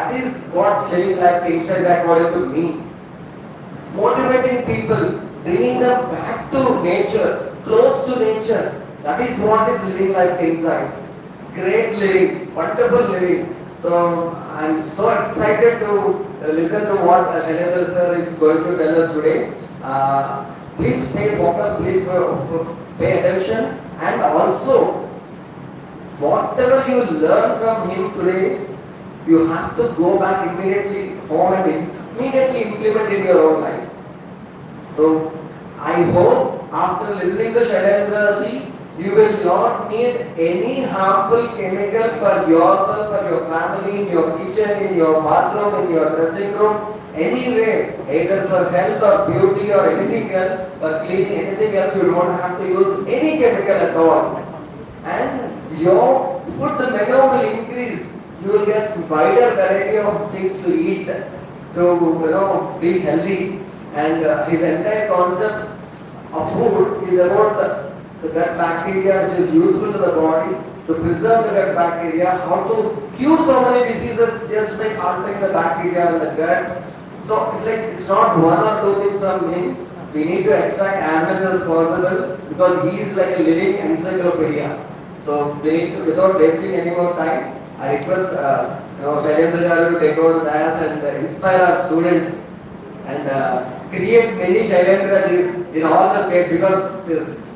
that is what living life inside according to me. Motivating people, bringing them back to nature, close to nature. That is what is living life inside. Great living, wonderful living. So I'm so excited to listen to what Shailendra sir is going to tell us today. Please stay focused, please pay attention, and also whatever you learn from him today, you have to go back immediately home and immediately implement in your own life. So I hope after listening to Shailendra ji, you will not need any harmful chemical for yourself, for your family, in your kitchen, in your bathroom, in your dressing room, anyway, either for health or beauty or anything else, for cleaning, anything else, you don't have to use any chemical at all. And your food menu will increase. You will get wider variety of things to eat, to be healthy. And his entire concept of food is about the gut bacteria, which is useful to the body, to preserve the gut bacteria, how to cure so many diseases just by altering the bacteria in the gut. So it's not one or two things from him. We need to extract as much as possible because he is like a living encyclopedia. So we need to, without wasting any more time, I request Shailendra to take over the dais and inspire our students and create many Shailendras in all the states, because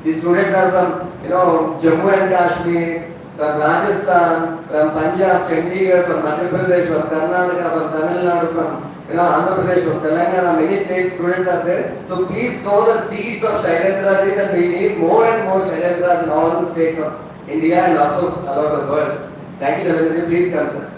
these students are from Jammu and Kashmir, from Rajasthan, from Punjab, Chandigarh, from Madhya Pradesh, from Karnataka, from Tamil Nadu, from Andhra Pradesh, from Telangana. Many state students are there. So please sow the seeds of Shailendras, and we need more and more Shailendras in all the states of India and also all over the world. Thank you, Shailendra. Please come, sir.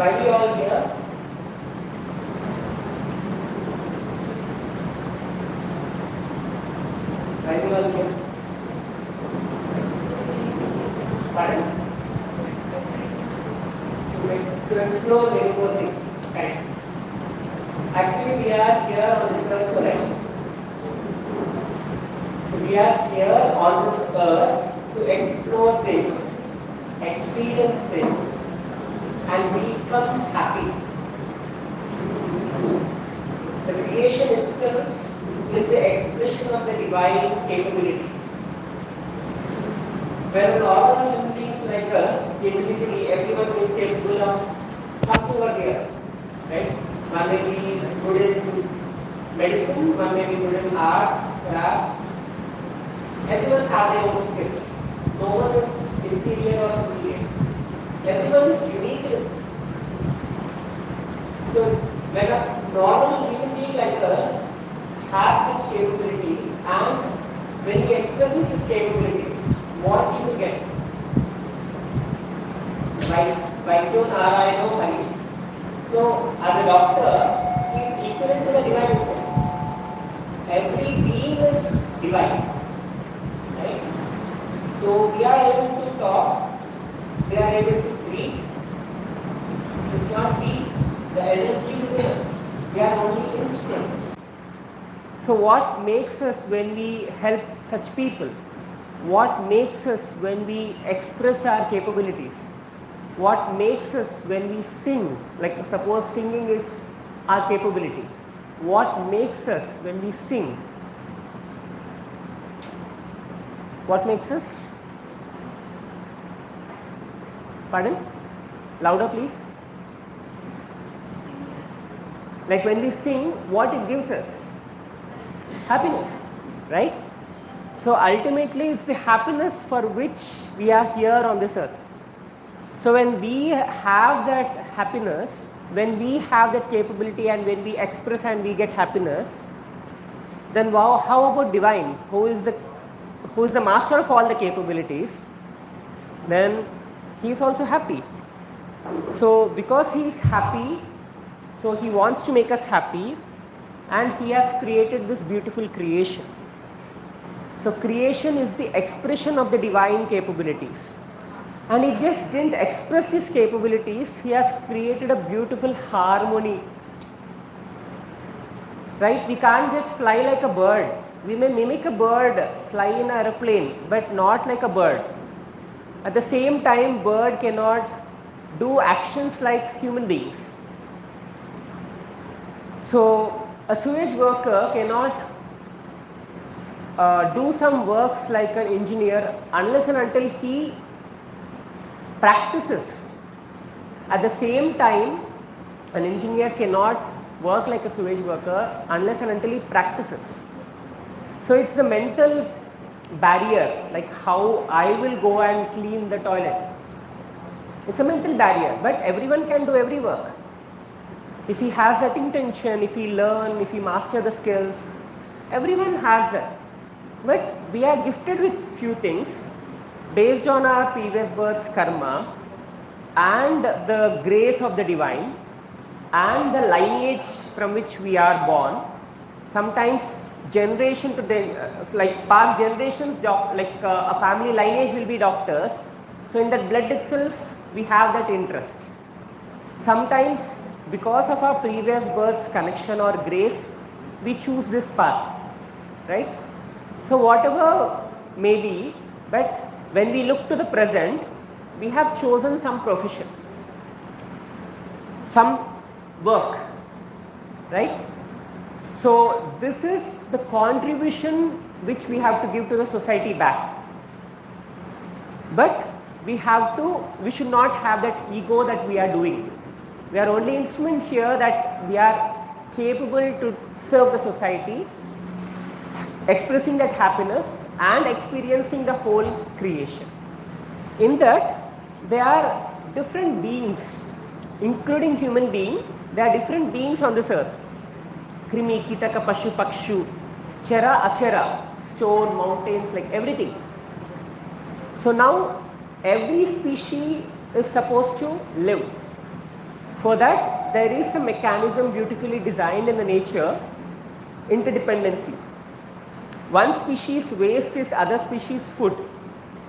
Why are you all here? Why are you all here? Pardon? To explore many more things. Right. Actually, we are here on this earth, correct? So we are here on this earth to explore things, experience things, and become happy. The creation itself is the expression of the divine capabilities. When normal human beings like us, individually, everyone is capable of something or the other, right? One may be good in medicine, one may be good in arts, crafts. Everyone has their own skills. No one is inferior or superior. Everyone is unique in itself. So when a normal human being like us has such capabilities, and when he expresses his capabilities, what he will get? Vaidyo Narayano Hari. So as a doctor, he is equivalent to the divine himself. Every being is divine. Right? So we are able to talk they are able to breathe. It's not the energy within us. We are only instruments. So what makes us when we help such people? What makes us when we express our capabilities? What makes us when we sing? Like suppose singing is our capability. What makes us when we sing? What makes us? Pardon? Louder please. Like when we sing, what it gives us? Happiness, right? So ultimately it's the happiness for which we are here on this earth. So when we have that happiness, when we have that capability and when we express and we get happiness, then wow, how about divine, who is the master of all the capabilities? Then he is also happy. So because he is happy, so he wants to make us happy, and he has created this beautiful creation. So creation is the expression of the divine capabilities. And he just didn't express his capabilities, he has created a beautiful harmony. Right? We can't just fly like a bird. We may mimic a bird, fly in an aeroplane, but not like a bird. At the same time, bird cannot do actions like human beings. So a sewage worker cannot do some works like an engineer unless and until he practices. At the same time, an engineer cannot work like a sewage worker unless and until he practices. So it's the mental barrier, like how I will go and clean the toilet. It's a mental barrier, but everyone can do every work. If he has that intention, if he learn, if he master the skills, everyone has that. But we are gifted with few things based on our previous birth's karma and the grace of the divine and the lineage from which we are born. Sometimes generation to like past generations, a family lineage will be doctors. So in that blood itself, we have that interest. Sometimes because of our previous birth's connection or grace, we choose this path, right? So whatever may be, but when we look to the present, we have chosen some profession, some work, right? So this is the contribution which we have to give to the society back. But we should not have that ego that we are doing. We are only instrument here that we are capable to serve the society, expressing that happiness and experiencing the whole creation. In that, there are different beings, including human being. There are different beings on this earth. Krimi, Kitaka, Pashu, Pakshu, Chera, Achera, stone, mountains, like everything. So now, every species is supposed to live. For that, there is a mechanism beautifully designed in the nature, interdependency. One species waste is other species food.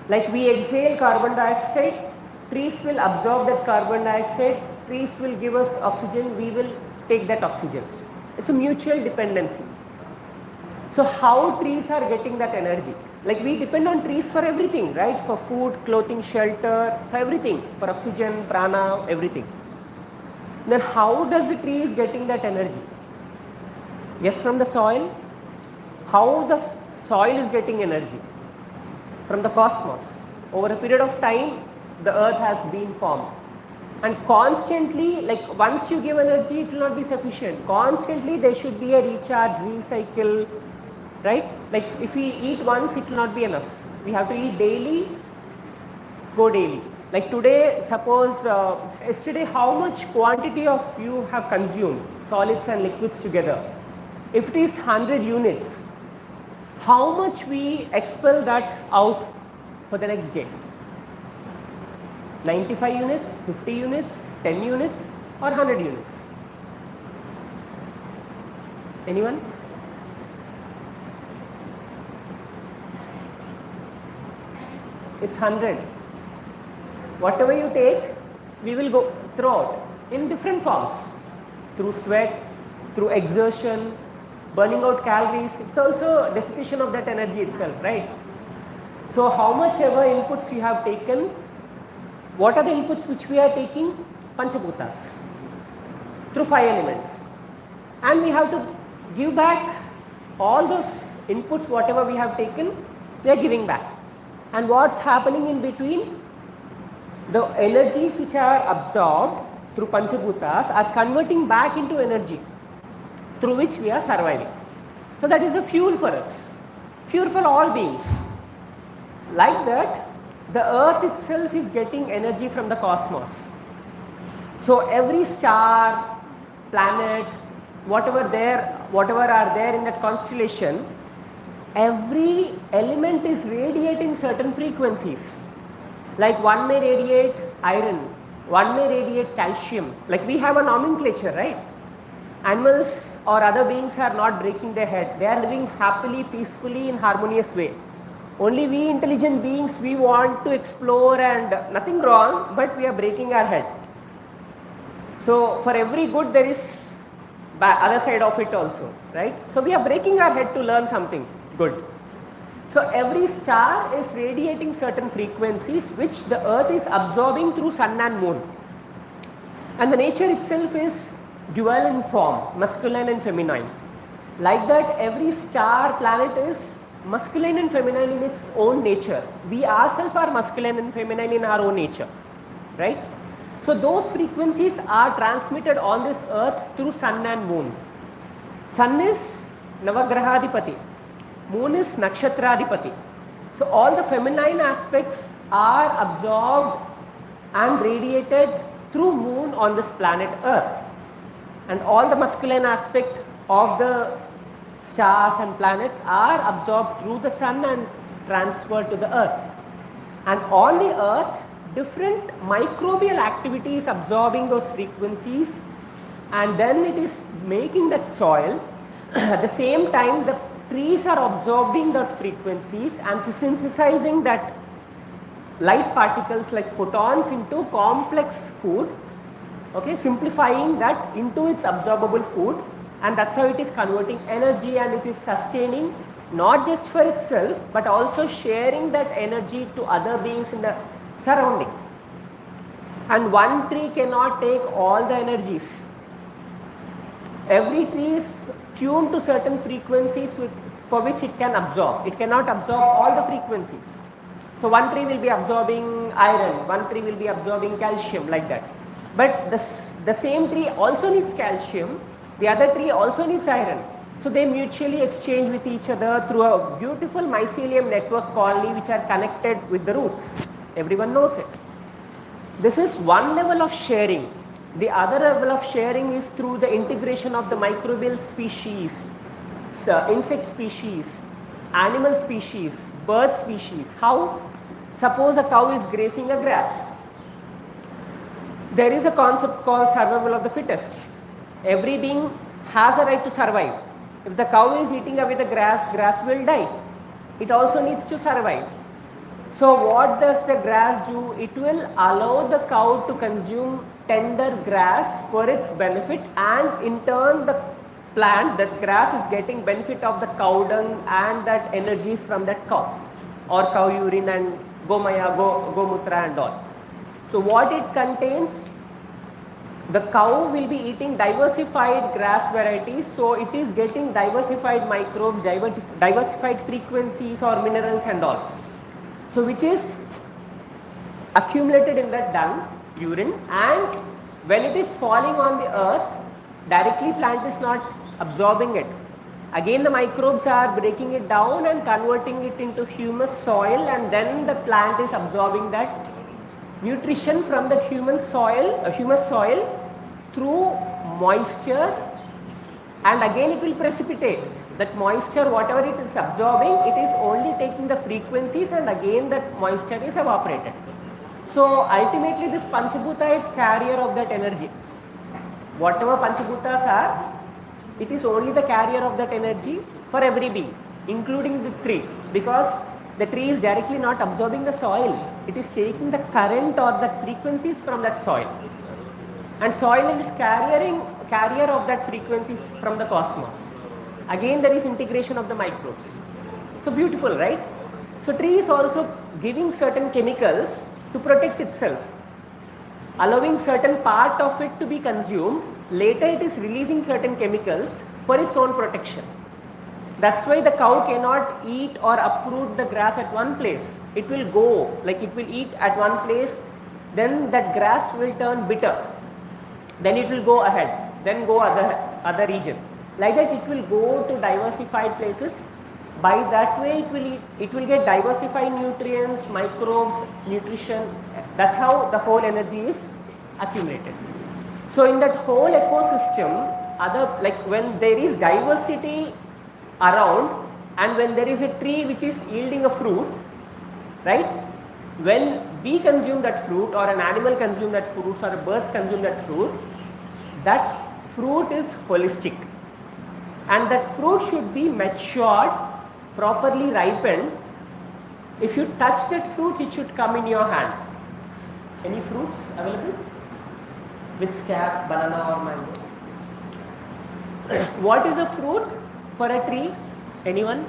Like we exhale carbon dioxide, trees will absorb that carbon dioxide, trees will give us oxygen, we will take that oxygen. It's a mutual dependency. So how trees are getting that energy? Like we depend on trees for everything, right? For food, clothing, shelter, for everything, for oxygen, prana, everything. Then how does the tree is getting that energy? Yes, from the soil. How the soil is getting energy? From the cosmos. Over a period of time, the earth has been formed. And constantly, like once you give energy, it will not be sufficient. Constantly there should be a recharge, recycle, right? Like if we eat once, it will not be enough. We have to eat daily, go daily. Like today, suppose yesterday how much quantity of you have consumed, solids and liquids together. If it is 100 units, how much we expel that out for the next day? 95 units, 50 units, 10 units or 100 units? Anyone? It's 100. Whatever you take, we will go throughout in different forms, through sweat, through exertion, burning out calories. It's also dissipation of that energy itself, right? So how much ever inputs you have taken, what are the inputs which we are taking? Panchabhutas, through 5 elements. And we have to give back all those inputs, whatever we have taken, we are giving back. And what's happening in between? The energies which are absorbed through Panchabhutas are converting back into energy through which we are surviving. So that is a fuel for us, fuel for all beings. Like that, the earth itself is getting energy from the cosmos. So every star, planet, whatever are there in that constellation, every element is radiating certain frequencies. Like one may radiate iron, one may radiate calcium. Like we have a nomenclature, right? Animals or other beings are not breaking their head. They are living happily, peacefully, in harmonious way. Only we intelligent beings, we want to explore, and nothing wrong, but we are breaking our head. So for every good there is other side of it also, right? So we are breaking our head to learn something good. So every star is radiating certain frequencies which the earth is absorbing through sun and moon. And the nature itself is dual in form, masculine and feminine. Like that, every star, planet is masculine and feminine in its own nature. We ourselves are masculine and feminine in our own nature, right? So those frequencies are transmitted on this earth through sun and moon. Sun is Navagrahadipati, moon is Nakshatradipati. So all the feminine aspects are absorbed and radiated through moon on this planet earth. And all the masculine aspect of the stars and planets are absorbed through the sun and transferred to the earth. And on the earth, different microbial activity is absorbing those frequencies, and then it is making that soil. At the same time, the trees are absorbing that frequencies and synthesizing that light particles like photons into complex food, okay, simplifying that into its absorbable food, and that's how it is converting energy, and it is sustaining not just for itself but also sharing that energy to other beings in the surrounding. And one tree cannot take all the energies. Every tree is tuned to certain frequencies for which it can absorb. It cannot absorb all the frequencies. So one tree will be absorbing iron, one tree will be absorbing calcium, like that. But the same tree also needs calcium, the other tree also needs iron. So they mutually exchange with each other through a beautiful mycelium network colony which are connected with the roots. Everyone knows it. This is one level of sharing. The other level of sharing is through the integration of the microbial species, insect species, animal species, bird species. How? Suppose a cow is grazing a grass. There is a concept called survival of the fittest. Every being has a right to survive. If the cow is eating away the grass, grass will die. It also needs to survive. So what does the grass do? It will allow the cow to consume tender grass for its benefit, and in turn the plant, that grass, is getting benefit of the cow dung and that energies from that cow, or cow urine and gomaya, gomutra and all. So what it contains? The cow will be eating diversified grass varieties, so it is getting diversified microbes, diversified frequencies or minerals and all. So which is accumulated in that dung, urine, and when it is falling on the earth, directly plant is not absorbing it. Again the microbes are breaking it down and converting it into humus soil, and then the plant is absorbing that nutrition from the humus soil through moisture, and again it will precipitate. That moisture, whatever it is absorbing, it is only taking the frequencies, and again that moisture is evaporated. So ultimately this Panchabhuta is carrier of that energy. Whatever Panchabhutas are, it is only the carrier of that energy for every being, including the tree, because the tree is directly not absorbing the soil. It is taking the current or that frequencies from that soil. And soil is carrier of that frequencies from the cosmos. Again, there is integration of the microbes. So beautiful, right? So tree is also giving certain chemicals to protect itself, allowing certain part of it to be consumed. Later it is releasing certain chemicals for its own protection. That's why the cow cannot eat or uproot the grass at one place. It will go, like it will eat at one place, then that grass will turn bitter. Then it will go ahead, then go other region. Like that it will go to diversified places. By that way it will get diversified nutrients, microbes, nutrition. That's how the whole energy is accumulated. So in that whole ecosystem, like when there is diversity around and when there is a tree which is yielding a fruit, right? When we consume that fruit or an animal consume that fruit or a birds consume that fruit is holistic. And that fruit should be matured, properly ripened. If you touch that fruit, it should come in your hand. Any fruits available? With sap, banana or mango. What is a fruit for a tree? Anyone?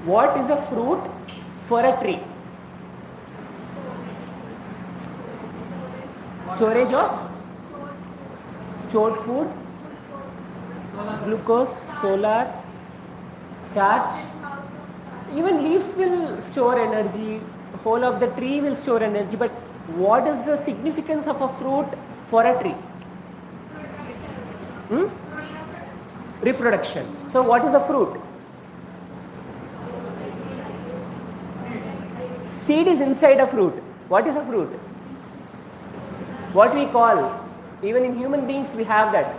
What is a fruit for a tree? Storage of stored food, glucose, solar, starch. Even leaves will store energy, whole of the tree will store energy, but what is the significance of a fruit for a tree? Reproduction. So what is a fruit? Seed is inside a fruit. What is a fruit? What we call, even in human beings we have that.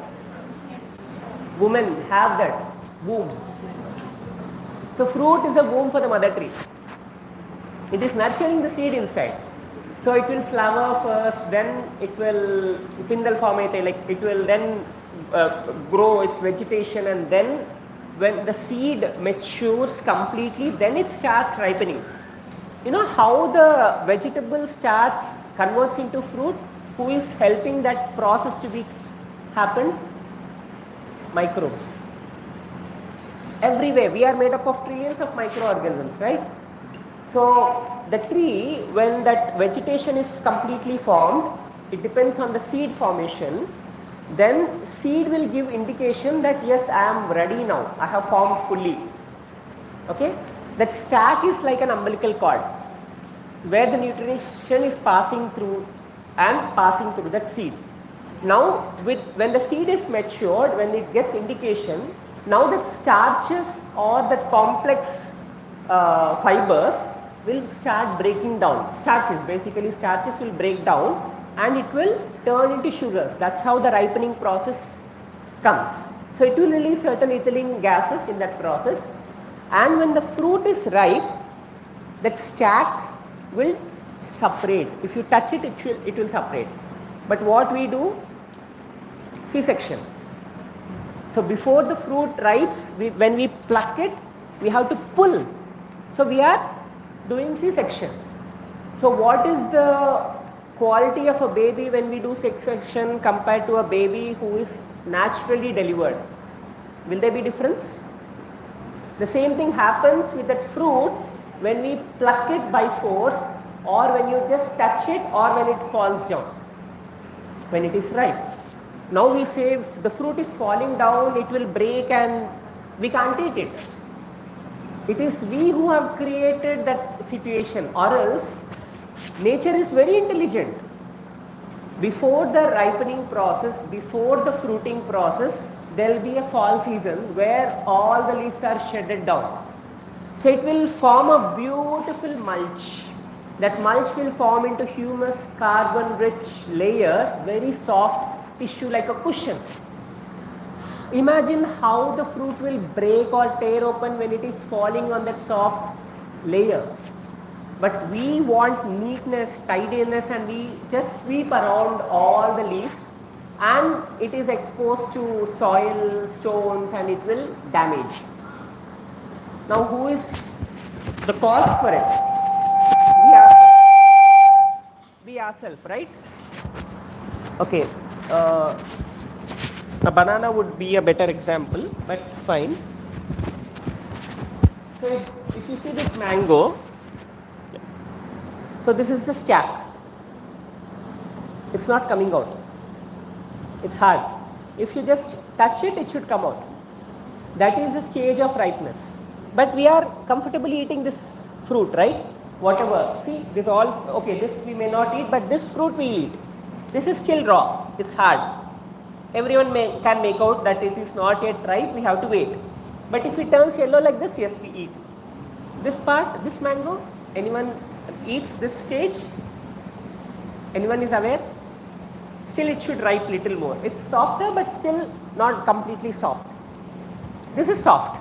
Women have that womb. So fruit is a womb for the mother tree. It is nurturing the seed inside. So it will flower first, then it will pindal formate, like it will then grow its vegetation, and then when the seed matures completely, then it starts ripening. You know how the vegetable converts into fruit? Who is helping that process to be happen? Microbes. Everywhere we are made up of trillions of microorganisms, right? So the tree, when that vegetation is completely formed, it depends on the seed formation. Then seed will give indication that yes, I am ready now, I have formed fully. Okay, that stack is like an umbilical cord where the nutrition is passing through that seed. Now when the seed is matured, when it gets indication, now the starches or the complex fibers will start breaking down. Starches will break down and it will turn into sugars. That's how the ripening process comes. So it will release certain ethylene gases in that process, and when the fruit is ripe, that stack will separate. If you touch it, it will separate. But what we do? C-section. So before the fruit ripes, when we pluck it, we have to pull. So we are doing C-section. So what is the quality of a baby when we do C-section compared to a baby who is naturally delivered? Will there be difference? The same thing happens with that fruit when we pluck it by force, or when you just touch it, or when it falls down, when it is ripe. Now we say if the fruit is falling down, it will break and we can't eat it. It is we who have created that situation, or else nature is very intelligent. Before the ripening process, before the fruiting process, there will be a fall season where all the leaves are shedded down. So it will form a beautiful mulch. That mulch will form into humus, carbon rich layer, very soft tissue like a cushion. Imagine how the fruit will break or tear open when it is falling on that soft layer. But we want neatness, tidiness, and we just sweep around all the leaves, and it is exposed to soil, stones, and it will damage. Now who is the cause for it? We have ourselves, right? Okay, a banana would be a better example, but fine. So if you see this mango, so this is the stack. It's not coming out. It's hard. If you just touch it, it should come out. That is the stage of ripeness. But we are comfortably eating this fruit, right? Whatever. See, this all, okay, this we may not eat, but this fruit we eat. This is still raw. It's hard. Everyone can make out that it is not yet ripe. We have to wait. But if it turns yellow like this, yes, we eat. This part, this mango, anyone eats this stage? Anyone is aware? Still it should ripe little more. It's softer but still not completely soft. This is soft,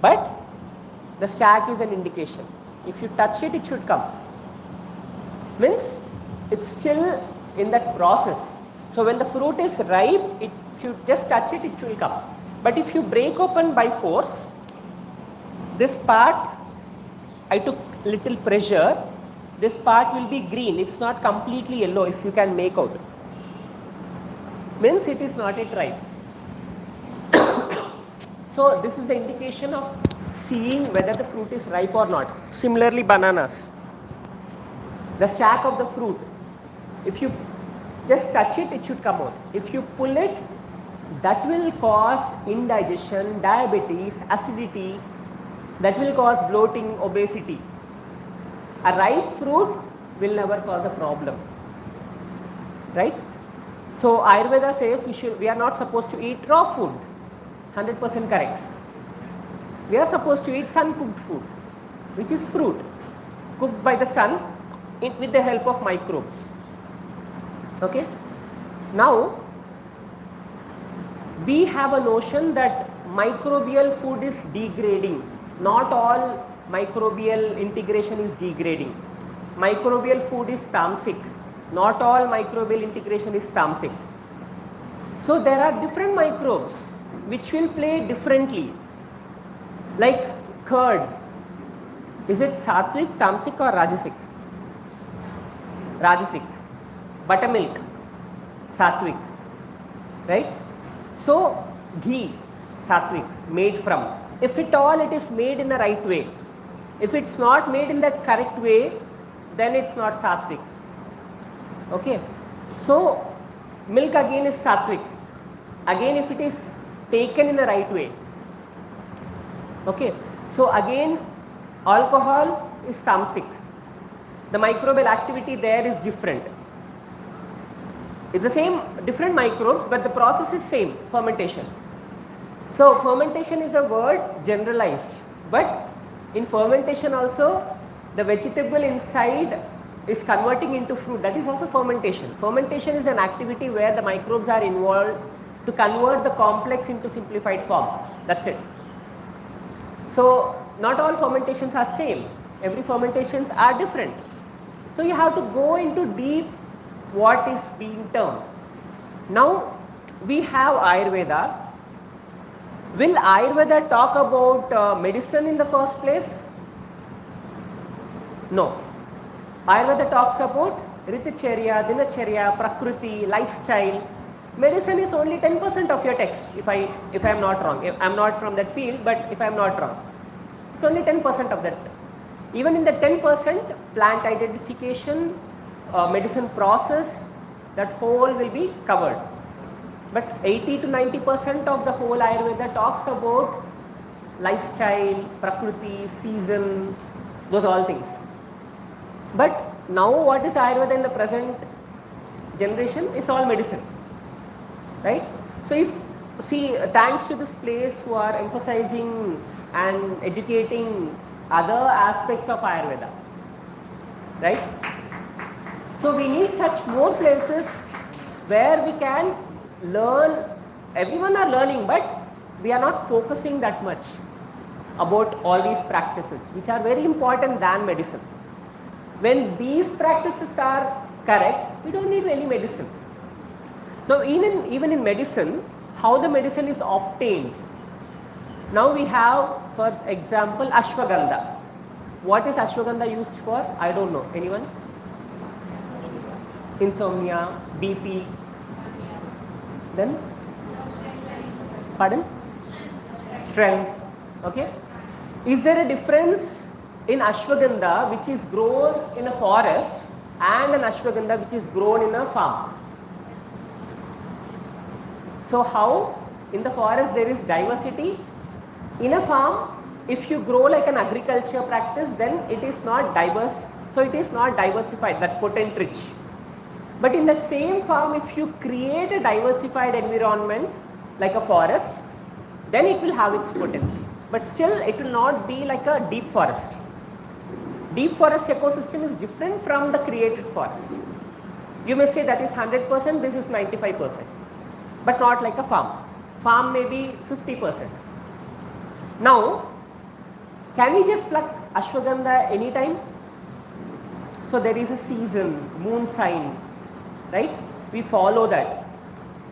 but the stack is an indication. If you touch it, it should come. Means it's still in that process. So when the fruit is ripe, if you just touch it, it will come. But if you break open by force, this part, I took little pressure, this part will be green. It's not completely yellow if you can make out. Means it is not yet ripe. So this is the indication of seeing whether the fruit is ripe or not. Similarly, bananas. The stack of the fruit, if you just touch it, it should come out. If you pull it, that will cause indigestion, diabetes, acidity, that will cause bloating, obesity. A ripe fruit will never cause a problem, right? So Ayurveda says we are not supposed to eat raw food, 100% correct. We are supposed to eat sun-cooked food, which is fruit, cooked by the sun with the help of microbes. Okay? Now, we have a notion that microbial food is degrading. Not all microbial integration is degrading. Microbial food is tamasic. Not all microbial integration is tamasic. So there are different microbes which will play differently. Like curd. Is it sattvic, tamasic or rajasic? Rajasic. Buttermilk. Sattvic. Right? So ghee. Sattvic. Made from. If at all it is made in the right way. If it's not made in the correct way, then it's not sattvic. Okay. So milk again is sattvic. Again if it is taken in the right way. Okay. So again alcohol is tamasic. The microbial activity there is different. It's the same, different microbes, but the process is same, fermentation. So fermentation is a word generalized, but in fermentation also the vegetable inside is converting into fruit. That is also fermentation. Fermentation is an activity where the microbes are involved to convert the complex into simplified form. That's it. So not all fermentations are same. Every fermentations are different. So you have to go into deep what is being termed. Now we have Ayurveda. Will Ayurveda talk about medicine in the first place? No. Ayurveda talks about Ritacharya, Dinacharya, Prakriti, lifestyle. Medicine is only 10% of your text, if I am not wrong. I am not from that field, but if I am not wrong. It's only 10% of that. Even in the 10%, plant identification, medicine process, that whole will be covered. But 80 to 90% of the whole Ayurveda talks about lifestyle, Prakriti, season, those all things. But now what is Ayurveda in the present generation? It's all medicine, right? So if, see, thanks to this place who are emphasizing and educating other aspects of Ayurveda, right? So we need such more places where we can learn. Everyone are learning, but we are not focusing that much about all these practices, which are very important than medicine. When these practices are correct, we don't need any medicine. Now even in medicine, how the medicine is obtained. Now we have, for example, ashwagandha. What is ashwagandha used for? I don't know. Anyone? insomnia, BP, then pardon? Strength. Okay. Is there a difference in ashwagandha which is grown in a forest and an ashwagandha which is grown in a farm? So how in the forest there is diversity? In a farm, if you grow like an agriculture practice, then it is not diverse. So it is not diversified, that potent rich. But in that same farm, if you create a diversified environment like a forest, then it will have its potency. But still, it will not be like a deep forest. Deep forest ecosystem is different from the created forest. You may say that is 100%, this is 95%, but not like a farm. Farm may be 50%. Now, can we just pluck ashwagandha anytime? So there is a season, moon sign, right? We follow that.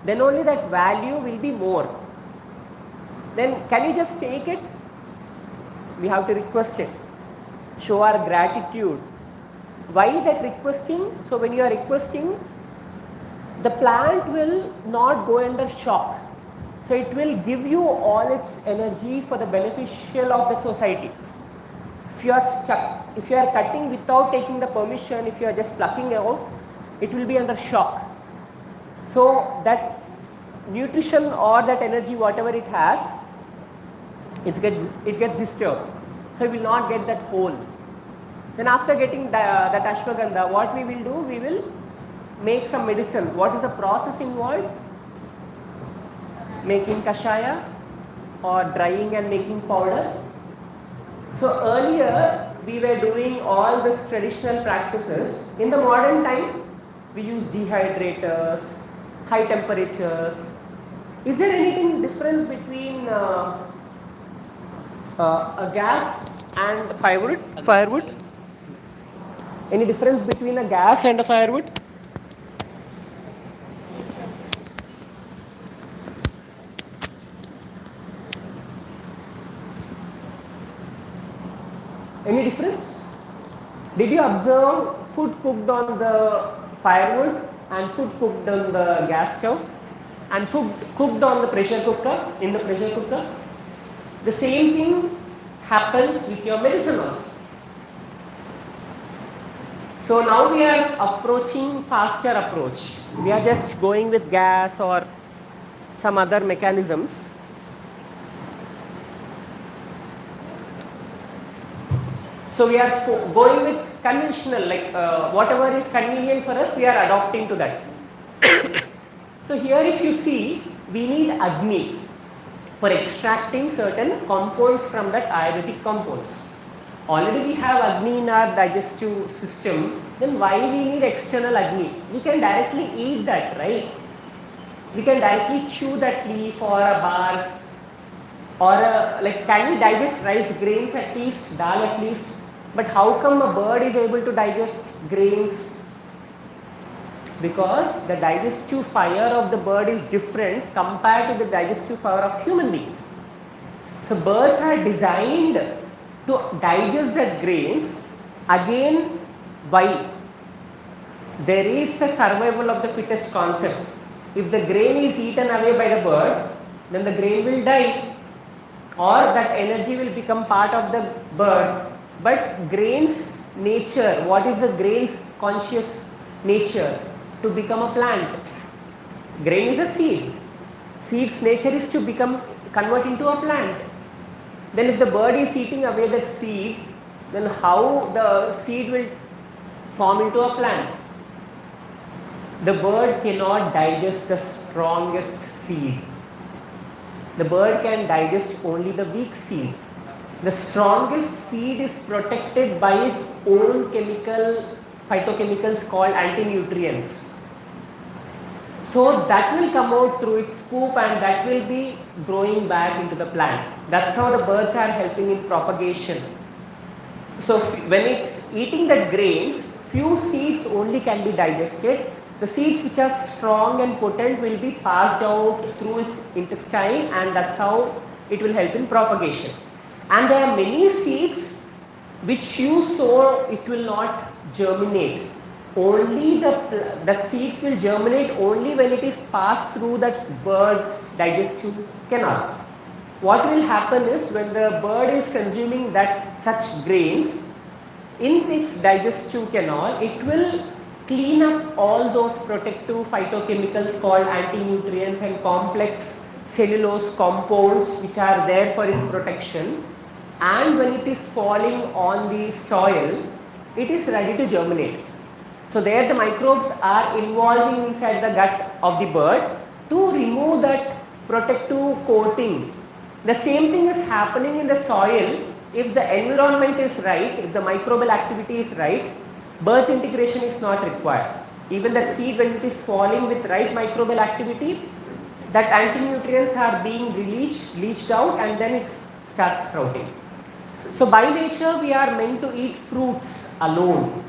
Then only that value will be more. Then can you just take it? We have to request it. Show our gratitude. Why that requesting? So when you are requesting, the plant will not go under shock. So it will give you all its energy for the beneficial of the society. If you are stuck, if you are cutting without taking the permission, if you are just plucking out, it will be under shock. So that nutrition or that energy, whatever it has, it gets disturbed. So we will not get that whole. Then after getting that ashwagandha, what we will do? We will make some medicine. What is the process involved? Making kashaya or drying and making powder. So earlier we were doing all these traditional practices. In the modern time, we use dehydrators, high temperatures. Is there anything difference between a gas and firewood? Any difference between a gas and a firewood? Any difference? Did you observe food cooked on the firewood and food cooked on the gas stove and food cooked on the pressure cooker, in the pressure cooker? The same thing happens with your medicine also. So now we are approaching faster approach. We are just going with gas or some other mechanisms. So we are going with conventional, like whatever is convenient for us, we are adopting to that. So here if you see, we need Agni for extracting certain compounds from that Ayurvedic compounds. Already we have Agni in our digestive system, then why we need external Agni? We can directly eat that, right? We can directly chew that leaf or a bark, or like can we digest rice grains at least, dal at least? But how come a bird is able to digest grains? Because the digestive fire of the bird is different compared to the digestive fire of human beings. So birds are designed to digest that grains. Again, why? There is a survival of the fittest concept. If the grain is eaten away by the bird, then the grain will die, or that energy will become part of the bird. But grain's nature, what is the grain's conscious nature? To become a plant. Grain is a seed. Seed's nature is to convert into a plant. Then if the bird is eating away that seed, then how the seed will form into a plant? The bird cannot digest the strongest seed. The bird can digest only the weak seed. The strongest seed is protected by its own phytochemicals called anti-nutrients. So that will come out through its poop and that will be growing back into the plant. That's how the birds are helping in propagation. So when it's eating the grains, few seeds only can be digested. The seeds which are strong and potent will be passed out through its intestine, and that's how it will help in propagation. And there are many seeds which you sow, it will not germinate. Only the seeds will germinate only when it is passed through that bird's digestive canal. What will happen is when the bird is consuming that such grains, in its digestive canal, it will clean up all those protective phytochemicals called anti-nutrients and complex cellulose compounds which are there for its protection, and when it is falling on the soil, it is ready to germinate. So there the microbes are involving inside the gut of the bird to remove that protective coating. The same thing is happening in the soil. If the environment is right, if the microbial activity is right, bird's integration is not required. Even that seed, when it is falling with right microbial activity, that anti-nutrients are being leached out, and then it starts sprouting. So by nature we are meant to eat fruits alone.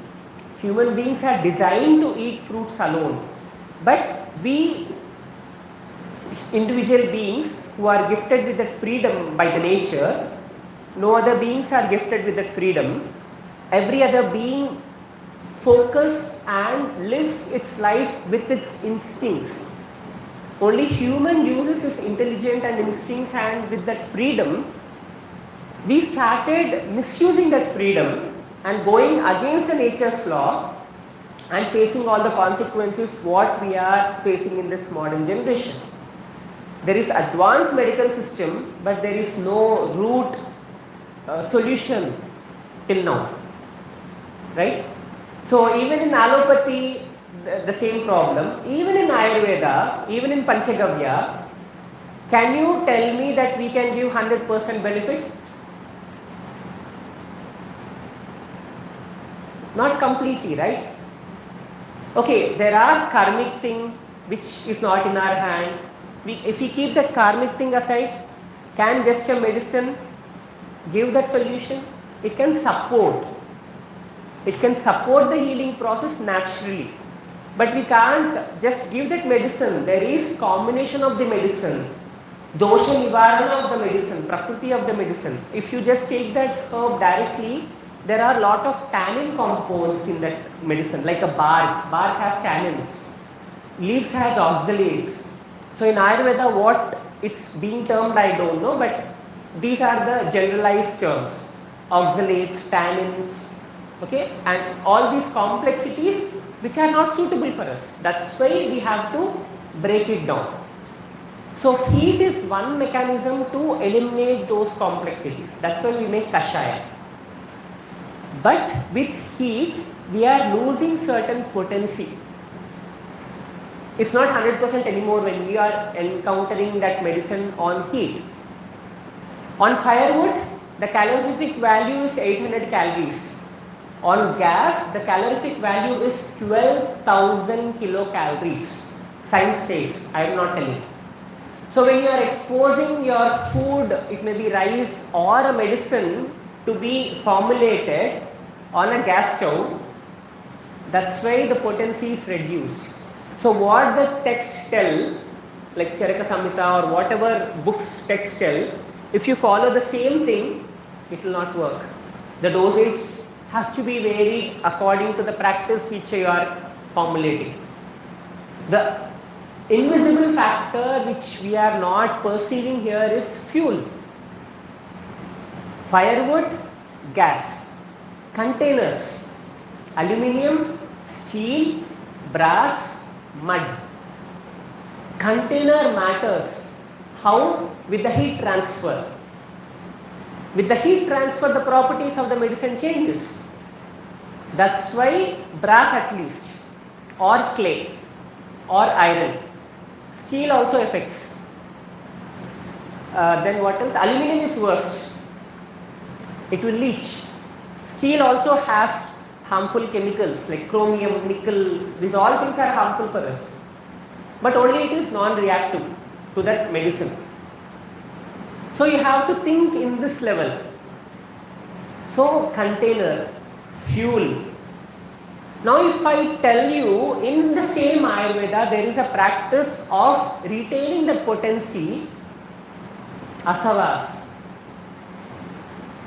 Human beings are designed to eat fruits alone. But we individual beings who are gifted with that freedom by the nature, no other beings are gifted with that freedom. Every other being focuses and lives its life with its instincts. Only human uses his intelligence and instincts, and with that freedom, we started misusing that freedom and going against the nature's law and facing all the consequences what we are facing in this modern generation. There is advanced medical system, but there is no root solution till now, right? So even in allopathy, the same problem. Even in Ayurveda, even in Panchagavya, can you tell me that we can give 100% benefit? Not completely, right? Okay, there are karmic thing which is not in our hand. If we keep that karmic thing aside, can just a medicine give that solution? It can support. It can support the healing process naturally. But we can't just give that medicine. There is combination of the medicine, dosha nivarana of the medicine, prakriti of the medicine. If you just take that herb directly, there are a lot of tannin compounds in that medicine, like a bark. Bark has tannins. Leaves has oxalates. So in Ayurveda, what it's being termed, I don't know, but these are the generalized terms. Oxalates, tannins, okay, and all these complexities which are not suitable for us. That's why we have to break it down. So heat is one mechanism to eliminate those complexities. That's why we make kashaya. But with heat, we are losing certain potency. It's not 100% anymore when we are encountering that medicine on heat. On firewood, the calorific value is 800 calories. On gas, the calorific value is 12,000 kilocalories. Science says, I am not telling. So when you are exposing your food, it may be rice or a medicine, to be formulated on a gas stove, that's why the potency is reduced. So what the texts tell, like Charaka Samhita or whatever books text tell, if you follow the same thing, it will not work. The dosage has to be varied according to the practice which you are formulating. The invisible factor which we are not perceiving here is fuel. Firewood, gas. Containers, aluminium, steel, brass, mud. Container matters. How? With the heat transfer. With the heat transfer, the properties of the medicine changes. That's why brass at least, or clay, or iron. Steel also affects. Then what else? Aluminium is worse. It will leach. Steel also has harmful chemicals like chromium, nickel. These all things are harmful for us. But only it is non-reactive to that medicine. So you have to think in this level. So container, fuel. Now if I tell you in the same Ayurveda there is a practice of retaining the potency, asavas.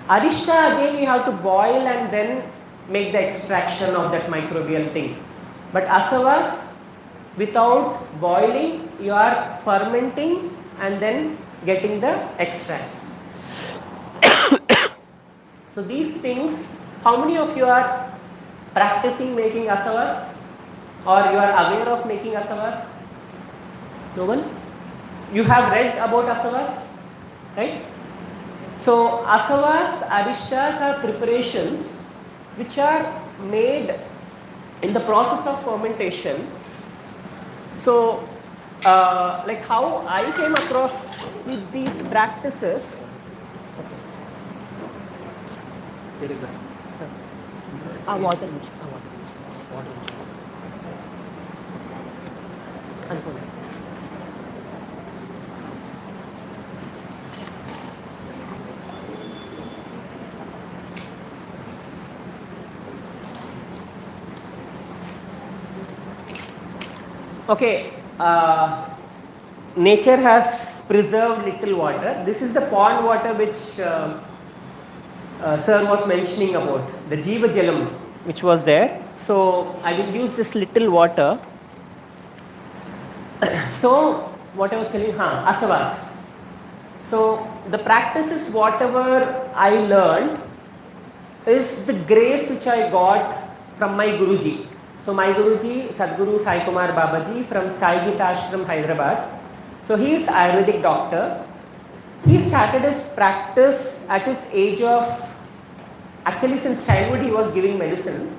Arishta again we have to boil and then make the extraction of that microbial thing. But asavas, without boiling, you are fermenting and then getting the extracts. So these things, how many of you are practicing making asavas, or you are aware of making asavas? No one? You have read about asavas, right? So asavas, arishas are preparations which are made in the process of fermentation. So like how I came across with these practices. Water. Okay, nature has preserved little water. This is the pond water which sir was mentioning about, the Jiva Jalam which was there. So I will use this little water. So what I was telling, asavas. So the practices whatever I learned is the grace which I got from my Guruji. So my Guruji, Sadguru Sai Kumar Babaji from Sai Gita Ashram, Hyderabad. So he is Ayurvedic doctor. He started his practice at his age of, actually since childhood he was giving medicine,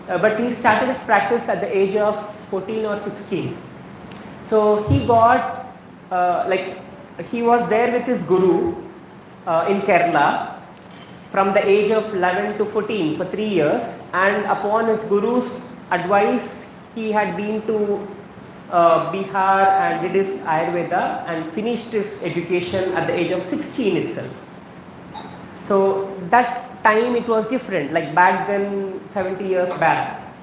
but he started his practice at the age of 14 or 16. So he got, he was there with his Guru in Kerala from the age of 11 to 14 for 3 years, and upon his Guru's advice he had been to Bihar and did his Ayurveda and finished his education at the age of 16 itself. So that time it was different, like back then 70 years back.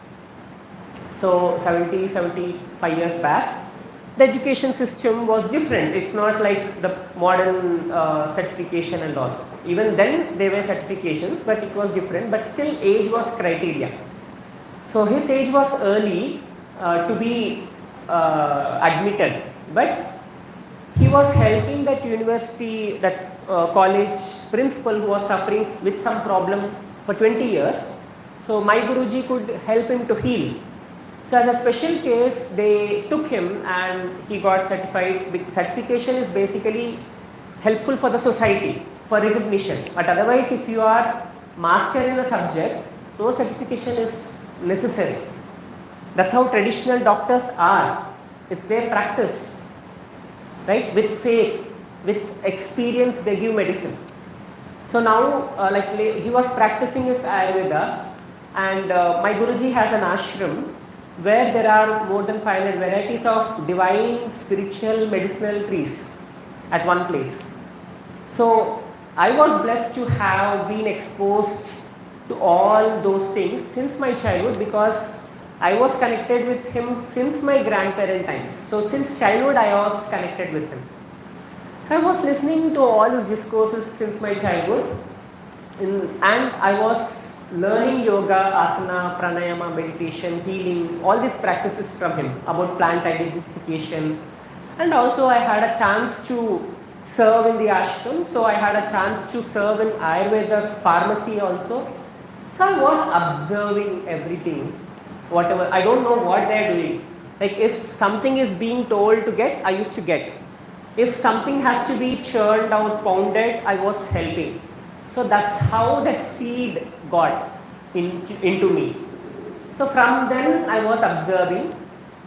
So 75 years back, the education system was different. It's not like the modern certification and all. Even then there were certifications, but it was different, but still age was criteria. So his age was early to be admitted, but he was helping that university, that college principal who was suffering with some problem for 20 years. So my Guruji could help him to heal. So as a special case, they took him and he got certified. Certification is basically helpful for the society, for recognition. But otherwise, if you are master in a subject, no certification is necessary. That's how traditional doctors are. It's their practice, right? With faith, with experience, they give medicine. So now, he was practicing his Ayurveda, and my Guruji has an ashram where there are more than 500 varieties of divine, spiritual, medicinal trees at one place. So I was blessed to have been exposed to all those things since my childhood, because I was connected with him since my grandparent times. So since childhood I was connected with him. So I was listening to all his discourses since my childhood, and I was learning yoga, asana, pranayama, meditation, healing, all these practices from him about plant identification. And also I had a chance to serve in the ashram, so I had a chance to serve in Ayurveda pharmacy also. So I was observing everything, whatever. I don't know what they are doing. Like if something is being told to get, I used to get. If something has to be churned out, pounded, I was helping. So that's how that seed got into me. So from then I was observing.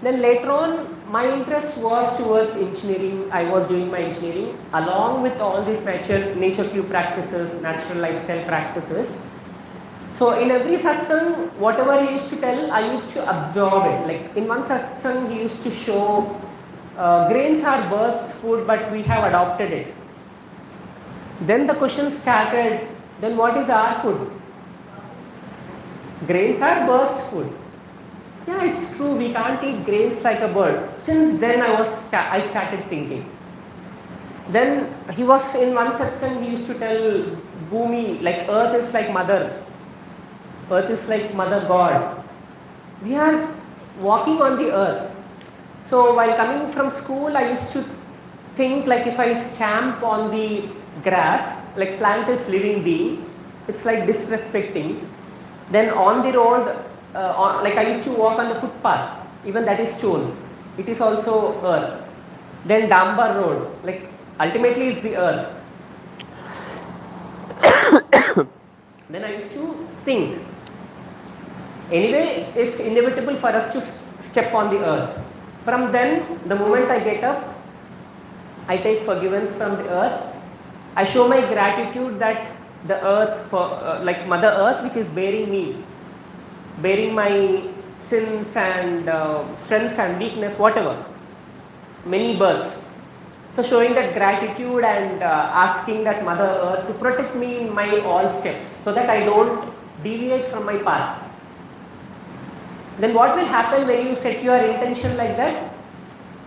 Then later on my interest was towards engineering. I was doing my engineering along with all these nature view practices, natural lifestyle practices. So in every satsang, whatever he used to tell, I used to absorb it. Like in one satsang he used to show grains are birds' food, but we have adopted it. Then the question started, then what is our food? Grains are birds' food. Yeah, it's true, we can't eat grains like a bird. Since then I started thinking. Then he was in one satsang, he used to tell Bhumi, like earth is like mother. Earth is like Mother God. We are walking on the earth. So while coming from school, I used to think like if I stamp on the grass, like plant is living being, it's like disrespecting. Then on the road, like I used to walk on the footpath, even that is stone. It is also earth. Then Dambar road, like ultimately it's the earth. Then I used to think, anyway, it's inevitable for us to step on the earth. From then, the moment I get up, I take forgiveness from the earth. I show my gratitude that the earth, like Mother Earth, which is bearing me, bearing my sins and strengths and weakness, whatever, many births. So showing that gratitude and asking that Mother Earth to protect me in my all steps, so that I don't deviate from my path. Then what will happen when you set your intention like that?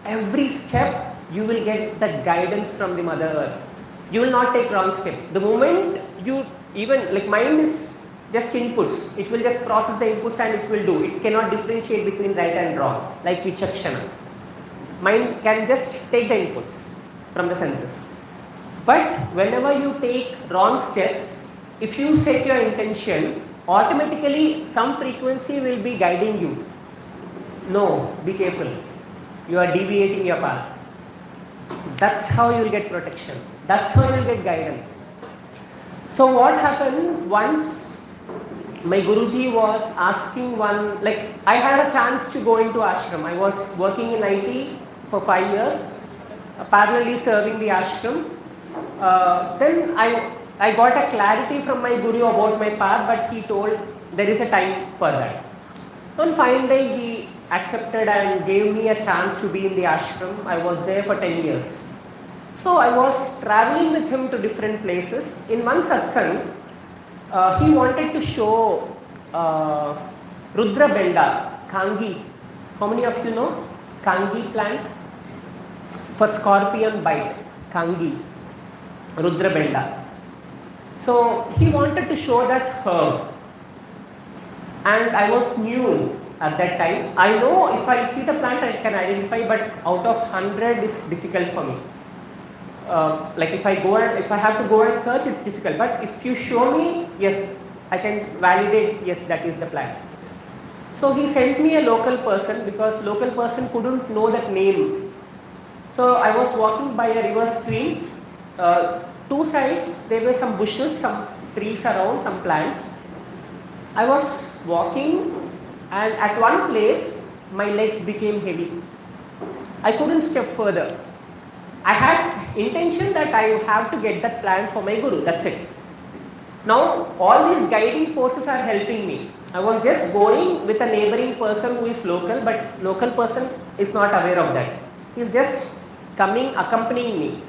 Every step you will get the guidance from the Mother Earth. You will not take wrong steps. The moment you even, like mind is just inputs, it will just process the inputs and it will do. It cannot differentiate between right and wrong, like vichakshana. Mind can just take the inputs from the senses. But whenever you take wrong steps, if you set your intention, automatically some frequency will be guiding you. No, be careful. You are deviating your path. That's how you will get protection. That's how you will get guidance. So what happened once my Guruji was asking one, like I had a chance to go into ashram. I was working in IT for 5 years, parallelly serving the ashram. Then I got a clarity from my Guru about my path, but he told there is a time for that. One fine day he accepted and gave me a chance to be in the ashram. I was there for 10 years. So I was traveling with him to different places. In one satsang, he wanted to show Rudra Benda, Kangi. How many of you know Kangi plant? For scorpion bite, Kangi, Rudra Benda. So he wanted to show that herb. And I was new at that time. I know if I see the plant I can identify, but out of 100 it's difficult for me. Like if I have to go and search, it's difficult. But if you show me, yes, I can validate, yes, that is the plant. So he sent me a local person, because local person couldn't know that name. So I was walking by a river stream. Two sides there were some bushes, some trees around, some plants. I was walking, and at one place my legs became heavy. I couldn't step further. I had intention that I have to get that plant for my Guru, that's it. Now all these guiding forces are helping me. I was just going with a neighboring person who is local, but local person is not aware of that. He is just coming, accompanying me.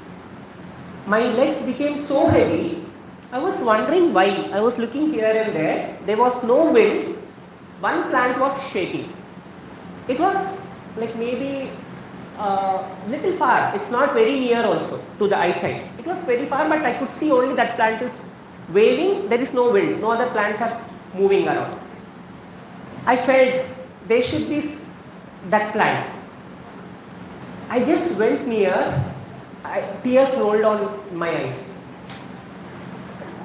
My legs became so heavy, I was wondering why. I was looking here and there was no wind, one plant was shaking. It was like maybe little far, it's not very near also to the eyesight. It was very far, but I could see only that plant is waving, there is no wind, no other plants are moving around. I felt there should be that plant. I just went near, tears rolled on my eyes.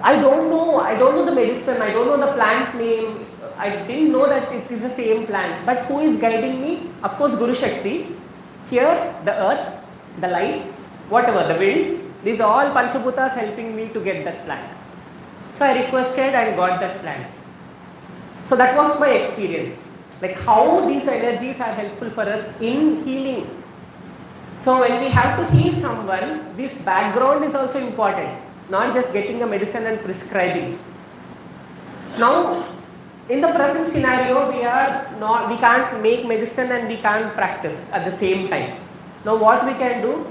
I don't know the medicine, I don't know the plant name, I didn't know that it is the same plant. But who is guiding me? Of course, Guru Shakti. Here, the earth, the light, whatever, the wind, these are all Panchabhutas helping me to get that plant. So I requested and got that plant. So that was my experience. Like how these energies are helpful for us in healing. So when we have to heal someone, this background is also important. Not just getting a medicine and prescribing. Now, in the present scenario, we can't make medicine and we can't practice at the same time. Now what we can do?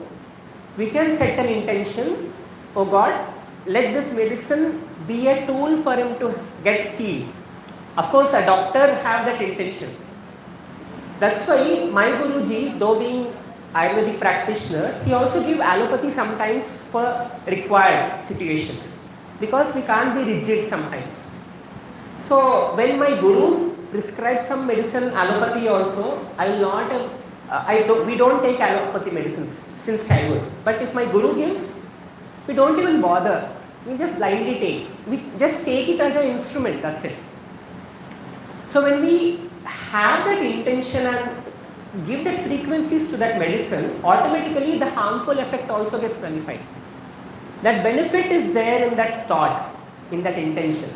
We can set an intention. Oh God, let this medicine be a tool for him to get healed. Of course, a doctor have that intention. That's why my Guruji, though being Ayurvedic practitioner, he also give allopathy sometimes for required situations, because we can't be rigid sometimes. So when my guru prescribes some medicine, allopathy also, I will not. We don't take allopathy medicines since childhood. But if my guru gives, we don't even bother. We just blindly take. We just take it as an instrument. That's it. So when we have that intention and give that frequencies to that medicine, automatically the harmful effect also gets nullified. That benefit is there in that thought, in that intention.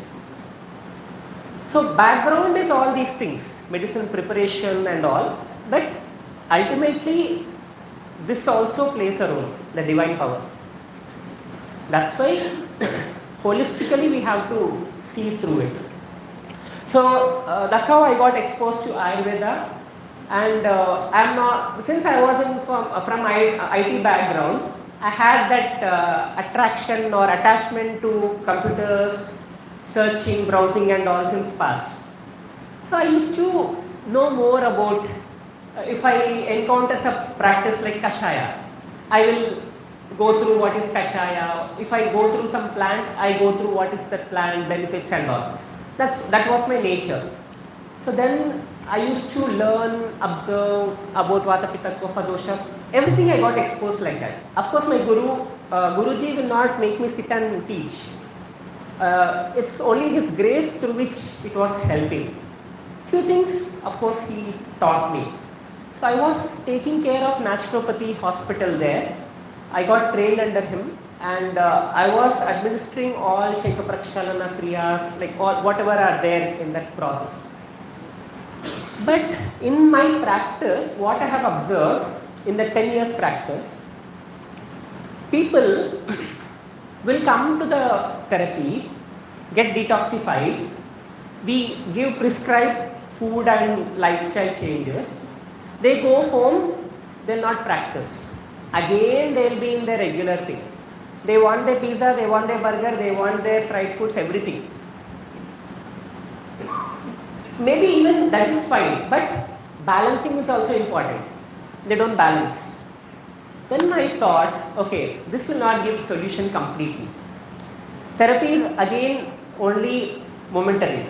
So background is all these things, medicine preparation and all, but ultimately this also plays a role, the divine power. That's why holistically we have to see through it. So that's how I got exposed to Ayurveda, and I'm not, since I was from IT background, I had that attraction or attachment to computers, searching, browsing and all since past. So I used to know more about, if I encounter some practice like Kashaya, I will go through what is Kashaya. If I go through some plant, I go through what is that plant, benefits and all. That was my nature. So then I used to learn, observe about Vata Pitta Kapha doshas. Everything I got exposed like that. Of course my Guruji will not make me sit and teach. It's only his grace through which it was helping. Few things, of course, he taught me. So I was taking care of naturopathy hospital there. I got trained under him, and I was administering all Shekha Prakshalana Kriyas, like all, whatever are there in that process. But in my practice, what I have observed in the 10 years practice, people will come to the therapy, get detoxified, we give prescribed food and lifestyle changes, they go home, they'll not practice. Again they'll be in their regular thing. They want their pizza, they want their burger, they want their fried foods, everything. Maybe even that is fine, but balancing is also important. They don't balance. Then I thought, okay, this will not give solution completely. Therapy is again only momentary.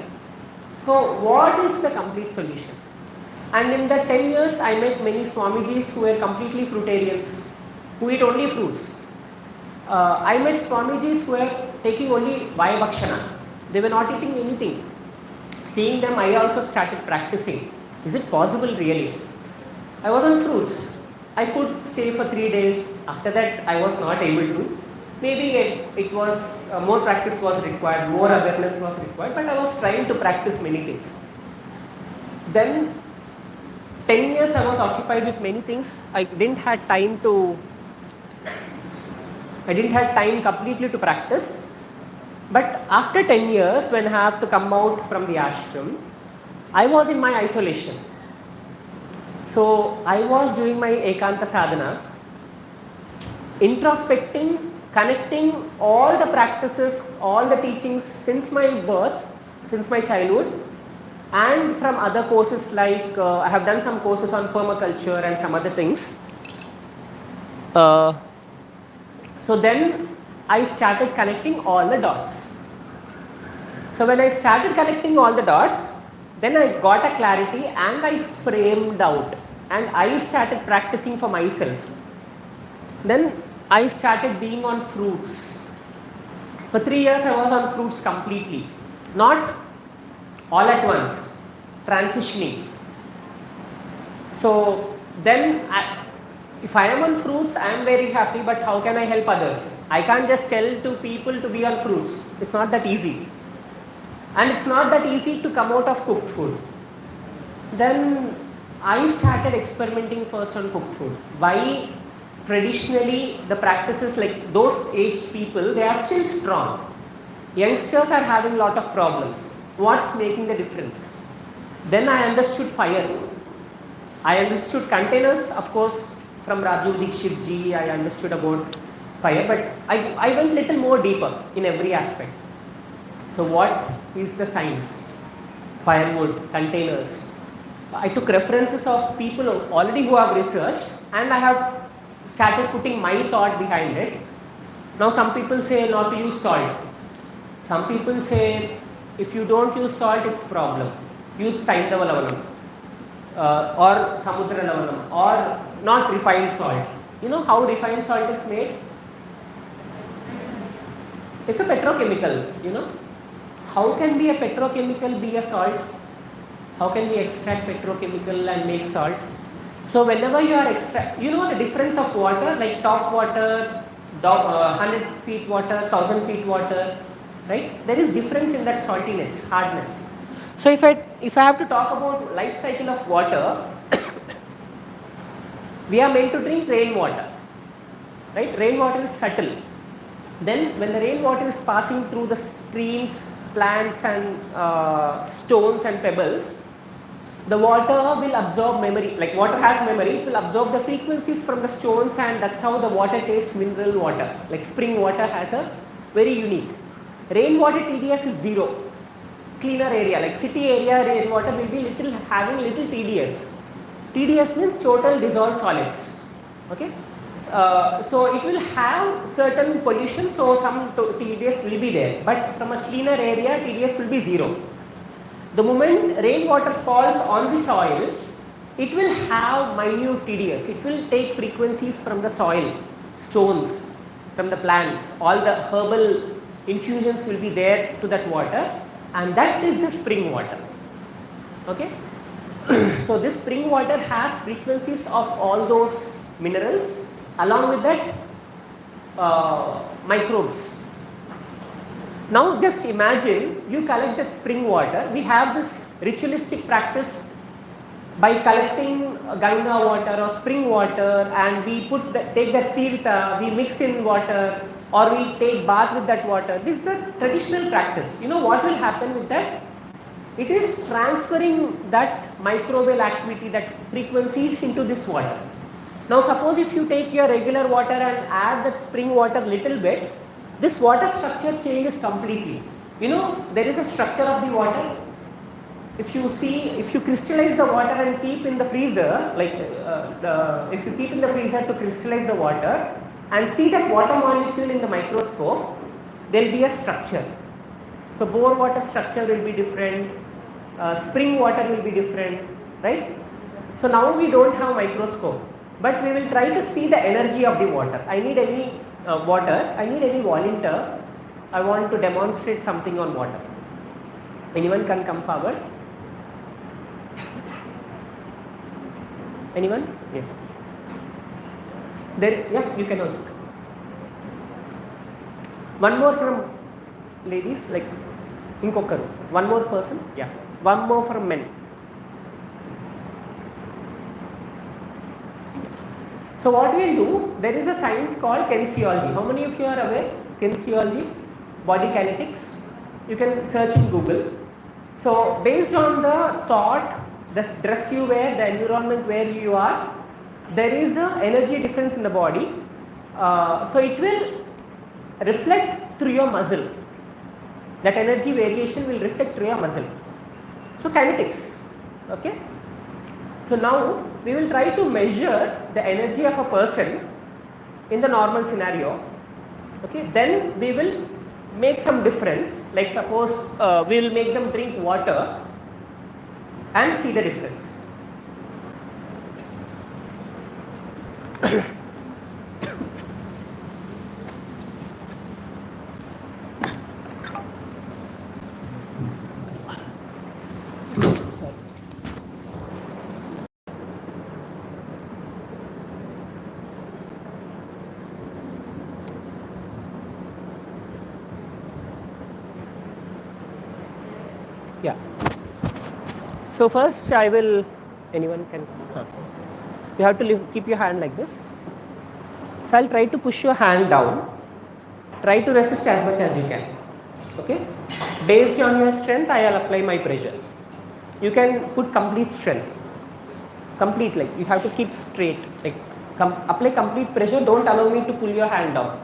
So what is the complete solution? And in the 10 years, I met many Swamijis who were completely fruitarians, who eat only fruits. I met Swamijis who were taking only Vaya Bhakshana. They were not eating anything. Seeing them, I also started practicing. Is it possible really? I was on fruits. I could stay for 3 days. After that, I was not able to. Maybe it was, more practice was required, more awareness was required, but I was trying to practice many things. Then 10 years I was occupied with many things. I didn't have time completely to practice. But after 10 years, when I have to come out from the ashram, I was in my isolation. So I was doing my Ekanta Sadhana, introspecting, connecting all the practices, all the teachings since my birth, since my childhood, and from other courses like, I have done some courses on permaculture and some other things. So then I started connecting all the dots. So when I started connecting all the dots, then I got a clarity and I framed out and I started practicing for myself. Then I started being on fruits. For 3 years I was on fruits completely. Not all at once, transitioning. So then if I am on fruits, I am very happy, but how can I help others? I can't just tell to people to be on fruits. It's not that easy. And it's not that easy to come out of cooked food. Then I started experimenting first on cooked food. Why? Traditionally, the practices like those aged people, they are still strong. Youngsters are having a lot of problems. What's making the difference? Then I understood fire. I understood containers, of course, from Raju Dikshit ji, I understood about fire, but I went little more deeper in every aspect. So what is the science? Firewood, containers. I took references of people already who have researched and I have started putting my thought behind it. Now some people say not to use salt. Some people say If you don't use salt, it's problem. Use Saindava Lavanam or Samudra Lavanam or not refined salt. You know how refined salt is made? It's a petrochemical, you know. How can be a petrochemical be a salt? How can we extract petrochemical and make salt? So whenever you are you know the difference of water, like top water, 100 feet water, 1000 feet water, right? There is difference in that saltiness, hardness. So if I have to talk about life cycle of water, we are meant to drink rainwater, right? Rainwater is subtle. Then when the rainwater is passing through the streams, plants and stones and pebbles, the water will absorb memory, like water has memory, it will absorb the frequencies from the stones, and that's how the water tastes mineral water. Like spring water has a very unique. Rainwater TDS is 0. Cleaner area, like city area rainwater will be having little TDS. TDS means total dissolved solids. Okay. So it will have certain pollution, so some TDS will be there, but from a cleaner area TDS will be 0. The moment rainwater falls on the soil, it will have minute TDS. It will take frequencies from the soil, stones, from the plants. All the herbal infusions will be there to that water, and that is the spring water. Okay. So this spring water has frequencies of all those minerals, along with that microbes. Now just imagine you collect that spring water. We have this ritualistic practice by collecting Ganga water or spring water, and we take that tirtha, we mix in water, or we take bath with that water. This is the traditional practice. You know what will happen with that? It is transferring that microbial activity, that frequencies into this water. Now suppose if you take your regular water and add that spring water little bit, this water structure changes completely. You know, there is a structure of the water. If you crystallize the water and keep in the freezer, like if you keep in the freezer to crystallize the water and see that water molecule in the microscope, there will be a structure. So bore water structure will be different, spring water will be different, right? So now we don't have microscope, but we will try to see the energy of the water. I need any I need any volunteer. I want to demonstrate something on water. Anyone can come forward? Anyone? Yeah. Yeah, you can ask. One more from ladies, like inkokaru. One more person? Yeah. One more from men. So what we will do, there is a science called kinesiology. How many of you are aware? Kinesiology, body kinetics. You can search in Google. So based on the thought, the dress you wear, the environment where you are, there is a energy difference in the body. So it will reflect through your muscle. That energy variation will reflect through your muscle. So kinetics. Okay. So now we will try to measure the energy of a person in the normal scenario. Okay. Then we will make some difference. Like suppose we will make them drink water and see the difference. Yeah. So first I will, anyone can, you have to keep your hand like this. So I'll try to push your hand down. Try to resist as much as you can. Okay. Based on your strength, I will apply my pressure. You can put complete strength. Complete, like you have to keep straight. Like apply complete pressure. Don't allow me to pull your hand down.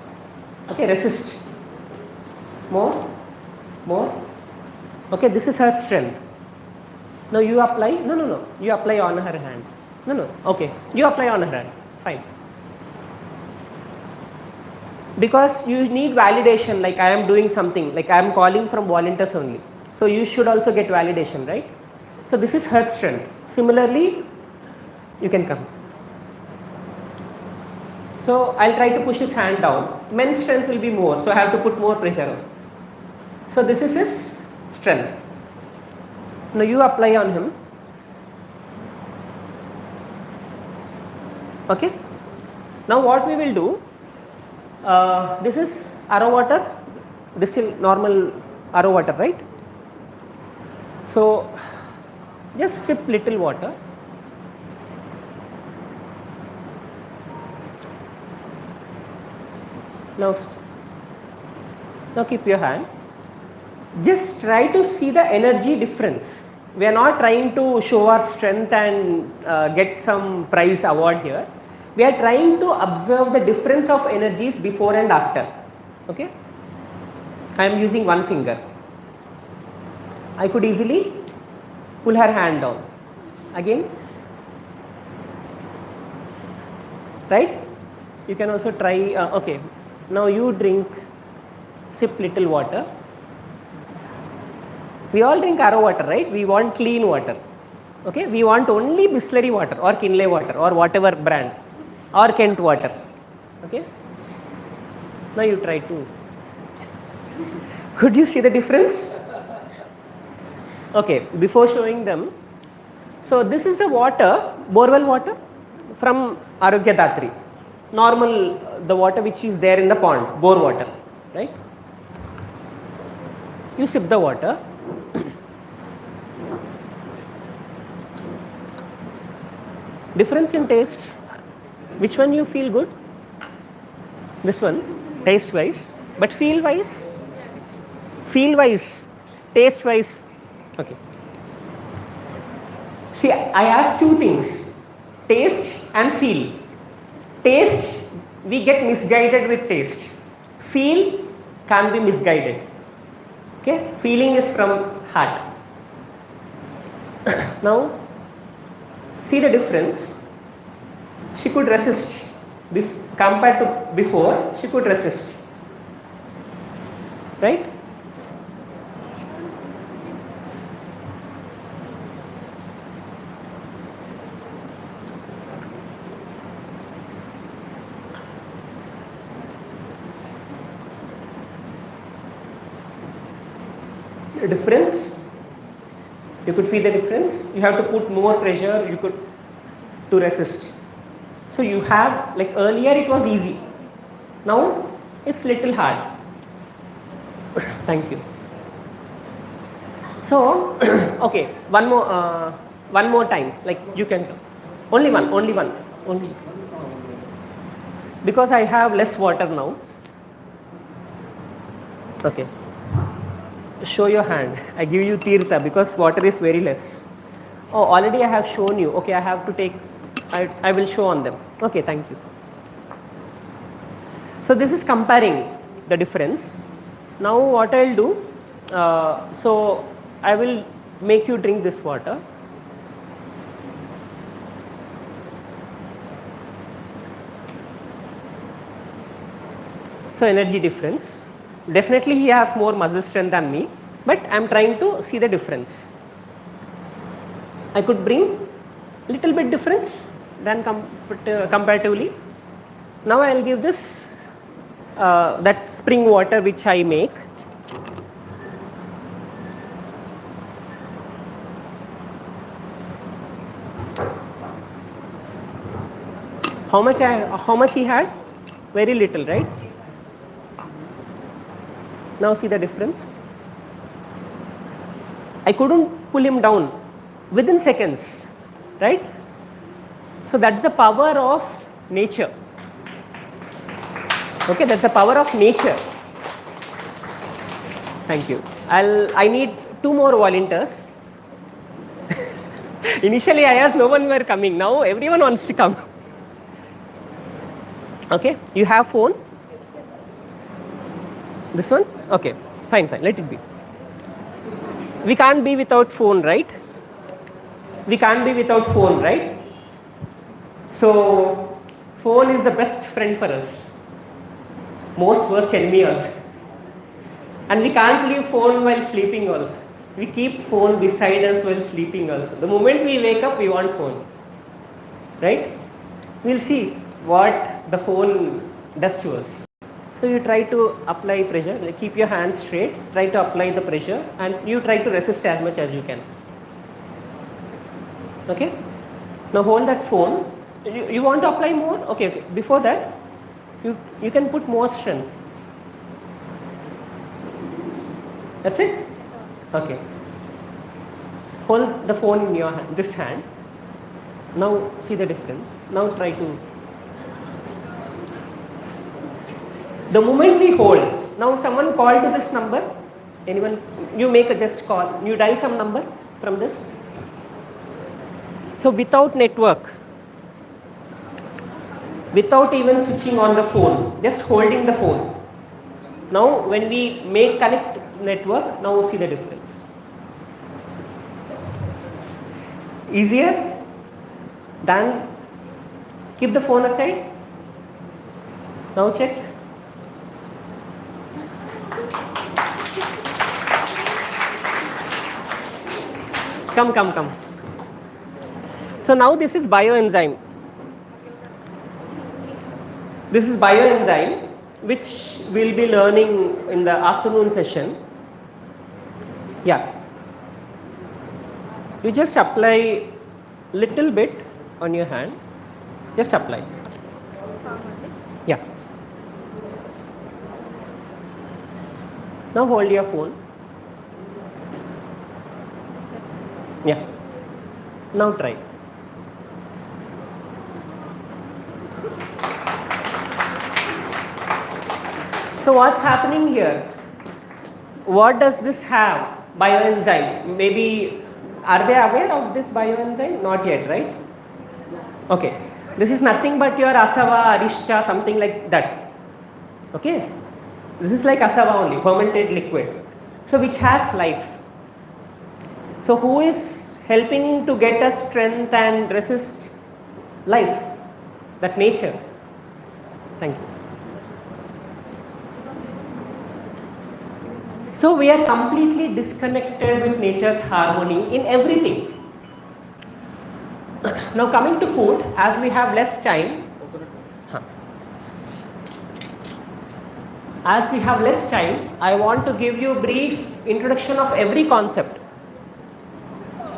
Okay. Resist. More. More. Okay, this is her strength. Now you apply, no, you apply on her hand. No, okay, you apply on her hand, fine. Because you need validation, like I am doing something, like I am calling from volunteers only. So you should also get validation, right? So this is her strength. Similarly, you can come. So I'll try to push his hand down. Men's strength will be more, so I have to put more pressure on. So this is his strength. Now you apply on him. Okay. Now what we will do, this is RO water, distilled normal RO water, right? So just sip little water. Now keep your hand. Just try to see the energy difference. We are not trying to show our strength and get some prize award here. We are trying to observe the difference of energies before and after. Okay. I am using one finger. I could easily pull her hand down. Again. Right? You can also try. Okay. Now you drink, sip little water. We all drink RO water, right? We want clean water. Okay, we want only Bisleri water or Kinley water or whatever brand or Kent water. Okay. Now you try to. Could you see the difference? Okay, before showing them. So this is the water, borewell water from Arogya Datri. Normal, the water which is there in the pond, bore water, right? You sip the water. Difference in taste. Which one you feel good? This one, taste wise. But feel wise? Feel wise, taste wise. Okay. See, I asked two things, taste and feel. Taste, we get misguided with taste. Feel can't be misguided. Okay, feeling is from heart. Now, see the difference. She could resist. Compared to before, she could resist. Right? The difference, you could feel the difference. You have to put more pressure, you could to resist. So you have, like earlier it was easy, now it's little hard. Thank you. So okay, one more time, like you can, only one, because I have less water now. Okay. Show your hand. I give you tirtha because water is very less. Oh, already I have shown you. Okay, I have to take, I will show on them. Okay, thank you. So this is comparing the difference. Now what I will do, so I will make you drink this water. So energy difference. Definitely he has more muscle strength than me, but I am trying to see the difference. I could bring little bit difference than comparatively. Now I will give this that spring water which I make. How much he had? Very little, right? Now see the difference. I couldn't pull him down within seconds, right? So that's the power of nature. Okay, that's the power of nature. Thank you. I need 2 more volunteers. Initially I asked, no one were coming. Now everyone wants to come. Okay, you have phone? This one? Okay, fine, let it be. We can't be without phone, right? We can't be without phone, right? So, phone is the best friend for us. Most worst enemy also. And we can't leave phone while sleeping also. We keep phone beside us while sleeping also. The moment we wake up, we want phone, right? We'll see what the phone does to us. So you try to apply pressure, like keep your hands straight, try to apply the pressure, and you try to resist as much as you can. Okay? Now hold that phone. You want to apply more? Okay. Before that, you can put more strength. That's it? Okay. Hold the phone in your hand, this hand. Now see the difference. Now try to. The moment we hold, now someone call to this number. Anyone? You make a just call. You dial some number from this. So without network, without even switching on the phone, just holding the phone. Now when we make connect network, now see the difference. Easier than keep the phone aside. Now check. Come. So now this is bioenzyme. This is bioenzyme which we'll be learning in the afternoon session. Yeah. You just apply little bit on your hand. Just apply. Yeah. Now hold your phone. Yeah. Now try. So what's happening here? What does this have? Bioenzyme. Maybe are they aware of this bioenzyme? Not yet, right? Okay. This is nothing but your asava, arishta, something like that. Okay. This is like asava only, fermented liquid. So which has life. So who is helping to get us strength and resist life? That nature. Thank you. So we are completely disconnected with nature's harmony in everything. Now coming to food, as we have less time, I want to give you a brief introduction of every concept.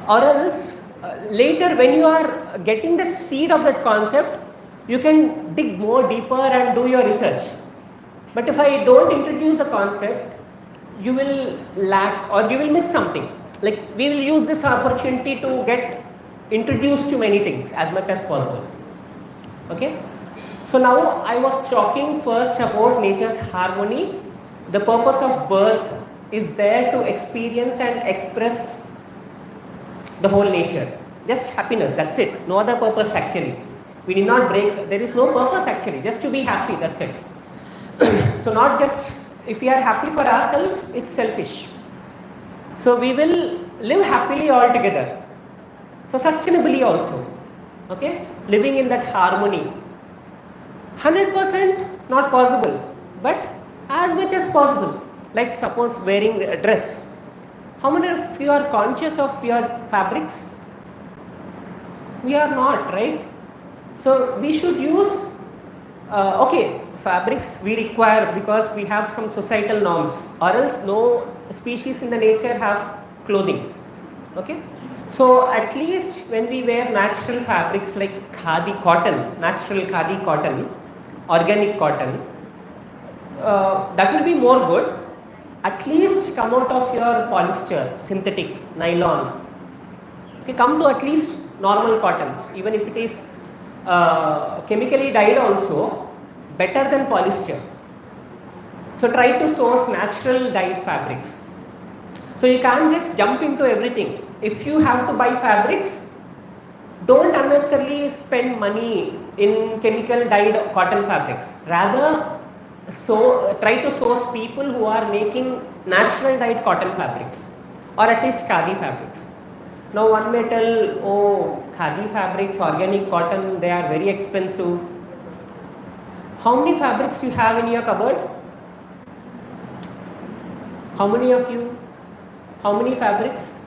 Or else later when you are getting that seed of that concept, you can dig more deeper and do your research. But if I don't introduce the concept, you will lack or you will miss something. Like we will use this opportunity to get introduced to many things as much as possible. Okay. So now I was talking first about nature's harmony. The purpose of birth is there to experience and express the whole nature. Just happiness, that's it. No other purpose actually. We need not break, there is no purpose actually, just to be happy, that's it. So not just if we are happy for ourselves, it's selfish. So we will live happily all together. So sustainably also. Okay? Living in that harmony. 100% not possible, but as much as possible. Like suppose wearing a dress. How many of you are conscious of your fabrics? We are not, right? So we should use, okay, fabrics we require because we have some societal norms, or else no species in the nature have clothing. Okay? So at least when we wear natural fabrics like khadi cotton, natural khadi cotton, organic cotton, that will be more good. At least come out of your polyester, synthetic, nylon. Okay, come to at least normal cottons, even if it is chemically dyed also, better than polyester. So try to source natural dyed fabrics. So you can't just jump into everything. If you have to buy fabrics, don't unnecessarily spend money in chemical dyed cotton fabrics. Rather, try to source people who are making natural dyed cotton fabrics, or at least khadi fabrics. Now one may tell, oh, khadi fabrics, organic cotton, they are very expensive. How many fabrics you have in your cupboard? How many of you? How many fabrics?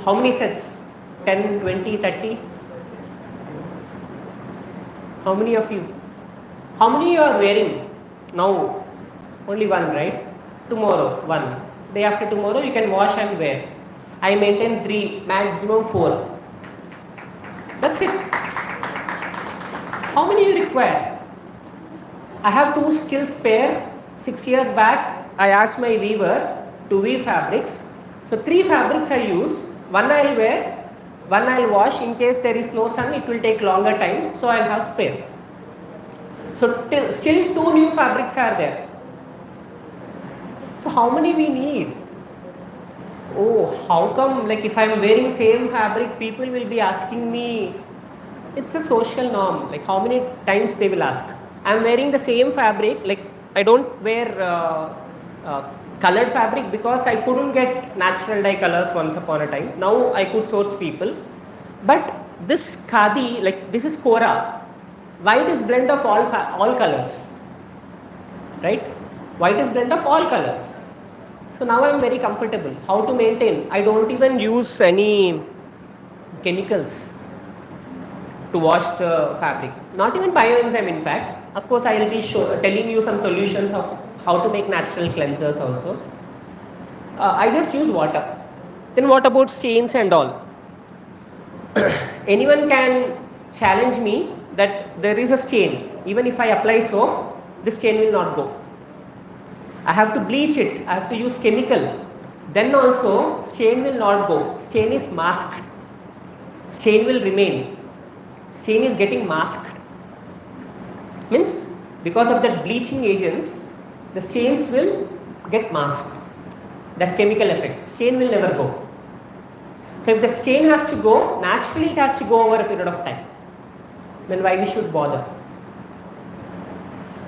How many sets? 10, 20, 30? How many of you? How many you are wearing now? Only one, right? Tomorrow, one. Day after tomorrow, you can wash and wear. I maintain 3, maximum 4. That's it. How many you require? I have 2 still spare. 6 years back, I asked my weaver to weave fabrics. So 3 fabrics I use. One I will wear, one I will wash. In case there is no sun, it will take longer time. So I will have spare. So still 2 new fabrics are there. So how many we need? Oh, how come, like if I am wearing same fabric, people will be asking me. It's a social norm. Like how many times they will ask. I am wearing the same fabric. Like I don't wear colored fabric because I couldn't get natural dye colors once upon a time. Now I could source people. But this khadi, like this is Kora. White is blend of all colors, right? White is blend of all colors. So now I am very comfortable. How to maintain? I don't even use any chemicals to wash the fabric. Not even bioenzyme, in fact. Of course, I will be telling you some solutions of how to make natural cleansers also. I just use water. Then what about stains and all? Anyone can challenge me that there is a stain. Even if I apply soap, this stain will not go. I have to bleach it. I have to use chemical. Then also stain will not go. Stain is masked. Stain will remain. Stain is getting masked. Means because of that bleaching agents, the stains will get masked. That chemical effect. Stain will never go. So if the stain has to go, naturally it has to go over a period of time. Then why we should bother?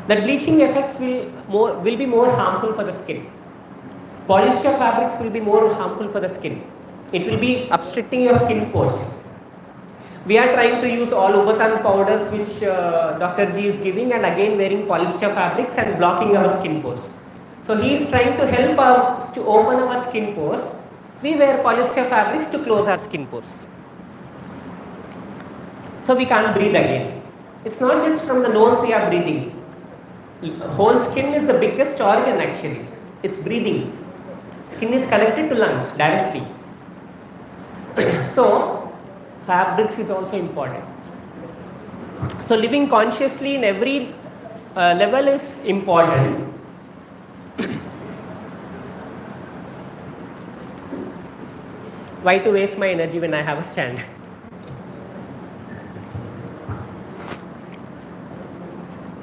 That bleaching effects will be more harmful for the skin. Polyester fabrics will be more harmful for the skin. It will be obstructing your skin pores. We are trying to use all Ubatan powders which Dr. G is giving, and again wearing polyester fabrics and blocking our skin pores. So he is trying to help us to open our skin pores. We wear polyester fabrics to close our skin pores. So we can't breathe again. It's not just from the nose we are breathing. Whole skin is the biggest organ actually. It's breathing. Skin is connected to lungs directly. So fabrics is also important. So living consciously in every level is important. Why to waste my energy when I have a stand?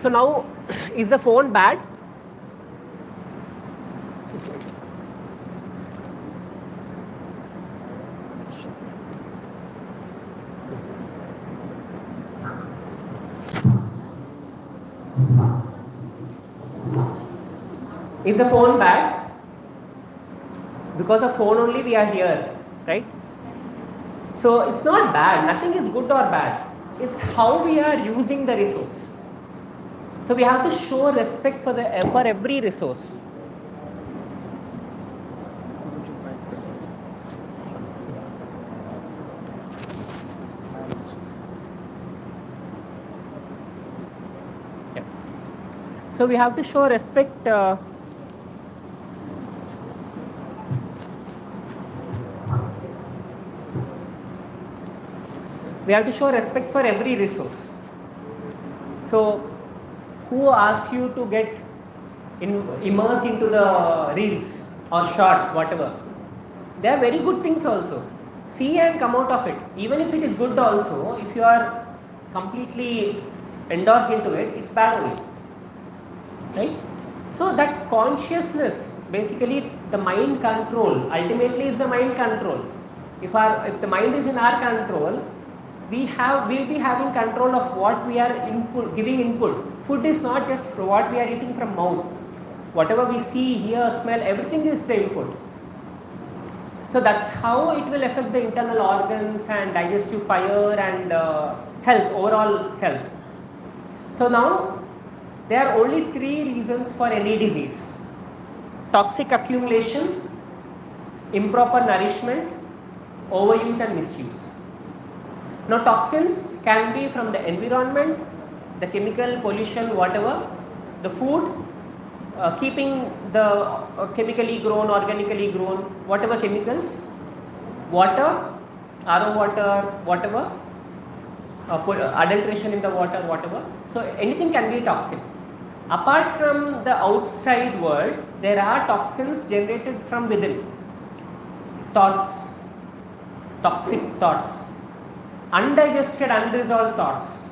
So now, is the phone bad? Is the phone bad? Because of phone only we are here, right? So it's not bad, nothing is good or bad. It's how we are using the resource. So we have to show respect for every resource. Yeah. So we have to show respect. We have to show respect for every resource. So who asks you to get immersed into the reels or shorts, whatever? They are very good things also. See and come out of it. Even if it is good also, if you are completely endorsed into it, it's bad only. Right? So that consciousness, basically the mind control, ultimately is the mind control. If the mind is in our control, we'll be having control of what we are giving input. Food is not just what we are eating from mouth. Whatever we see, hear, smell, everything is the input. So that's how it will affect the internal organs and digestive fire and health, overall health. So now, there are only 3 reasons for any disease: toxic accumulation, improper nourishment, overuse and misuse. Now toxins can be from the environment, the chemical pollution, whatever, the food, keeping the chemically grown, organically grown, whatever chemicals, water, RO water, whatever, adulteration in the water, whatever. So anything can be toxin. Apart from the outside world, there are toxins generated from within. Thoughts, toxic thoughts, undigested, unresolved thoughts.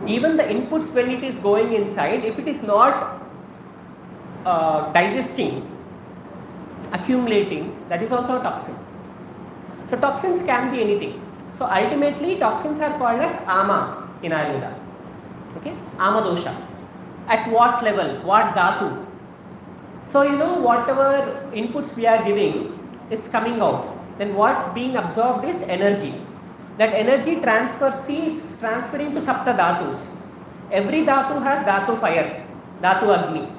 Even the inputs when it is going inside, if it is not digesting, accumulating, that is also a toxin. So toxins can be anything. So ultimately toxins are called as ama in Ayurveda. Okay, ama dosha. At what level, what dhatu? So whatever inputs we are giving, it's coming out. Then what's being absorbed is energy. That energy transfer, see, it's transferring to sapta dhatus. Every dhatu has dhatu fire, dhatu agni.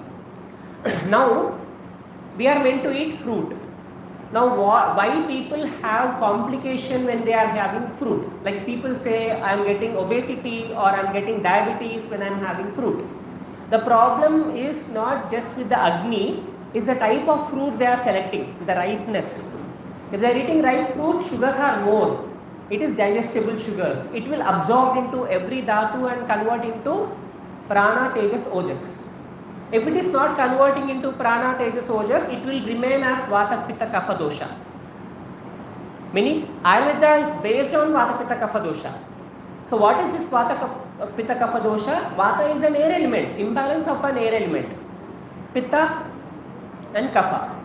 Now we are meant to eat fruit. Now why people have complication when they are having fruit? Like people say, I am getting obesity or I am getting diabetes when I am having fruit. The problem is not just with the agni, it's the type of fruit they are selecting, the ripeness. If they are eating ripe fruit, sugars are more. It is digestible sugars. It will absorb into every dhatu and convert into prana, tejas, ojas. If it is not converting into prana, tejas, ojas, it will remain as vata, pitta, kapha, dosha. Meaning Ayurveda is based on vata, pitta, kapha, dosha. So what is this vata, pitta, kapha, dosha? Vata is an air element, imbalance of an air element. Pitta and kapha,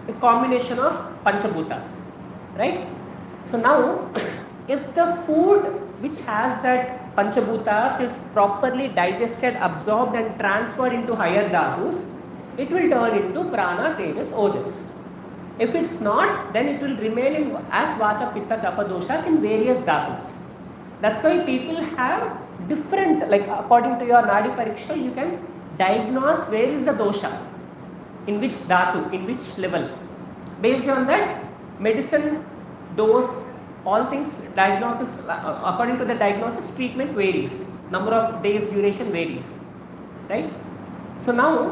a combination of panchabhutas, right? So now if the food which has that panchabhutas is properly digested, absorbed and transferred into higher dhatus, it will turn into prana, tejas, ojas. If it's not, then it will remain as vata, pitta, kapha, doshas in various dhatus. That's why people have different, like according to your nadi pariksha, you can diagnose where is the dosha, in which dhatu, in which level. Based on that, medicine, dose, all things, diagnosis, according to the diagnosis, treatment varies. Number of days duration varies, right? So now,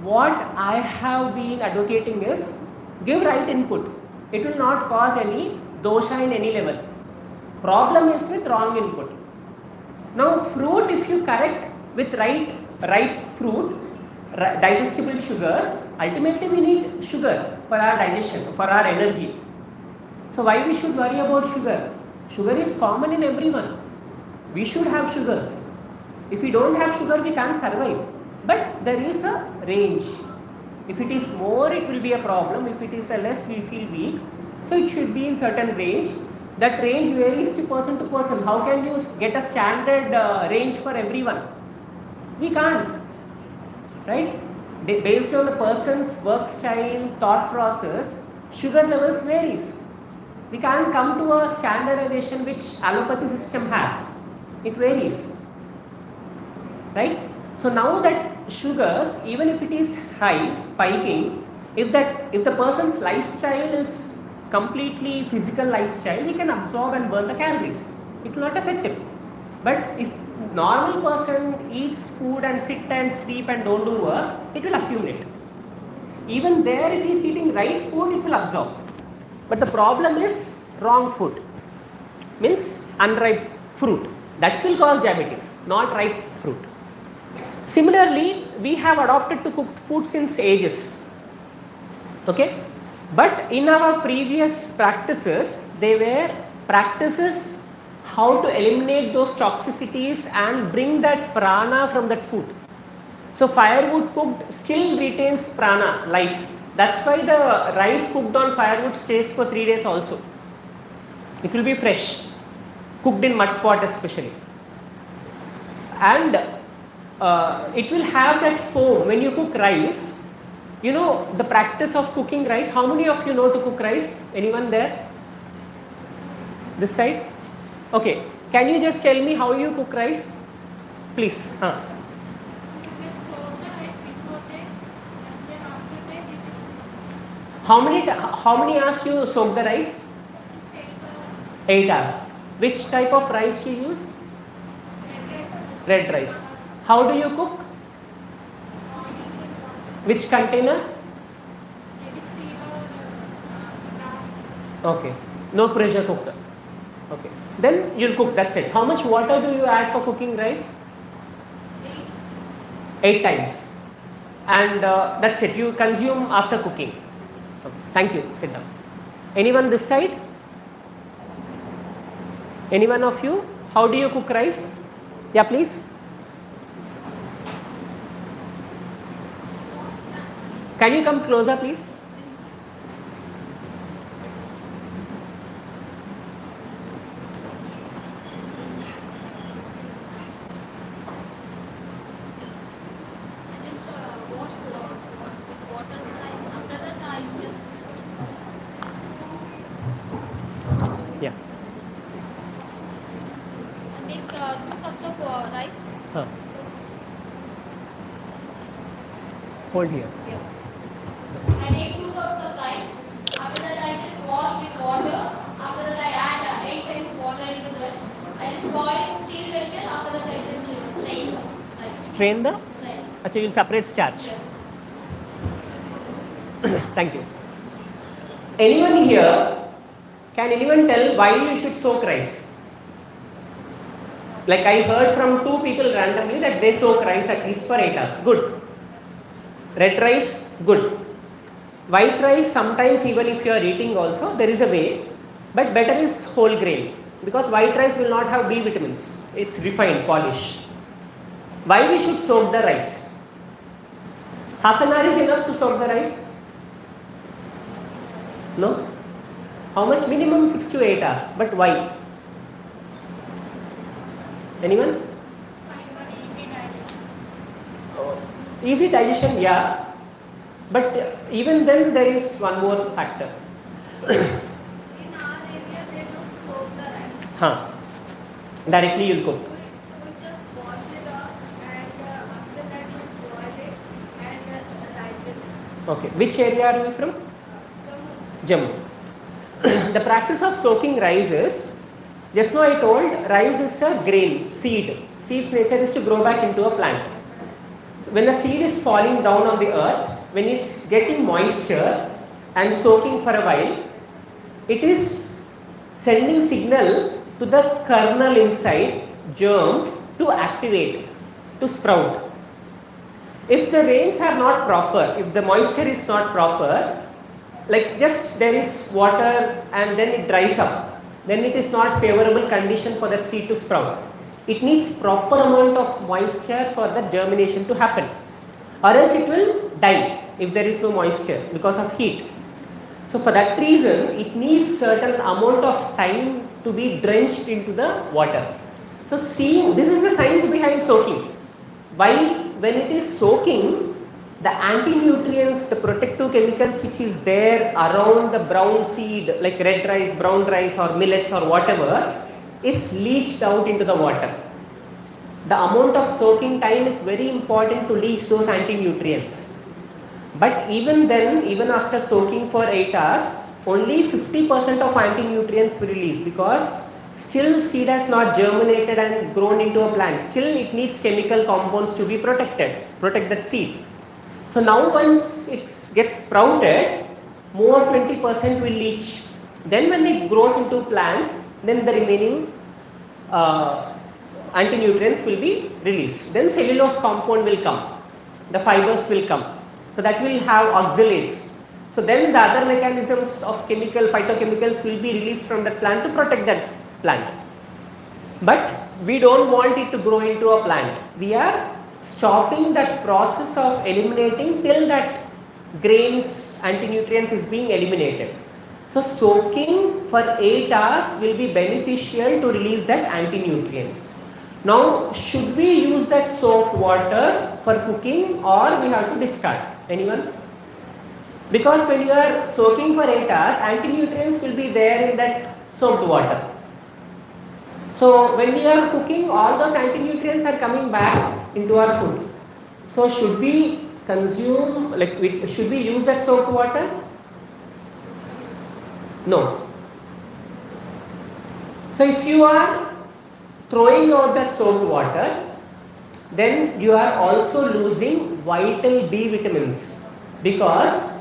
what I have been advocating is, give right input. It will not cause any dosha in any level. Problem is with wrong input. Now fruit, if you correct with right fruit, digestible sugars, ultimately we need sugar for our digestion, for our energy. So why we should worry about sugar? Sugar is common in everyone. We should have sugars. If we don't have sugar, we can't survive. But there is a range. If it is more, it will be a problem. If it is a less, we feel weak. So it should be in certain range. That range varies to person. How can you get a standard range for everyone? We can't, right? Based on the person's work style, thought process, sugar levels varies. We can't come to a standardization which allopathy system has. It varies, right? So now that sugars, even if it is high, spiking, if the person's lifestyle is completely physical lifestyle, he can absorb and burn the calories. It will not affect him. But if normal person eats food and sit and sleep and don't do work, it will accumulate. Even there, if he is eating right food, it will absorb. But the problem is wrong food, means unripe fruit. That will cause diabetes, not ripe fruit. Similarly, we have adopted to cooked food since ages. Okay? But in our previous practices, they were practices how to eliminate those toxicities and bring that prana from that food. So firewood cooked still retains prana, life. That's why the rice cooked on firewood stays for 3 days also. It will be fresh, cooked in mud pot especially. And it will have that foam. When you cook rice, you know the practice of cooking rice. How many of you know to cook rice? Anyone there? This side? Okay. Can you just tell me how you cook rice? Please. How many hours you soak the rice? 8 hours. Which type of rice you use? Red rice. How do you cook? Which container? Okay. No pressure cooker. Okay. Then you'll cook, that's it. How much water do you add for cooking rice? 8 times. And that's it. You consume after cooking. Okay. Thank you. Sit down. Anyone this side? Any one of you? How do you cook rice? Yeah, please. Can you come closer, please? Yeah. Take 2 cups of rice. Huh. Hold here. Yeah. I take 2 cups of rice. After that, I just wash with water. After that, I add 8 times water into that. I just boil in steel vessel. After that, I just strain the rice. Strain the? Rice. Achha, you'll separate starch. Yes. Thank you. Anyone here? Can anyone tell why you should soak rice? Like I heard from 2 people randomly that they soak rice at least for 8 hours. Good. Red rice, good. White rice, sometimes even if you are eating also, there is a way. But better is whole grain. Because white rice will not have B vitamins. It's refined, polished. Why we should soak the rice? Half an hour is enough to soak the rice? No? How much? Minimum 6 to 8 hours. But why? Anyone? Easy digestion, yeah. But even then there is one more factor. In our area, they don't soak the rice. Huh. Directly you'll cook. We just wash it off and after that you boil it and rice it. Okay. Which area are you from? Jammu. The practice of soaking rice is, just now I told, rice is a grain, seed. Seed's nature is to grow back into a plant. When the seed is falling down on the earth, when it's getting moisture and soaking for a while, it is sending signal to the kernel inside, germ, to activate, to sprout. If the rains are not proper, if the moisture is not proper, like just there is water and then it dries up, then it is not favorable condition for that seed to sprout. It needs proper amount of moisture for the germination to happen, or else it will die if there is no moisture because of heat. So for that reason, it needs certain amount of time to be drenched into the water. So see, this is the science behind soaking. Why, when it is soaking, the anti-nutrients, the protective chemicals which is there around the brown seed, like red rice, brown rice or millets or whatever, it's leached out into the water. The amount of soaking time is very important to leach those anti-nutrients. But even then, even after soaking for 8 hours, only 50% of anti-nutrients will release, because still seed has not germinated and grown into a plant. Still it needs chemical compounds to be protect that seed. So now once it gets sprouted, more 20% will leach. Then when it grows into plant, then the remaining anti-nutrients will be released. Then cellulose compound will come, the fibers will come. So that will have oxalates. So then the other mechanisms of phytochemicals will be released from that plant to protect that plant. But we don't want it to grow into a plant. We are stopping that process of eliminating till that grains anti-nutrients is being eliminated. So soaking for 8 hours will be beneficial to release that anti-nutrients. Now should we use that soaked water for cooking, or we have to discard? Anyone? Because when you are soaking for 8 hours, anti-nutrients will be there in that soaked water. So when we are cooking, all those anti-nutrients are coming back into our food. So should we consume, should we use that soaked water? No. So if you are throwing out the soaked water, then you are also losing vital B vitamins, because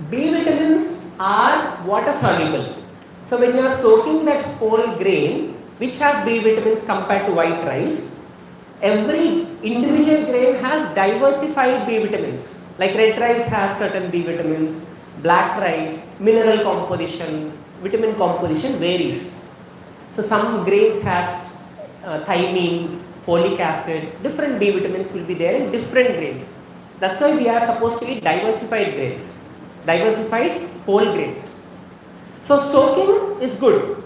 B vitamins are water soluble. So when you are soaking that whole grain, which has B vitamins compared to white rice, every individual grain has diversified B vitamins. Like red rice has certain B vitamins, black rice, mineral composition, vitamin composition varies. So some grains has thiamine, folic acid, different B vitamins will be there in different grains. That's why we are supposed to eat diversified grains, diversified whole grains. So soaking is good.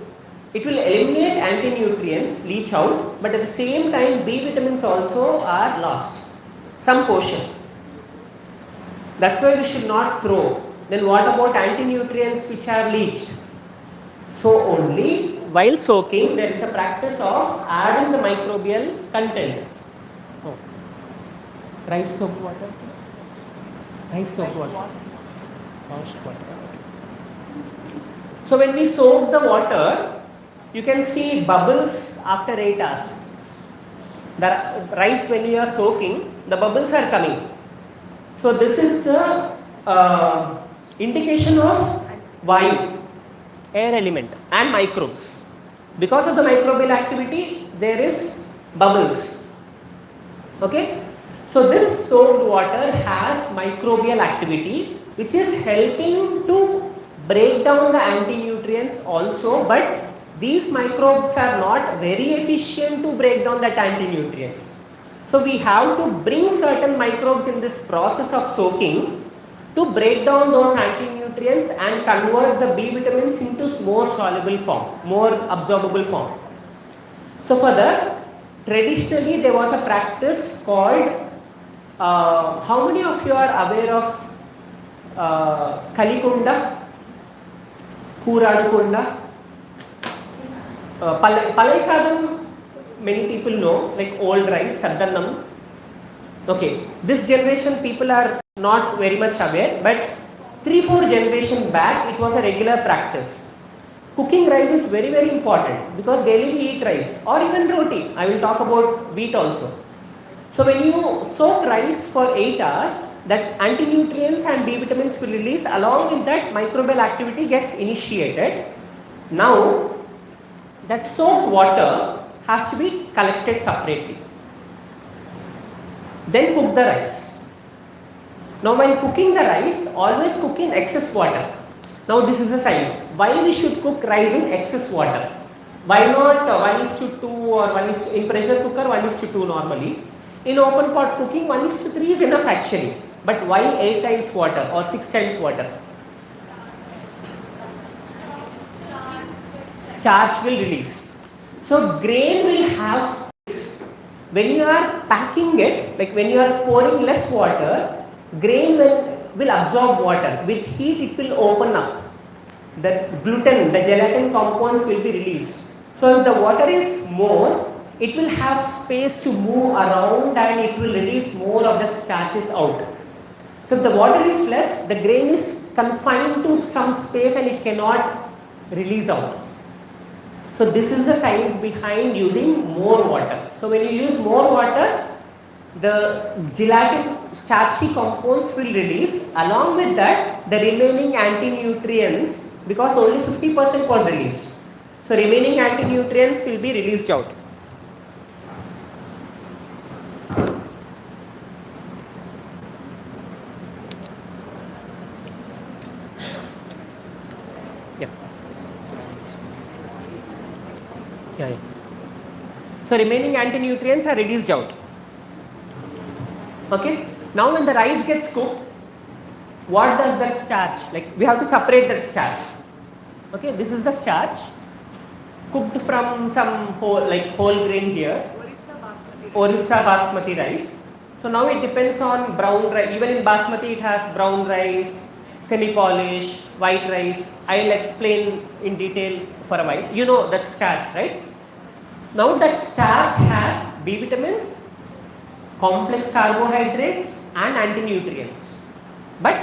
It will eliminate anti-nutrients, leach out, but at the same time B vitamins also are lost, some portion. That's why we should not throw. Then what about anti-nutrients which are leached? So only while soaking there is a practice of adding the microbial content. Oh. Rice soaked water? Rice soaked water. Washed water. So when we soak the water, you can see bubbles after 8 hours. The rice, when you are soaking, the bubbles are coming. So this is the indication of vayu, air element, and microbes. Because of the microbial activity, there is bubbles. Okay. So this soaked water has microbial activity, which is helping to break down the anti-nutrients also, but these microbes are not very efficient to break down that anti-nutrients. So we have to bring certain microbes in this process of soaking to break down those anti-nutrients and convert the B vitamins into more soluble form, more absorbable form. So for that, traditionally there was a practice called, how many of you are aware of Kalikunda, Kuradukunda? Palai sadam, many people know, like old rice, saddannam. Okay, this generation people are not very much aware, but 3-4 generations back it was a regular practice. Cooking rice is very, very important, because daily we eat rice or even roti. I will talk about wheat also. So when you soak rice for 8 hours, that anti-nutrients and B vitamins will release, along with that microbial activity gets initiated. Now that soaked water has to be collected separately. Then cook the rice. Now while cooking the rice, always cook in excess water. Now this is the science. Why we should cook rice in excess water? Why not 1:2 or 1 in pressure cooker 1:2 normally? In open pot cooking 1:3 is enough actually. But why 8 times water or 6 times water? Starch will release. So grain will have space. When you are packing it, like when you are pouring less water, grain will absorb water. With heat it will open up. The gluten, the gelatin compounds will be released. So if the water is more, it will have space to move around and it will release more of the starches out. So if the water is less, the grain is confined to some space and it cannot release out. So this is the science behind using more water. So when you use more water, the gelatin starchy compounds will release. Along with that, the remaining anti-nutrients, because only 50% was released. So remaining anti-nutrients will be released out. Yeah. So remaining anti-nutrients are reduced out. Okay. Now when the rice gets cooked, what does that starch? Like we have to separate that starch. Okay. This is the starch cooked from some whole grain here. Orissa basmati rice. So now it depends on brown rice. Even in basmati it has brown rice, semi-polished, white rice. I will explain in detail for a while. You know that starch, right? Now that starch has B vitamins, complex carbohydrates and anti-nutrients, but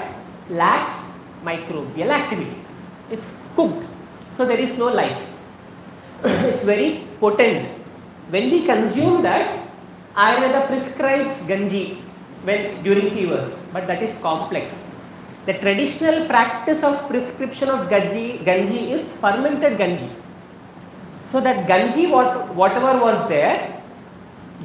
lacks microbial activity. It's cooked. So there is no life. It's very potent. When we consume that, Ayurveda prescribes ganji during fevers, but that is complex. The traditional practice of prescription of ganji is fermented ganji. So that ganji, whatever was there,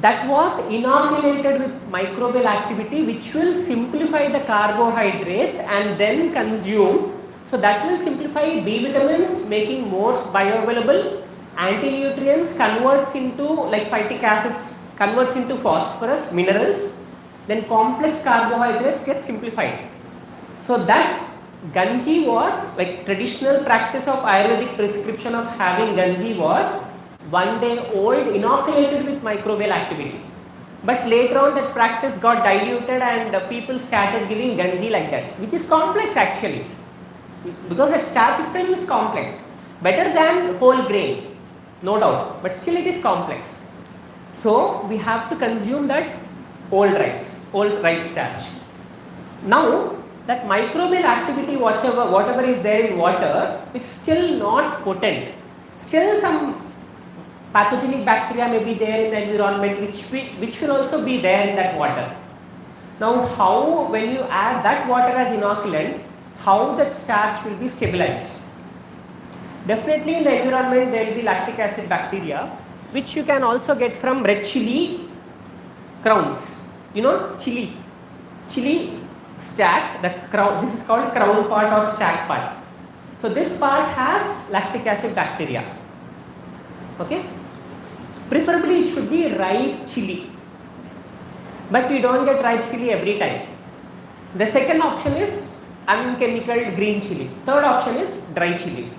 that was inoculated with microbial activity, which will simplify the carbohydrates and then consume. So that will simplify B vitamins, making more bioavailable, anti-nutrients converts into like phytic acids, converts into phosphorus, minerals, then complex carbohydrates get simplified. So that ganji was like traditional practice of Ayurvedic prescription of having ganji was 1 day old, inoculated with microbial activity. But later on that practice got diluted and people started giving ganji like that, which is complex actually, because that starch itself is complex, better than whole grain, no doubt, but still it is complex. So we have to consume that old rice starch. Now that microbial activity, whatever is there in water, it's still not potent. Still some pathogenic bacteria may be there in the environment, which will also be there in that water. Now how, when you add that water as inoculant, how that starch will be stabilized? Definitely in the environment there will be lactic acid bacteria, which you can also get from red chili crowns. You know, chili stack, that crown, this is called crown part or stack part. So this part has lactic acid bacteria. Okay, preferably it should be ripe chili, but we don't get ripe chili every time. The second option is unchemical green chili. Third option is dry chili.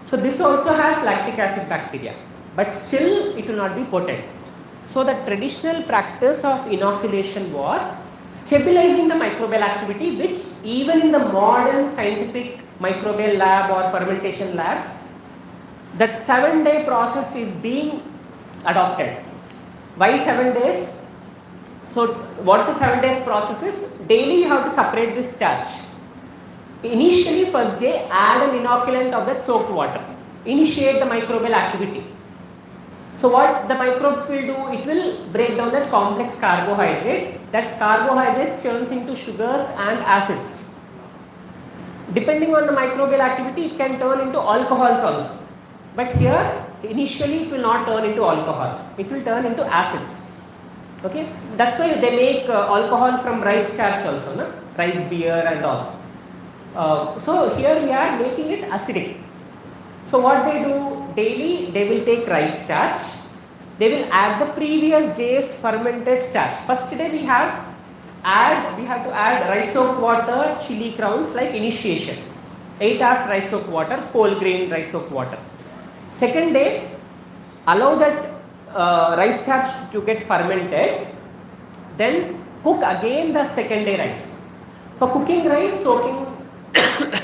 So this also has lactic acid bacteria, but still it will not be potent. So the traditional practice of inoculation was stabilizing the microbial activity, which even in the modern scientific microbial lab or fermentation labs, that 7-day process is being adopted. Why 7 days? So what's the 7 days process is? Daily you have to separate this starch. Initially first day add an inoculant of that soaked water. Initiate the microbial activity. So what the microbes will do, it will break down that complex carbohydrate. That carbohydrates turns into sugars and acids. Depending on the microbial activity, it can turn into alcohols also. But here, initially it will not turn into alcohol. It will turn into acids. Okay, that's why they make alcohol from rice starch also, no? Rice beer and all. So here we are making it acidic. So what they do, daily they will take rice starch, they will add the previous day's fermented starch. First day we have to add rice soaked water, chili crowns like initiation. 8 hours rice soaked water, whole grain rice soaked water. Second day, allow that rice starch to get fermented, then cook again the second day rice. For cooking rice, soaking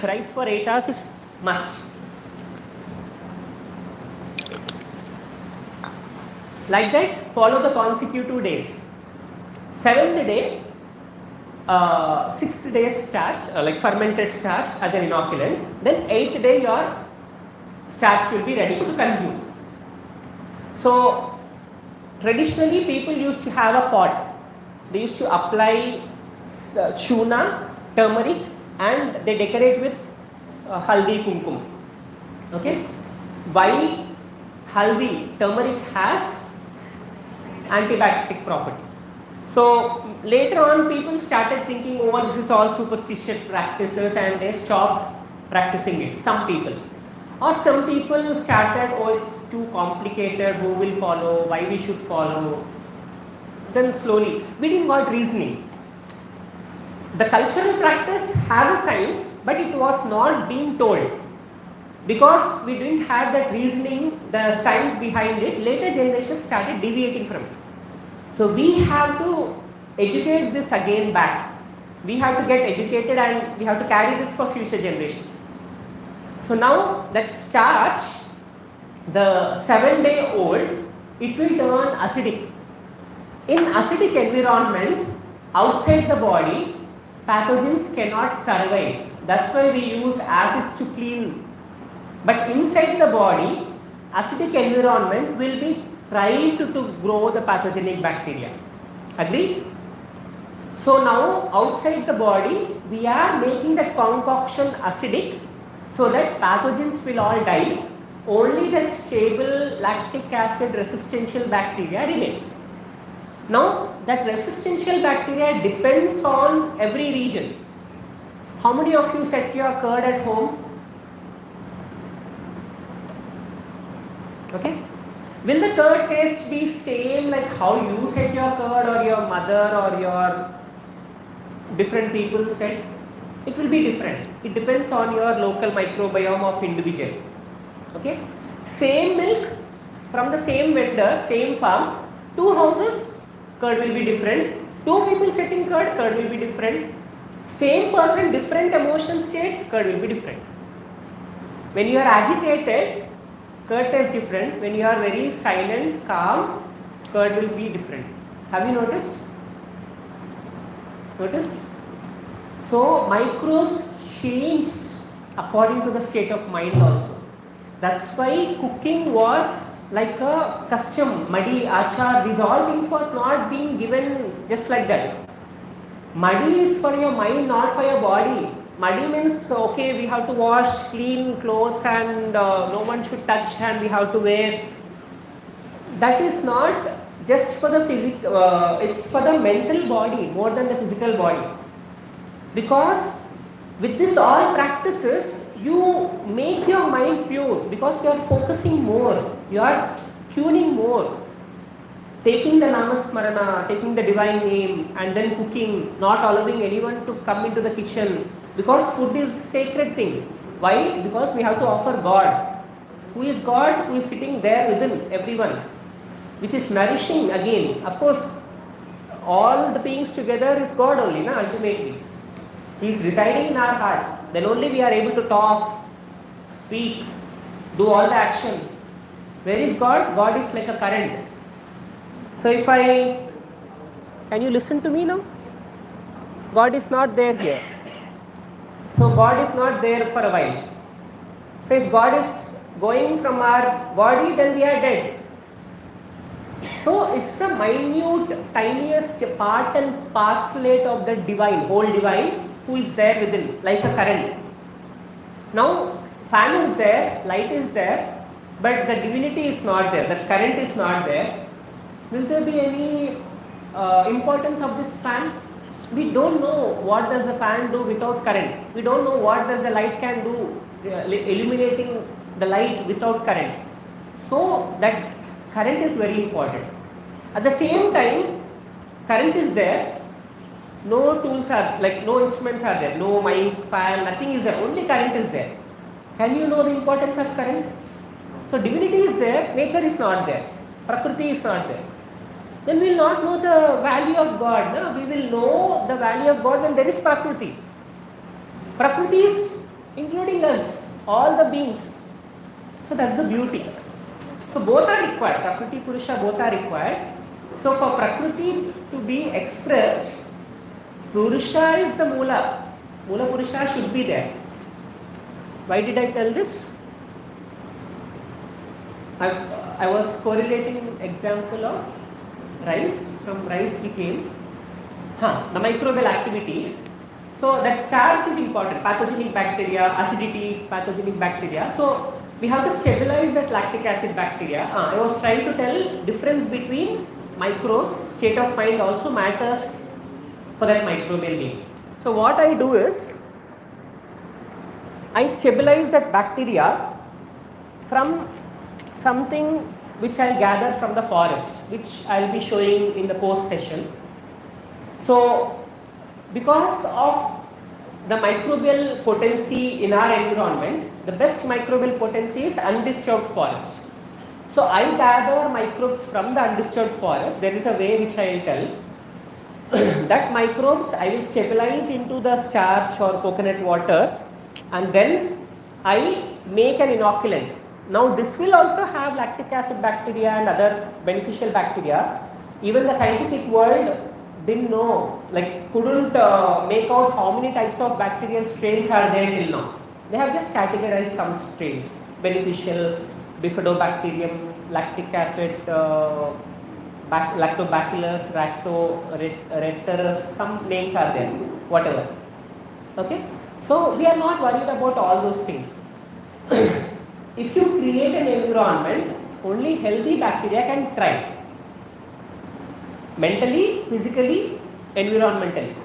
rice for 8 hours is must. Like that, follow the consecutive days. 7th day, 6th day starch, like fermented starch as an inoculant. Then 8th day your starch will be ready to consume. So traditionally people used to have a pot. They used to apply chuna, turmeric, and they decorate with haldi kumkum. Okay, why haldi, turmeric has antibacterial property. So later on people started thinking, oh, this is all superstitious practices, and they stopped practicing it, some people. Or some people started, oh, it's too complicated, who will follow, why we should follow. Then slowly, we didn't got reasoning. The cultural practice has a science, but it was not being told. Because we didn't have that reasoning, the science behind it, later generations started deviating from it. So we have to educate this again back. We have to get educated and we have to carry this for future generations. So now that starch, the 7-day-old, it will turn acidic. In acidic environment, outside the body, pathogens cannot survive. That's why we use acids to clean But inside the body, acidic environment will be tried to grow the pathogenic bacteria. Agree? So now outside the body, we are making the concoction acidic so that pathogens will all die. Only that stable lactic acid resistential bacteria remain. Now that resistential bacteria depends on every region. How many of you set your curd at home? Okay. Will the curd taste be same like how you set your curd or your mother or your different people set? It will be different. It depends on your local microbiome of individual. Okay. Same milk from the same vendor, same farm, two houses, curd will be different. Two people setting curd will be different. Same person, different emotion state, curd will be different. When you are agitated, curd tastes different. When you are very silent, calm, curd will be different. Have you noticed? Noticed? So microbes change according to the state of mind also. That's why cooking was like a custom, muddy, achar, these all things was not being given just like that. Muddy is for your mind, not for your body. Muddy means, okay, we have to wash clean clothes and no one should touch and we have to wear. That is not just for the physical, it's for the mental body more than the physical body. Because with this all practices, you make your mind pure because you are focusing more, you are tuning more. Taking the namasmarana, taking the divine name and then cooking, not allowing anyone to come into the kitchen because food is a sacred thing. Why? Because we have to offer God. Who is God? Who is sitting there within everyone, which is nourishing again. Of course, all the beings together is God only, ultimately. He is residing in our heart. Then only we are able to talk, speak, do all the action. Where is God? God is like a current. So if can you listen to me now? God is not there here. So God is not there for a while. So if God is going from our body, then we are dead. So it's the minute, tiniest part and parcelate of the divine, whole divine, who is there within, like a current. Now, fan is there, light is there, but the divinity is not there, the current is not there. Will there be any importance of this fan? We don't know what does the fan do without current. We don't know what does the light can do, illuminating the light without current. So that current is very important. At the same time, current is there, no tools are, like no instruments are there, no mic, fan, nothing is there, only current is there. Can you know the importance of current? So divinity is there, nature is not there, Prakriti is not there. Then we will not know the value of God. No? We will know the value of God when there is Prakriti. Prakriti is including us, all the beings. So that's the beauty. So both are required, Prakriti, Purusha, both are required. So for Prakriti to be expressed, Purusha is the Mula. Mula Purusha should be there. Why did I tell this? I was correlating example of rice. From rice we came the microbial activity. So that starch is important. Pathogenic bacteria, acidity, pathogenic bacteria. So we have to stabilize that lactic acid bacteria. I was trying to tell difference between microbes. State of mind also matters for that microbial being. So what I do is, I stabilize that bacteria from something which I gather from the forest, which I will be showing in the post session. So because of the microbial potency in our environment, the best microbial potency is undisturbed forest. So I gather microbes from the undisturbed forest. There is a way which I will tell. That microbes I will stabilize into the starch or coconut water, and then I make an inoculant. Now this will also have lactic acid bacteria and other beneficial bacteria. Even the scientific world didn't know, couldn't make out how many types of bacterial strains are there till now. They have just categorized some strains. beneficial, bifidobacterium, lactic acid, lactobacillus, lactoreterus, some names are there, whatever. Okay, so we are not worried about all those things. If you create an environment, only healthy bacteria can thrive. Mentally, physically, environmentally.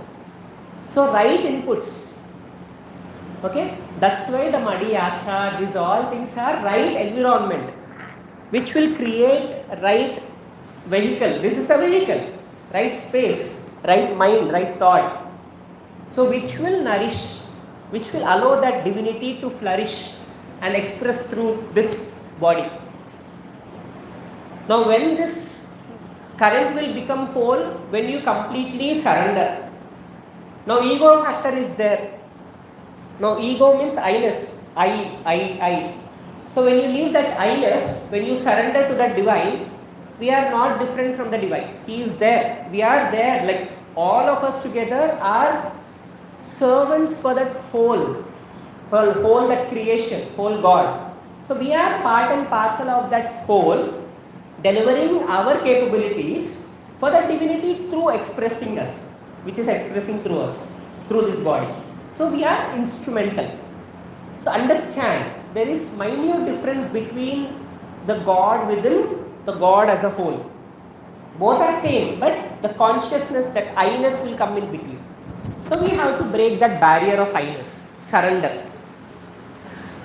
So right inputs. Okay, that's why the muddy achar, these all things are right environment, which will create right vehicle. This is a vehicle, right space, right mind, right thought. So which will nourish, which will allow that divinity to flourish and express through this body. Now when this current will become whole, when you completely surrender. Now ego factor is there. Now ego means I-ness, I. So when you leave that I-ness, when you surrender to that divine, we are not different from the divine. He is there. We are there. Like all of us together are servants for that whole that creation, whole God. So we are part and parcel of that whole, delivering our capabilities for the divinity through expressing us, which is expressing through us, through this body. So we are instrumental. So understand, there is minute difference between the God within, the God as a whole. Both are same, but the consciousness, that I-ness will come in between. So we have to break that barrier of I-ness, surrender.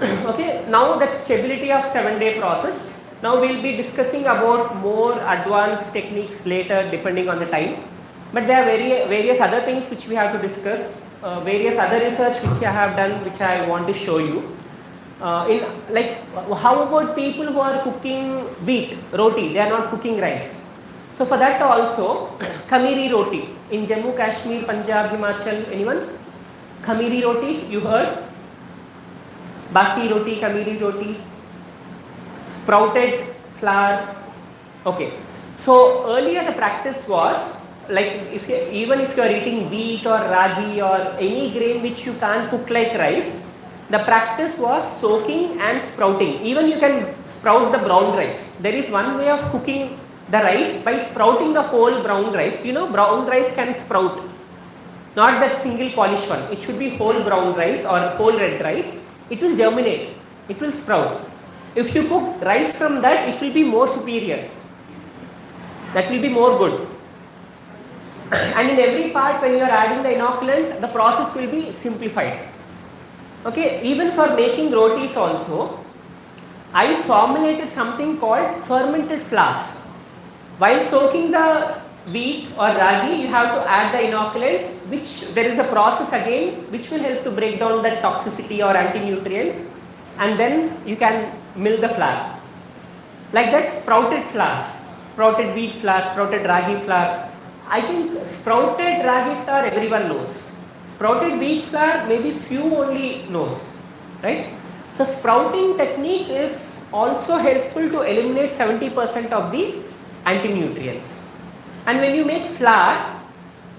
Okay, now that stability of 7-day process, now we will be discussing about more advanced techniques later depending on the time. But there are various other things which we have to discuss, various other research which I have done, which I want to show you. How about people who are cooking wheat, roti, they are not cooking rice. So for that also, Khamiri roti, in Jammu, Kashmir, Punjab, Himachal, anyone? Khamiri roti, you heard? Basi roti, Khamiri roti, sprouted flour. Okay. So earlier the practice was, like even if you are eating wheat or ragi or any grain which you can't cook like rice, the practice was soaking and sprouting. Even you can sprout the brown rice. There is one way of cooking the rice by sprouting the whole brown rice. You know, brown rice can sprout, not that single polished one. It should be whole brown rice or whole red rice. It will germinate, it will sprout. If you cook rice from that, it will be more superior. That will be more good. And in every part, when you are adding the inoculant, the process will be simplified. Okay, even for making rotis also, I formulated something called fermented flours. While soaking the wheat or ragi, you have to add the inoculant, which there is a process again which will help to break down the toxicity or anti-nutrients, and then you can mill the flour. Like that, sprouted flours, sprouted wheat flour, sprouted ragi flour. I think sprouted ragi flour everyone knows. Sprouted wheat flour maybe few only knows, right? So sprouting technique is also helpful to eliminate 70% of the anti-nutrients. And when you make flour,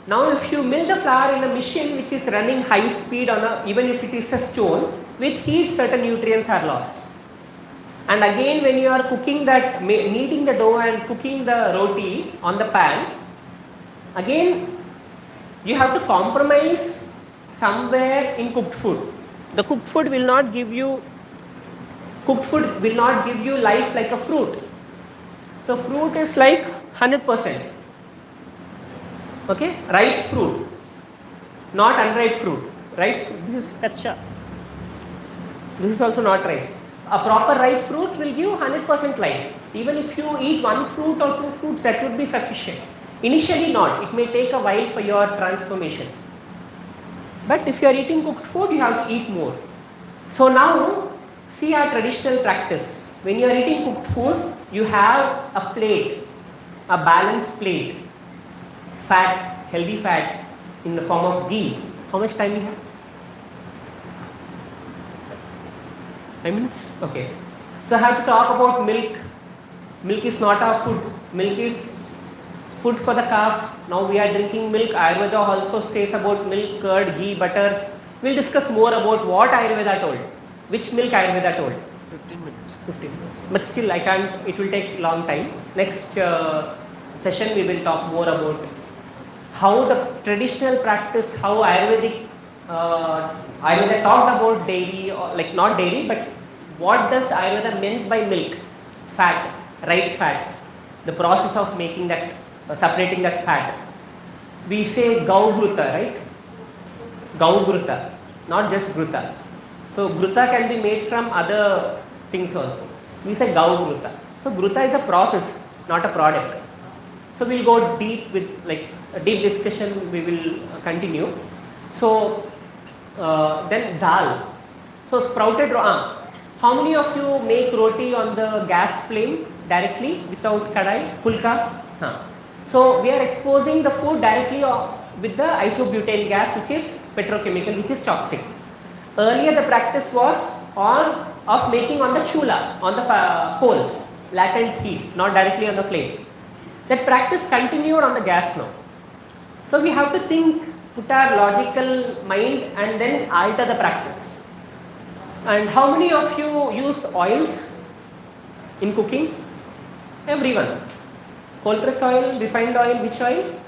now if you mill the flour in a machine which is running high speed on even if it is a stone, with heat certain nutrients are lost. And again when you are cooking that, kneading the dough and cooking the roti on the pan, again you have to compromise somewhere in cooked food. The cooked food will not give you life like a fruit. The fruit is like 100%. Okay, ripe fruit, not unripe fruit, right? This is kacha. This is also not ripe. A proper ripe fruit will give 100% life. Even if you eat one fruit or two fruits, that would be sufficient. Initially not, it may take a while for your transformation. But if you are eating cooked food, you have to eat more. So now, see our traditional practice. When you are eating cooked food, you have a plate, a balanced plate, fat, healthy fat in the form of ghee. How much time we have? 5 minutes? Okay. So I have to talk about milk. Milk is not our food. Milk is food for the calf. Now we are drinking milk. Ayurveda also says about milk, curd, ghee, butter. We'll discuss more about what Ayurveda told. Which milk Ayurveda told. 15 minutes. 15 minutes. But still, I can't, it will take long time. Next session, we will talk more about how the traditional practice, how Ayurvedic, Ayurveda talked about dairy, or like not dairy, but what does Ayurveda meant by milk, fat, right fat, the process of making that, separating that fat. We say gau gruta, right? Gau gruta, not just gruta. So gruta can be made from other things also. We say gau gruta. So gruta is a process, not a product. So we'll go deep with like a deep discussion. We will continue. So then dal. So sprouted how many of you make roti on the gas flame directly without kadai, pulka? So we are exposing the food directly with the isobutane gas, which is petrochemical, which is toxic. Earlier the practice was of making on the chula, on the coal, latent heat, not directly on the flame. That practice continued on the gas now. So we have to think, put our logical mind and then alter the practice. And how many of you use oils in cooking? Everyone. Cold press oil, refined oil, which oil?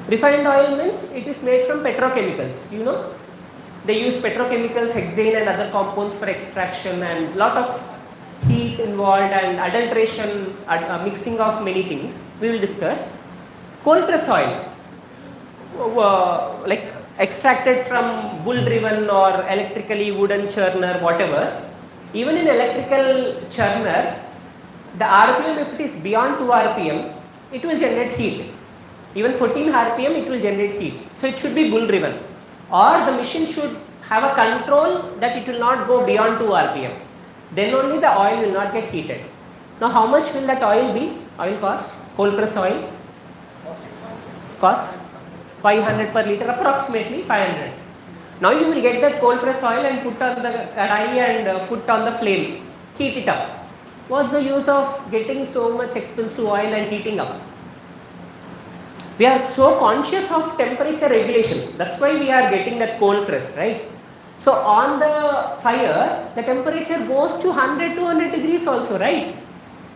Refined oil means it is made from petrochemicals, you know. They use petrochemicals, hexane and other compounds for extraction, and lot of heat involved and adulteration, mixing of many things. We will discuss. Cold press oil, like extracted from bull driven or electrically wooden churner, whatever. Even in electrical churner, the RPM, if it is beyond 2 RPM, it will generate heat. Even 14 RPM, it will generate heat. So it should be bull driven, or the machine should have a control that it will not go beyond 2 RPM. Then only the oil will not get heated. Now how much will that oil be? Oil cost? Cold press oil? Cost? 500 per liter, approximately 500. Now you will get that cold press oil and put on the kadai and put on the flame. Heat it up. What's the use of getting so much expensive oil and heating up? We are so conscious of temperature regulation. That's why we are getting that cold press, right? So on the fire, the temperature goes to 100, 200 degrees also, right?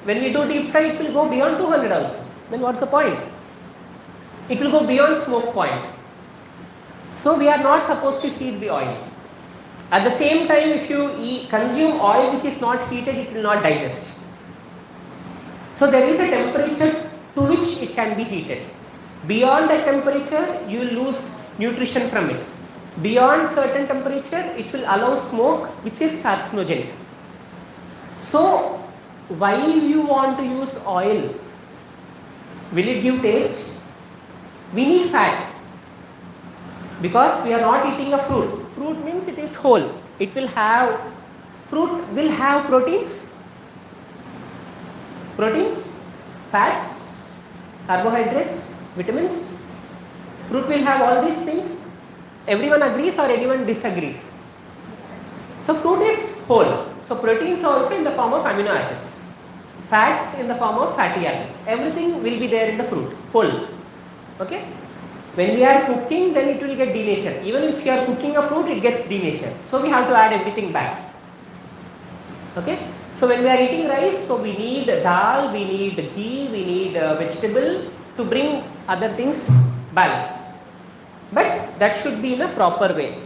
When we do deep fry, it will go beyond 200 also. Then what's the point? It will go beyond smoke point. So we are not supposed to heat the oil. At the same time, if you consume oil which is not heated, it will not digest. So there is a temperature to which it can be heated. Beyond that temperature, you will lose nutrition from it. Beyond certain temperature, it will allow smoke, which is carcinogenic. So why you want to use oil? Will it give taste? We need fat, because we are not eating a fruit. Fruit means it is whole. It will have, fruit will have proteins, fats, carbohydrates, vitamins. Fruit will have all these things. Everyone agrees or anyone disagrees? So fruit is whole. So proteins also in the form of amino acids, fats in the form of fatty acids. Everything will be there in the fruit, whole. Okay? When we are cooking, then it will get denatured. Even if you are cooking a fruit, it gets denatured. So we have to add everything back. Okay? So when we are eating rice, so we need dal, we need ghee, we need vegetable to bring other things balance. But that should be in a proper way.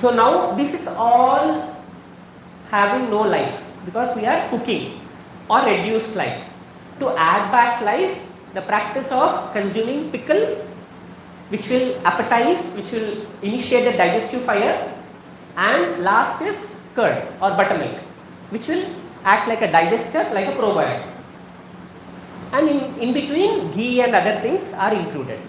So now this is all having no life, because we are cooking or reduced life. To add back life, the practice of consuming pickle, which will appetize, which will initiate the digestive fire, and last is curd or buttermilk, which will act like a digester, like a probiotic. And in between, ghee and other things are included.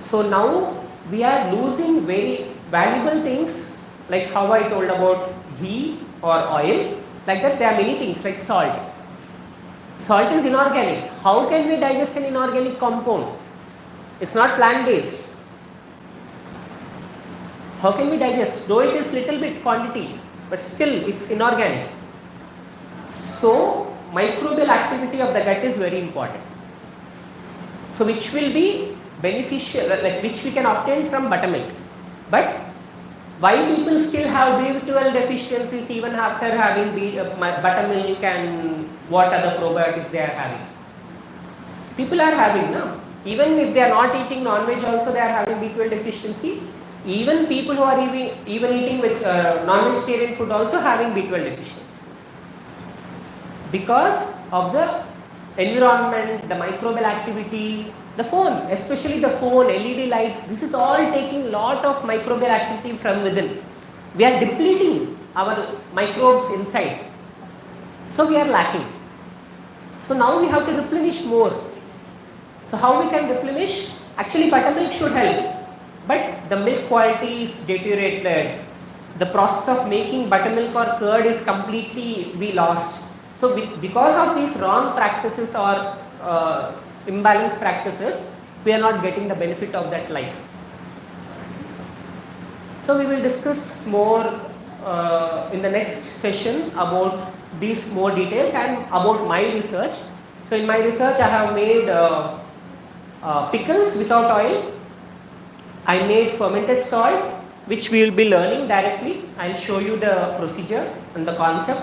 So now we are losing very valuable things, like how I told about ghee or oil. Like that, there are many things like salt. Salt is inorganic. How can we digest an inorganic compound? It's not plant-based. How can we digest? Though it is little bit quantity, but still it's inorganic. So microbial activity of the gut is very important. So which will be beneficial, like which we can obtain from buttermilk. But Why people still have B12 deficiencies even after having buttermilk and what other probiotics they are having? People are having now. Even if they are not eating non-veg also they are having B12 deficiency. Even people who are even eating non-vegetarian food also having B12 deficiency. Because of the environment, the microbial activity, the phone, especially the phone, LED lights, this is all taking lot of microbial activity from within. We are depleting our microbes inside. So we are lacking. So now we have to replenish more. So how we can replenish? Actually buttermilk should help. But the milk quality is deteriorated. The process of making buttermilk or curd is completely we lost. So because of these wrong practices or imbalanced practices, we are not getting the benefit of that life. So we will discuss more in the next session about these more details and about my research. So in my research I have made pickles without oil. I made fermented salt, which we will be learning directly. I will show you the procedure and the concept.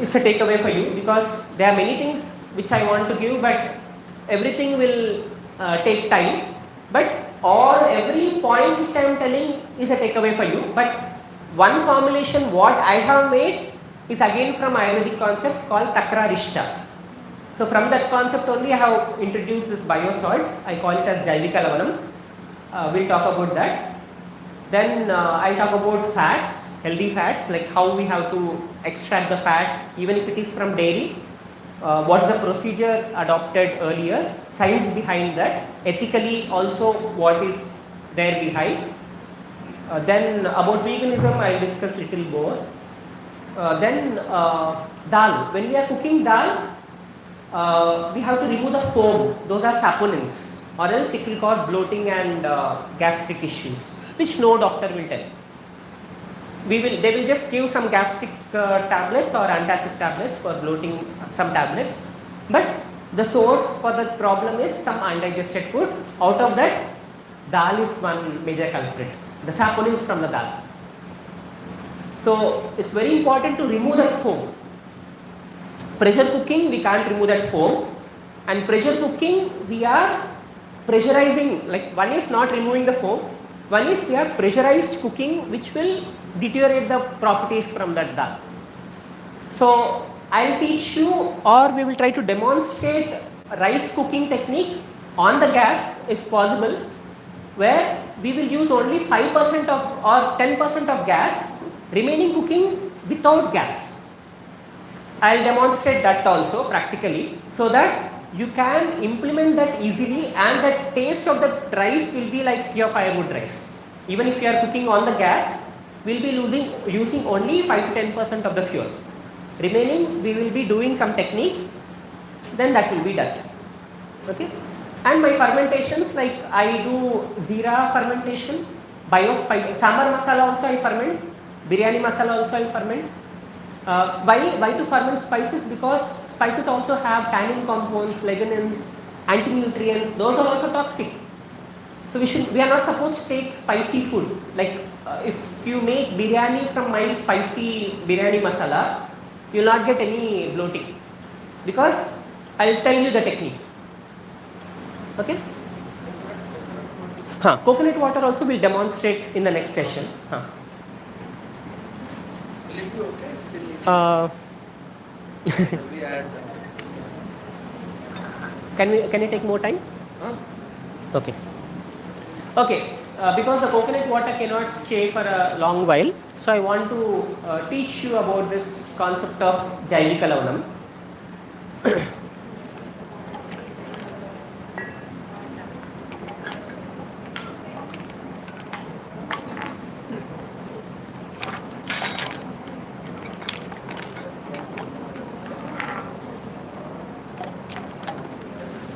It's a takeaway for you because there are many things which I want to give, but everything will take time. But every point which I am telling is a takeaway for you. But one formulation what I have made is again from Ayurvedic concept called Takrarishta. So from that concept only I have introduced this biosalt. I call it as Jaivika Lavanam. We'll talk about that. Then I'll talk about fats, healthy fats, like how we have to extract the fat, even if it is from dairy. What's the procedure adopted earlier, science behind that, ethically also what is there behind. Then about veganism I'll discuss little more. Then dal. When we are cooking dal, we have to remove the foam. Those are saponins, or else it will cause bloating and gastric issues, which no doctor will tell. They will just give some gastric tablets or antacid tablets for bloating, some tablets. But the source for the problem is some undigested food. Out of that, dal is one major culprit. The saponins from the dal. So it's very important to remove that foam. Pressure cooking, we can't remove that foam. And pressure cooking, we are pressurizing. Like one is not removing the foam. One is we are pressurized cooking, which will deteriorate the properties from that dal. So I'll teach you, or we will try to demonstrate rice cooking technique on the gas if possible, where we will use only 5% of or 10% of gas, remaining cooking without gas. I'll demonstrate that also practically so that you can implement that easily, and the taste of the rice will be like your firewood rice. Even if you are cooking on the gas, we will be using only 5 to 10% of the fuel. Remaining we will be doing some technique, then that will be done. Okay. And my fermentations, like I do Zira fermentation, biospice, sambar masala also I ferment, biryani masala also I ferment. Why to ferment spices? Because spices also have tannin compounds, lignans, anti-nutrients. Those are also toxic. So we are not supposed to take spicy food. Like if you make biryani from my spicy biryani masala, you will not get any bloating. Because I will tell you the technique. Okay? Coconut water also will demonstrate in the next session. Will it be okay? Shall we add? Can you take more time? Okay. Okay. Because the coconut water cannot stay for a long while, so I want to teach you about this concept of Jaivika Lavanam.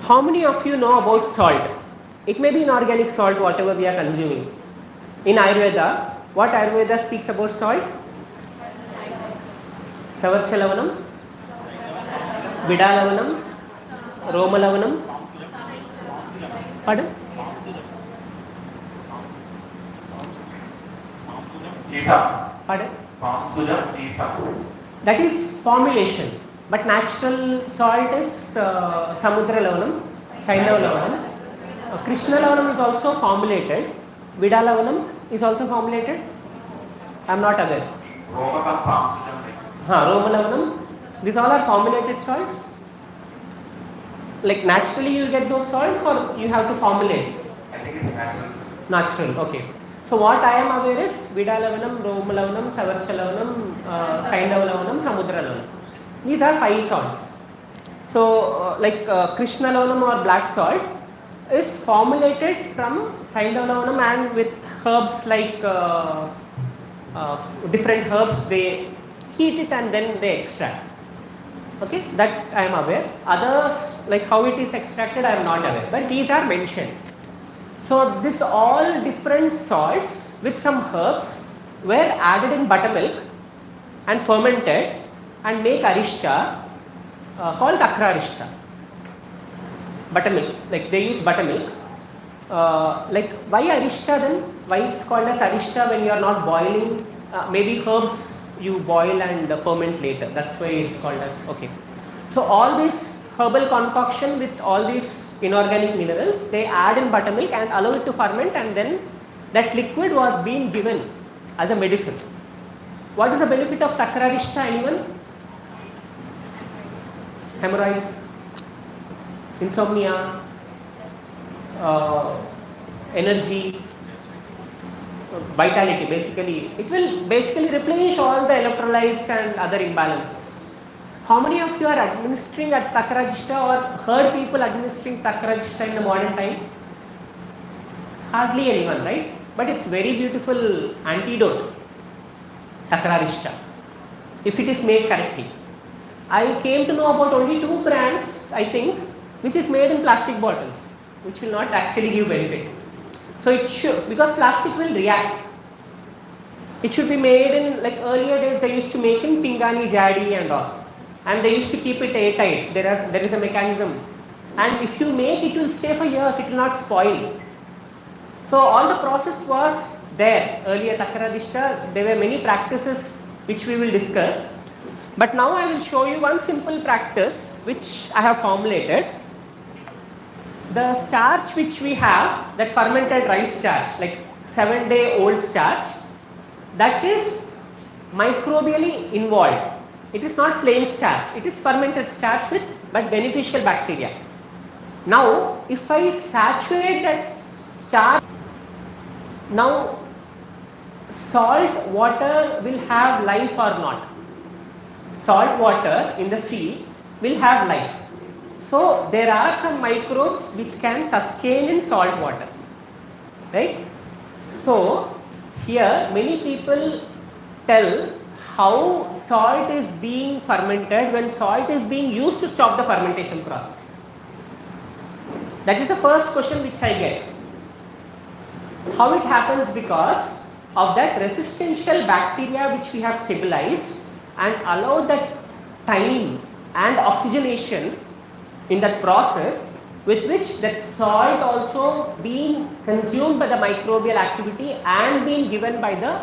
How many of you know about salt? It may be inorganic salt, whatever we are consuming. In Ayurveda, what Ayurveda speaks about salt? Savarcha Lavanam, Vida Lavanam, Roma Lavanam. Pardon? Sesam. Pardon? Pamsujam sesam. That is formulation. But natural salt is Samudra Lavanam, Saindava Lavanam. Krishna Lavanam is also formulated. Vida Lavanam is also formulated. I am not aware. Romakam pamsujam. Roma Lavanam. These all are formulated salts. Like naturally you get those salts or you have to formulate? I think it's natural. Natural, okay. So what I am aware is Vida Lavanam, Roma Lavanam, Savarcha Lavanam, Saindava Lavanam, Samudra Lavanam. These are 5 salts. So Krishna Lavanam or black salt is formulated from Saindava Lavanam and with herbs like different herbs, they heat it and then they extract. Okay, that I am aware. Others, like how it is extracted, I am not aware. But these are mentioned. So this all different salts with some herbs were added in buttermilk and fermented and make arishta called akrarishta. Buttermilk, like they use buttermilk. Like why arishta then? Why it's called as arishta when you are not boiling? Maybe herbs you boil and ferment later. That's why it's called as, okay. So all this herbal concoction with all these inorganic minerals, they add in buttermilk and allow it to ferment, and then that liquid was being given as a medicine. What is the benefit of takrarishta, anyone? Hemorrhoids, insomnia, energy, vitality. Basically it will basically replenish all the electrolytes and other imbalances. How many of you are administering at takrarishta or heard people administering takrarishta in the modern time? Hardly anyone, right? But it's very beautiful antidote, takrarishta, if it is made correctly. I came to know about only 2 brands, I think, which is made in plastic bottles, which will not actually give benefit. So it should, because plastic will react. It should be made in, like earlier days they used to make in pingani, jadi and all, and they used to keep it airtight. There is a mechanism, and if you make it, will stay for years, it will not spoil. So all the process was there earlier takrarishta. There were many practices which we will discuss, but now I will show you one simple practice which I have formulated. The starch which we have, that fermented rice starch, like 7-day-old starch, that is microbially involved. It is not plain starch, it is fermented starch with but beneficial bacteria. Now if I saturate that starch, now salt water will have life or not? Salt water in the sea will have life. So there are some microbes which can sustain in salt water, right? So here many people tell how salt is being fermented when salt is being used to stop the fermentation process. That is the first question which I get. How it happens? Because of that resistential bacteria which we have stabilized and allowed that time and oxygenation in that process, with which that salt also being consumed by the microbial activity and being given by the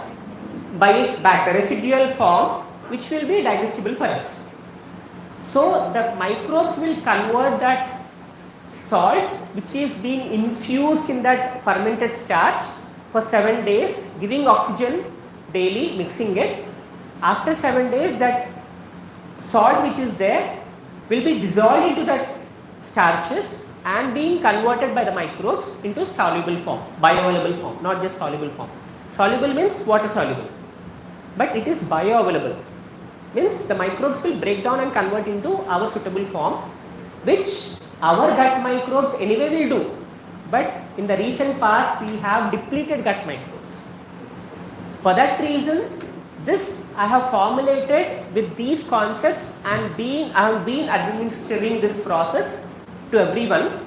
back, the residual form, which will be digestible for us. So the microbes will convert that salt which is being infused in that fermented starch for 7 days, giving oxygen daily, mixing it. After 7 days, that salt which is there will be dissolved into that starches and being converted by the microbes into soluble form, bioavailable form, not just soluble form. Soluble means water soluble, but it is bioavailable, means the microbes will break down and convert into our suitable form, which our gut microbes anyway will do. But in the recent past we have depleted gut microbes. For that reason, this I have formulated with these concepts, and I have been administering this process to everyone.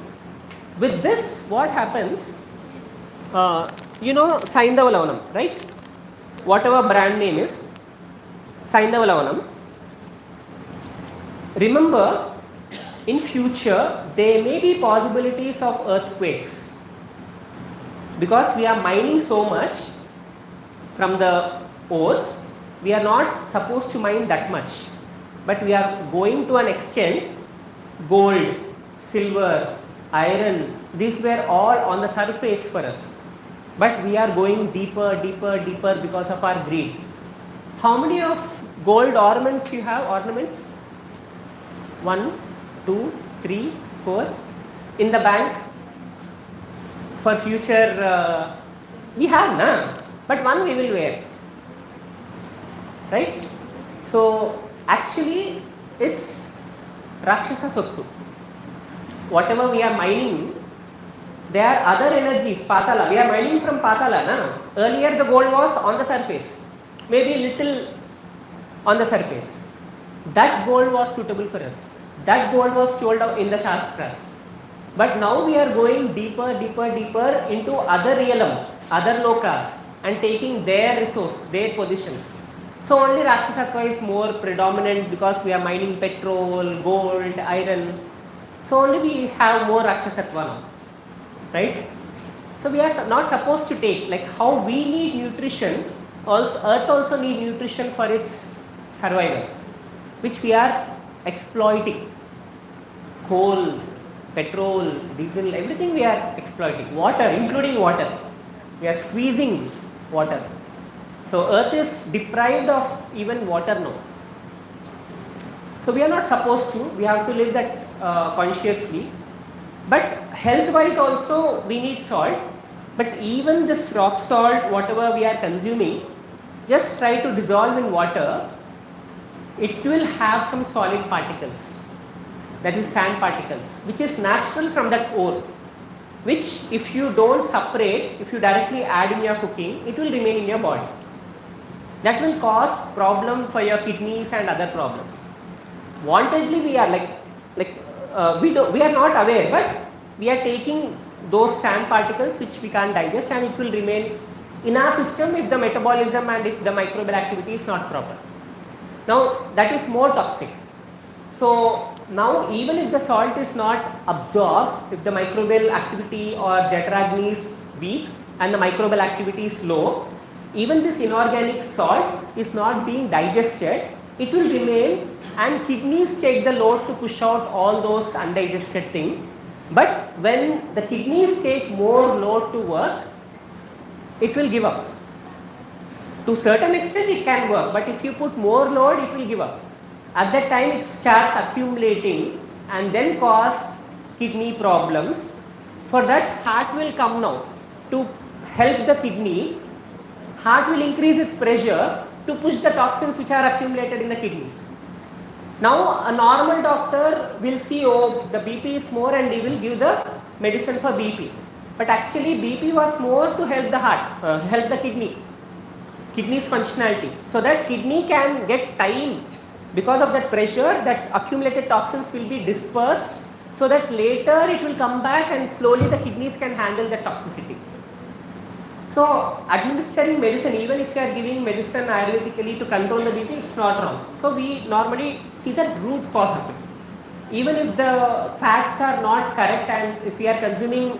With this, what happens? You know Saindava Lavanam, right? Whatever brand name is Saindava Lavanam. Remember, in future there may be possibilities of earthquakes, because we are mining so much from the ores, we are not supposed to mine that much, but we are going to an extent. Gold, silver, iron, these were all on the surface for us, but we are going deeper because of our greed. How many of gold ornaments you have? Ornaments? 1, 2, 3, 4 in the bank for future. We have na, but one we will wear, right? So actually it's Rakshasa Sottu. Whatever we are mining, there are other energies, Patala. We are mining from Patala. Na? Earlier the gold was on the surface, maybe little on the surface. That gold was suitable for us. That gold was told in the Shastras. But now we are going deeper into other realm, other lokas, and taking their resource, their positions. So only Rakshasatva is more predominant because we are mining petrol, gold, iron. So only we have more Rakshasatva now, right? So we are not supposed to take, like how we need nutrition, also earth also need nutrition for its survival, which we are exploiting. Coal, petrol, diesel, everything we are exploiting. Water, including water, we are squeezing water. So earth is deprived of even water now. So we are not supposed to, we have to live that consciously. But health wise also we need salt. But even this rock salt, whatever we are consuming, just try to dissolve in water, it will have some solid particles, that is sand particles, which is natural from that ore, which if you don't separate, if you directly add in your cooking, it will remain in your body. That will cause problem for your kidneys and other problems. Wantedly we are we are not aware, but we are taking those sand particles which we can't digest, and it will remain in our system if the metabolism and if the microbial activity is not proper. Now that is more toxic. So now even if the salt is not absorbed, if the microbial activity or Jataragni is weak and the microbial activity is low, even this inorganic salt is not being digested, it will remain, and kidneys take the load to push out all those undigested things. But when the kidneys take more load to work, it will give up. To certain extent it can work, but if you put more load, it will give up. At that time it starts accumulating and then cause kidney problems. For that, heart will come now to help the kidney. Heart will increase its pressure to push the toxins which are accumulated in the kidneys. Now a normal doctor will see, oh, the BP is more, and he will give the medicine for BP. But actually BP was more to help the heart, help the kidney's functionality, so that kidney can get time. Because of that pressure, that accumulated toxins will be dispersed, so that later it will come back and slowly the kidneys can handle the toxicity. So administering medicine, even if you are giving medicine ayurvedically to control the BP, it's not wrong. So we normally see the root cause of it. Even if the fats are not correct, and if we are consuming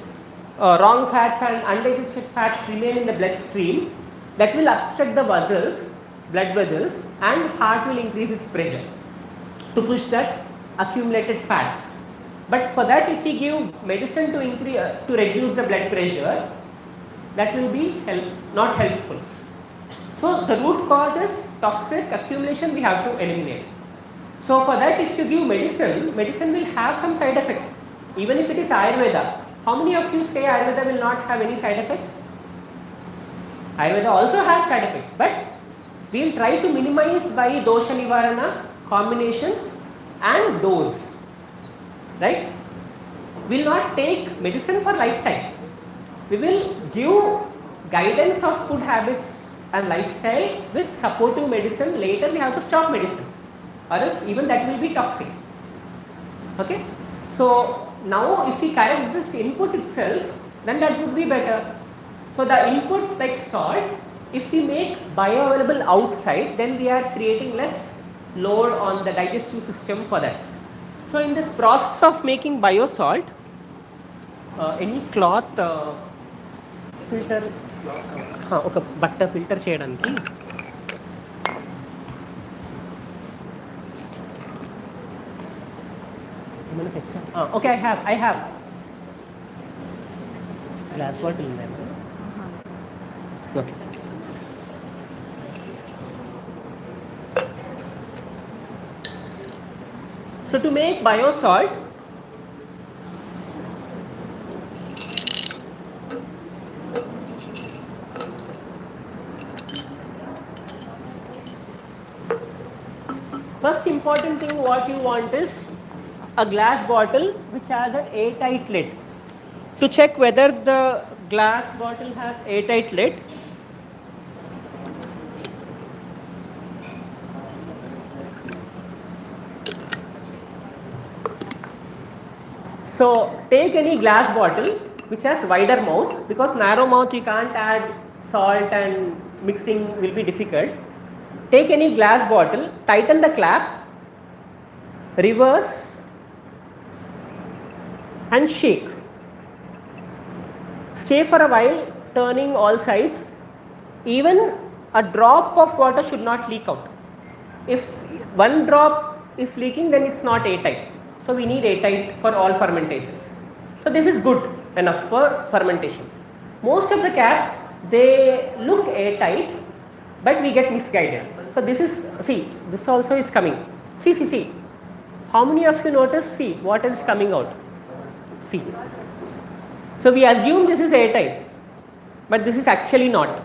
wrong fats and undigested fats remain in the bloodstream, that will obstruct the vessels, blood vessels, and heart will increase its pressure to push that accumulated fats. But for that, if we give medicine to reduce the blood pressure, that will be not helpful. So the root cause is toxic accumulation, we have to eliminate. So for that, if you give medicine, medicine will have some side effect. Even if it is Ayurveda, how many of you say Ayurveda will not have any side effects? Ayurveda also has side effects, but we will try to minimize by dosha nivarana, combinations and dose, right? We will not take medicine for lifetime. We will give guidance of food habits and lifestyle with supportive medicine. Later we have to stop medicine, or else even that will be toxic. Okay? So now if we correct this input itself, then that would be better. So the input like salt, if we make bioavailable outside, then we are creating less load on the digestive system for that. So in this process of making biosalt, any cloth filter, ఒక బట్ట filter చేయడానికి Okay, I have. Glass bottle in there. Okay. So to make biosalt, first important thing what you want is a glass bottle which has an airtight lid. To check whether the glass bottle has airtight lid, so take any glass bottle which has wider mouth, because narrow mouth you can't add salt and mixing will be difficult. Take any glass bottle, tighten the clap, reverse and shake. Stay for a while, turning all sides. Even a drop of water should not leak out. If one drop is leaking, then it's not airtight. So we need airtight for all fermentations. So this is good enough for fermentation. Most of the caps, they look airtight, but we get misguided. So this is, see, this also is coming. See. How many of you notice? See, water is coming out. See. So we assume this is airtight, but this is actually not.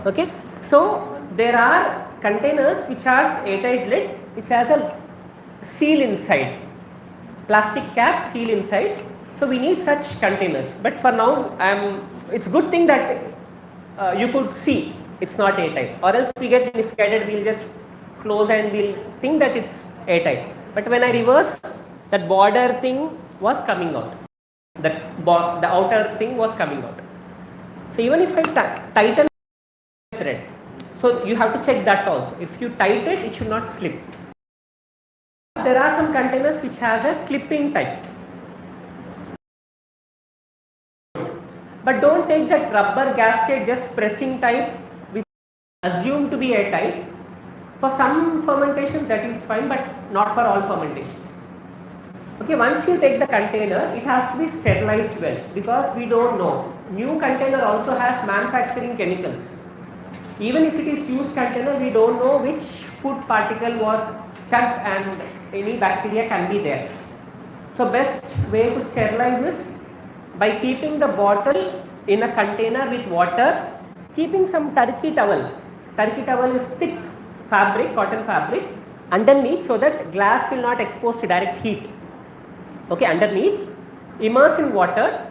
Okay. So there are containers which has airtight lid, which has a seal inside, plastic cap, seal inside. So we need such containers. But for now, it's good thing that you could see it's not airtight, or else we get misguided. We'll just close and we'll think that it's airtight. But when I reverse, that border thing was coming out. The outer thing was coming out. So even if I tighten the thread, so you have to check that also. If you tighten it, it should not slip. There are some containers which has a clipping type. But don't take that rubber gasket just pressing type, which is assumed to be airtight. For some fermentations that is fine, but not for all fermentations. Okay, once you take the container, it has to be sterilized well, because we don't know. New container also has manufacturing chemicals. Even if it is used container, we don't know which food particle was stuck and any bacteria can be there. So best way to sterilize is by keeping the bottle in a container with water, keeping some turkey towel. Turkey towel is thick fabric, cotton fabric underneath, so that glass will not expose to direct heat. Okay, underneath, immerse in water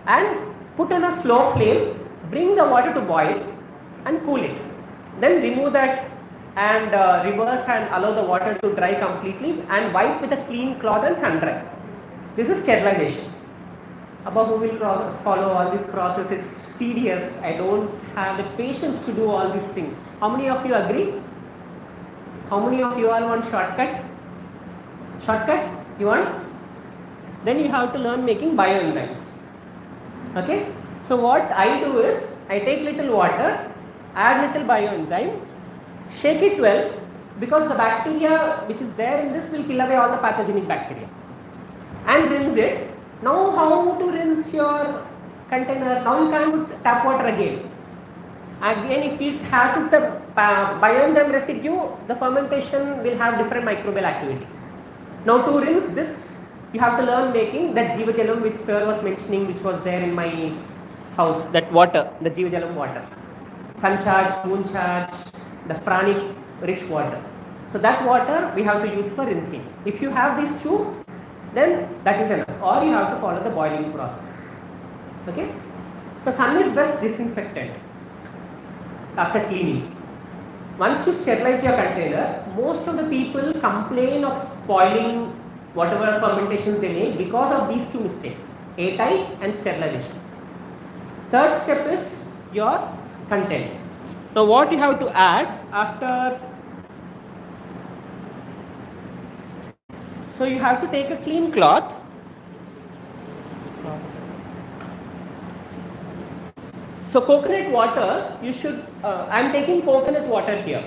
and put on a slow flame, bring the water to boil and cool it. Then remove that and reverse and allow the water to dry completely and wipe with a clean cloth and sun dry. This is sterilization. Above, who will follow all this process? It's tedious. I don't have the patience to do all these things. How many of you agree? How many of you all want shortcut? Shortcut? You want? Then you have to learn making bioenzymes. Okay? So what I do is, I take little water, add little bioenzyme, shake it well, because the bacteria which is there in this will kill away all the pathogenic bacteria. And rinse it. Now how to rinse your container? Now you can put tap water again. Again, if it has the bioenzyme residue, the fermentation will have different microbial activity. Now to rinse this, you have to learn making that Jeevajalam which sir was mentioning, which was there in my house, that water, the Jeevajalam water. Sun charge, moon charge, the pranic rich water. So that water we have to use for rinsing. If you have these two, then that is enough, or you have to follow the boiling process. Okay? So sun is best disinfectant after cleaning. Once you sterilize your container, most of the people complain of spoiling whatever fermentations they make because of these two mistakes, airtight and sterilization. Third step is your content. Now what you have to add after, so you have to take a clean cloth, so coconut water, you should, I am taking coconut water here.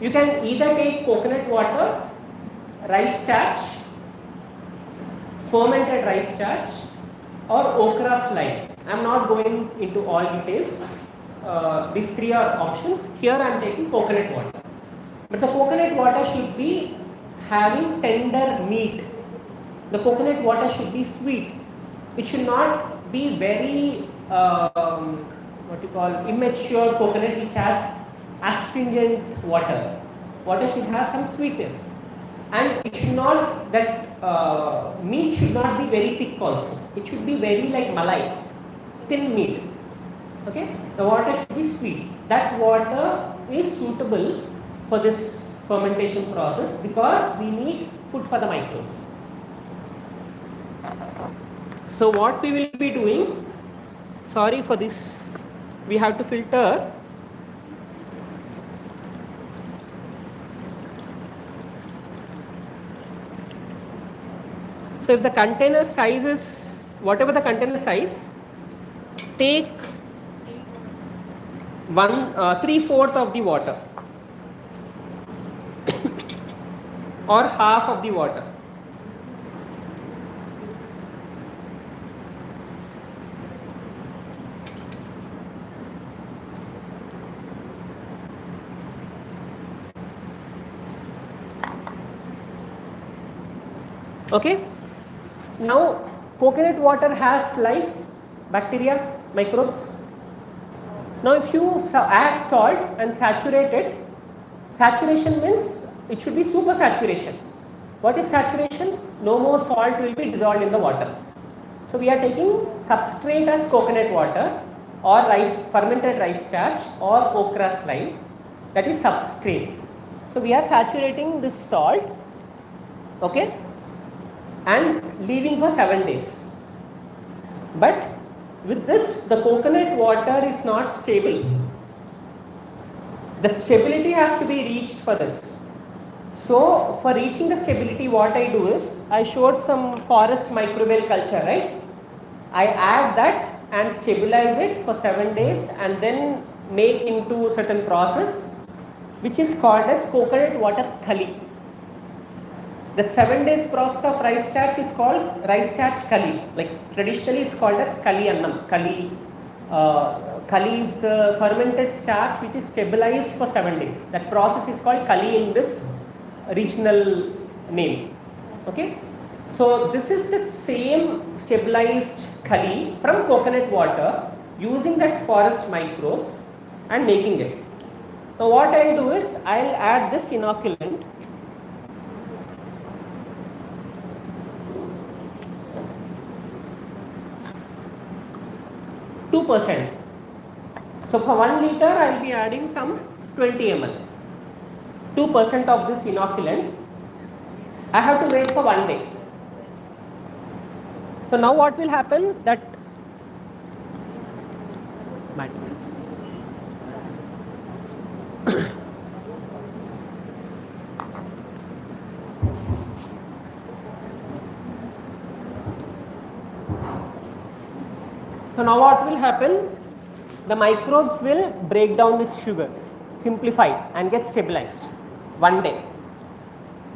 You can either take coconut water, rice starch, fermented rice starch, or okra slime. I am not going into all details. These three are options. Here I am taking coconut water. But the coconut water should be having tender meat. The coconut water should be sweet. It should not be very what you call immature coconut which has astringent water. Water should have some sweetness, and it should not that meat should not be very thick also. It should be very like malai, thin meat. Okay, the water should be sweet. That water is suitable for this fermentation process because we need food for the microbes. So what we will be doing, sorry for this, we have to filter. So if the container size is, whatever the container size, take 3/4 of the water or half of the water. Okay, now coconut water has life, bacteria, microbes. Now if you add salt and saturate it, saturation means it should be super saturation. What is saturation? No more salt will be dissolved in the water. So we are taking substrate as coconut water or rice, fermented rice starch or okra slime, that is substrate. So we are saturating this salt, okay, and leaving for 7 days. But with this, the coconut water is not stable. The stability has to be reached for this. So for reaching the stability, what I do is, I showed some forest microbial culture, right? I add that and stabilize it for 7 days and then make into certain process which is called as coconut water kali. The 7 days process of rice starch is called rice starch kali. Like traditionally it's called as kali annam. Kali is the fermented starch which is stabilized for 7 days. That process is called kali in this regional name. Okay. So this is the same stabilized kali from coconut water using that forest microbes and making it. Now what I will do is, I will add this inoculant. %. So for 1 liter I will be adding some 20 ml. 2% of this inoculant. I have to wait for 1 day. So now what will happen, that so now what will happen, the microbes will break down these sugars, simplify and get stabilized 1 day.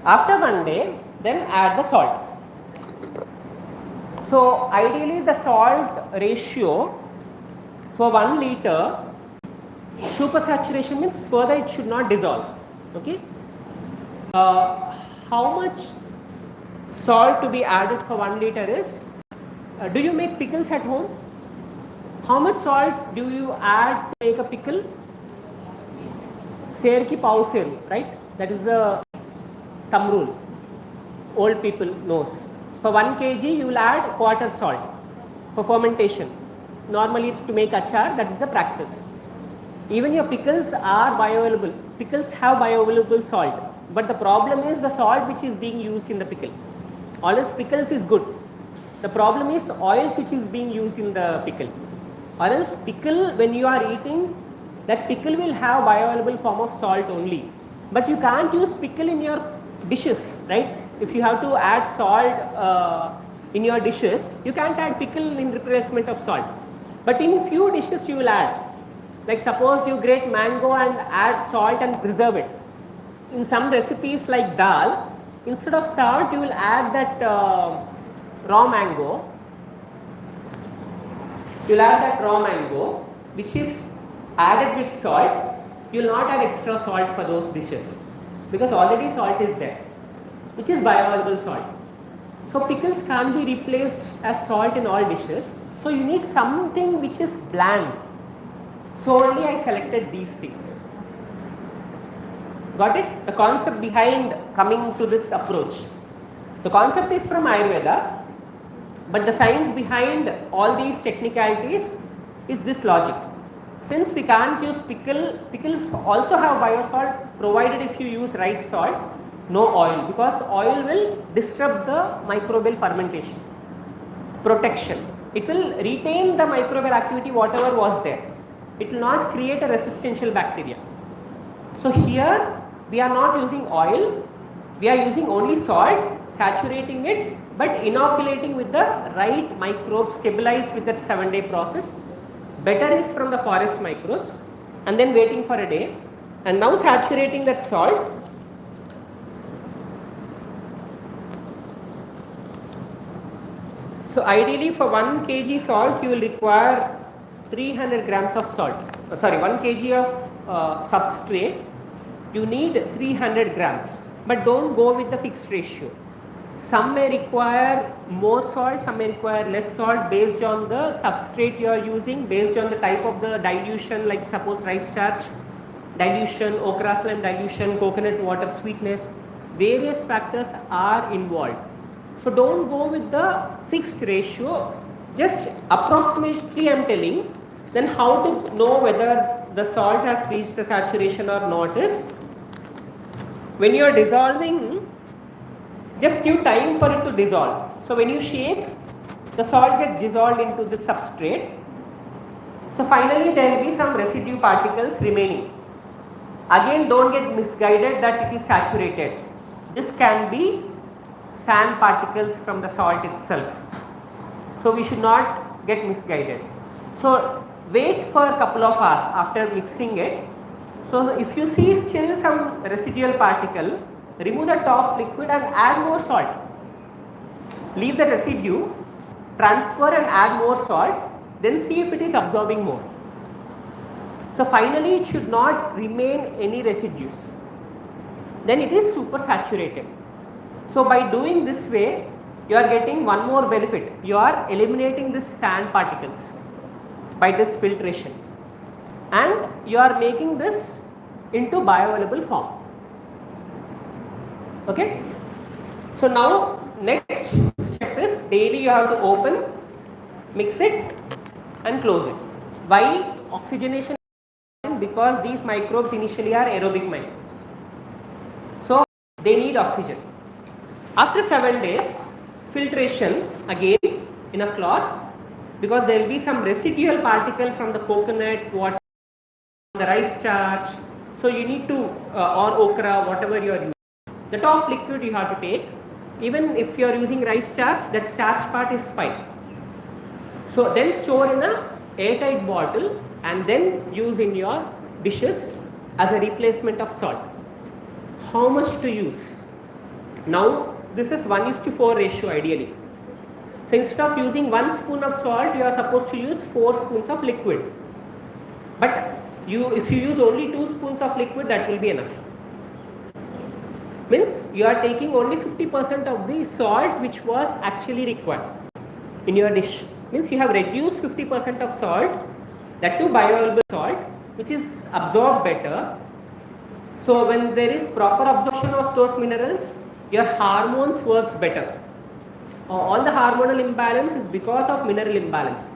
After 1 day, then add the salt. So ideally the salt ratio for 1 liter, supersaturation means further it should not dissolve. Okay. How much salt to be added for 1 liter is, do you make pickles at home? How much salt do you add to make a pickle? Ser ki pav seru, right? That is the thumb rule. Old people knows. For 1 kg you will add quarter salt for fermentation. Normally to make achar, that is the practice. Even your pickles are bioavailable. Pickles have bioavailable salt. But the problem is the salt which is being used in the pickle. All else pickles is good. The problem is oils which is being used in the pickle. Or else pickle, when you are eating, that pickle will have bioavailable form of salt only. But you can't use pickle in your dishes, right? If you have to add salt in your dishes, you can't add pickle in replacement of salt. But in few dishes you will add. Like suppose you grate mango and add salt and preserve it. In some recipes like dal, instead of salt you will add that raw mango, you'll have that raw mango which is added with salt. You will not add extra salt for those dishes because already salt is there, which is bioavailable salt. So pickles can't be replaced as salt in all dishes. So you need something which is bland. So only I selected these things. Got it? The concept behind coming to this approach. The concept is from Ayurveda, but the science behind all these technicalities is this logic. Since we can't use pickles also have biosalt provided if you use right salt, no oil, because oil will disrupt the microbial fermentation. Protection. It will retain the microbial activity whatever was there. It will not create a resistential bacteria. So here we are not using oil, we are using only salt, saturating it but inoculating with the right microbes, stabilized with that 7-day process. Better is from the forest microbes, and then waiting for a day, and now saturating that salt. So ideally for 1 kg salt you will require 300 grams of salt. 1 kg of substrate, you need 300 grams, but don't go with the fixed ratio. Some may require more salt, some may require less salt based on the substrate you are using, based on the type of the dilution, like suppose rice starch dilution, okra slime dilution, coconut water sweetness, various factors are involved. So don't go with the fixed ratio, just approximately I am telling. Then how to know whether the salt has reached the saturation or not is, when you are dissolving, just give time for it to dissolve. So when you shake, the salt gets dissolved into the substrate. So finally there will be some residue particles remaining. Again, don't get misguided that it is saturated. This can be sand particles from the salt itself. So we should not get misguided. So wait for a couple of hours after mixing it. So if you see still some residual particle, remove the top liquid and add more salt. Leave the residue, transfer and add more salt, then see if it is absorbing more. So finally it should not remain any residues. Then it is super saturated. So by doing this way, you are getting one more benefit. You are eliminating this sand particles by this filtration, and you are making this into bioavailable form. Okay. So now next step is daily you have to open, mix it and close it. Why oxygenation? Because these microbes initially are aerobic microbes. So they need oxygen. After 7 days, filtration again in a cloth, because there will be some residual particle from the coconut water, the rice starch. So you need to, or okra, whatever you are using. The top liquid you have to take. Even if you are using rice starch, that starch part is fine. So then store in a airtight bottle and then use in your dishes as a replacement of salt. How much to use? Now this is 1:4 ratio ideally. So instead of using 1 spoon of salt, you are supposed to use 4 spoons of liquid. But if you use only 2 spoons of liquid, that will be enough. Means you are taking only 50% of the salt which was actually required in your dish. Means you have reduced 50% of salt, that too bioavailable salt, which is absorbed better. So when there is proper absorption of those minerals, your hormones works better. All the hormonal imbalance is because of mineral imbalance,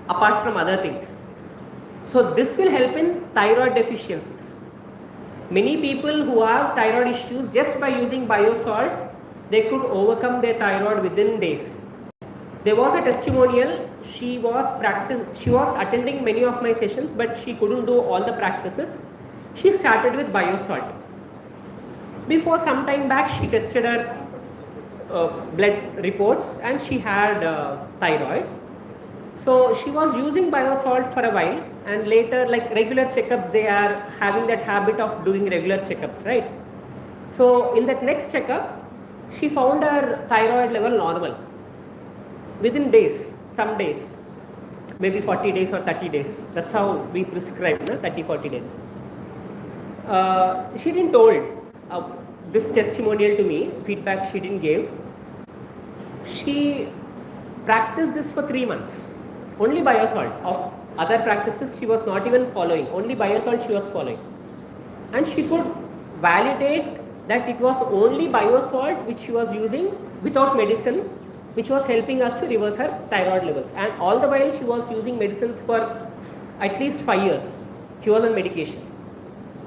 apart from other things. So this will help in thyroid deficiencies. Many people who have thyroid issues, just by using biosalt, they could overcome their thyroid within days. There was a testimonial. She was attending many of my sessions, but she couldn't do all the practices. She started with biosalt. Before some time back, she tested her blood reports and she had thyroid. So she was using biosalt for a while, and later, like regular checkups, they are having that habit of doing regular checkups, right? So in that next checkup, she found her thyroid level normal. within days, some days, maybe 40 days or 30 days. That's how we prescribe, no? 30, 40 days. She didn't told this testimonial to me, feedback she didn't give. She practiced this for 3 months, only biosalt. Of other practices she was not even following, only biosalt she was following. And she could validate that it was only biosalt which she was using without medicine, which was helping us to reverse her thyroid levels. And all the while she was using medicines for at least 5 years. She was on medication.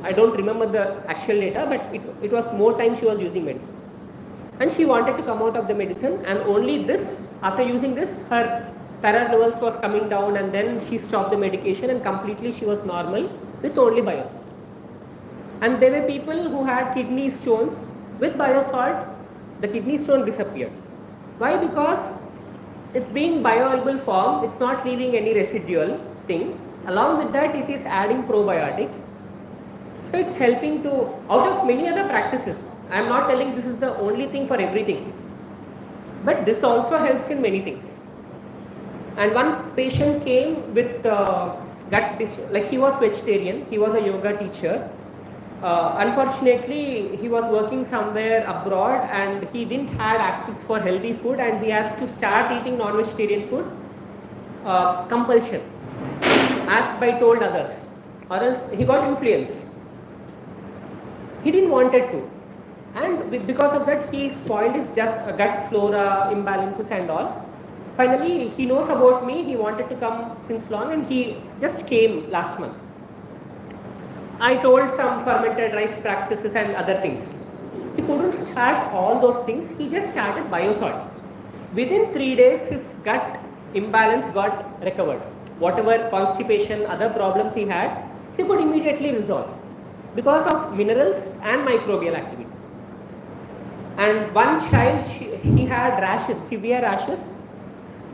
I don't remember the actual data, but it was more time she was using medicine. And she wanted to come out of the medicine, and only this, after using this, her thyroid levels was coming down, and then she stopped the medication and completely she was normal with only biosalt. And there were people who had kidney stones. With biosalt, the kidney stone disappeared. Why? Because it's being bioavailable form, it's not leaving any residual thing. Along with that, it is adding probiotics. So it's helping to, out of many other practices. I am not telling this is the only thing for everything, but this also helps in many things. And one patient came with gut dish, like he was vegetarian, he was a yoga teacher. Unfortunately, he was working somewhere abroad and he didn't have access for healthy food, and he has to start eating non-vegetarian food compulsion, as by told others, or else he got influenced. He didn't wanted to, and because of that he spoiled his just gut flora imbalances and all. Finally, he knows about me, he wanted to come since long, and he just came last month. I told some fermented rice practices and other things. He couldn't start all those things, he just started biosalt. Within 3 days, his gut imbalance got recovered. Whatever constipation, other problems he had, he could immediately resolve because of minerals and microbial activity. And one child, he had rashes, severe rashes.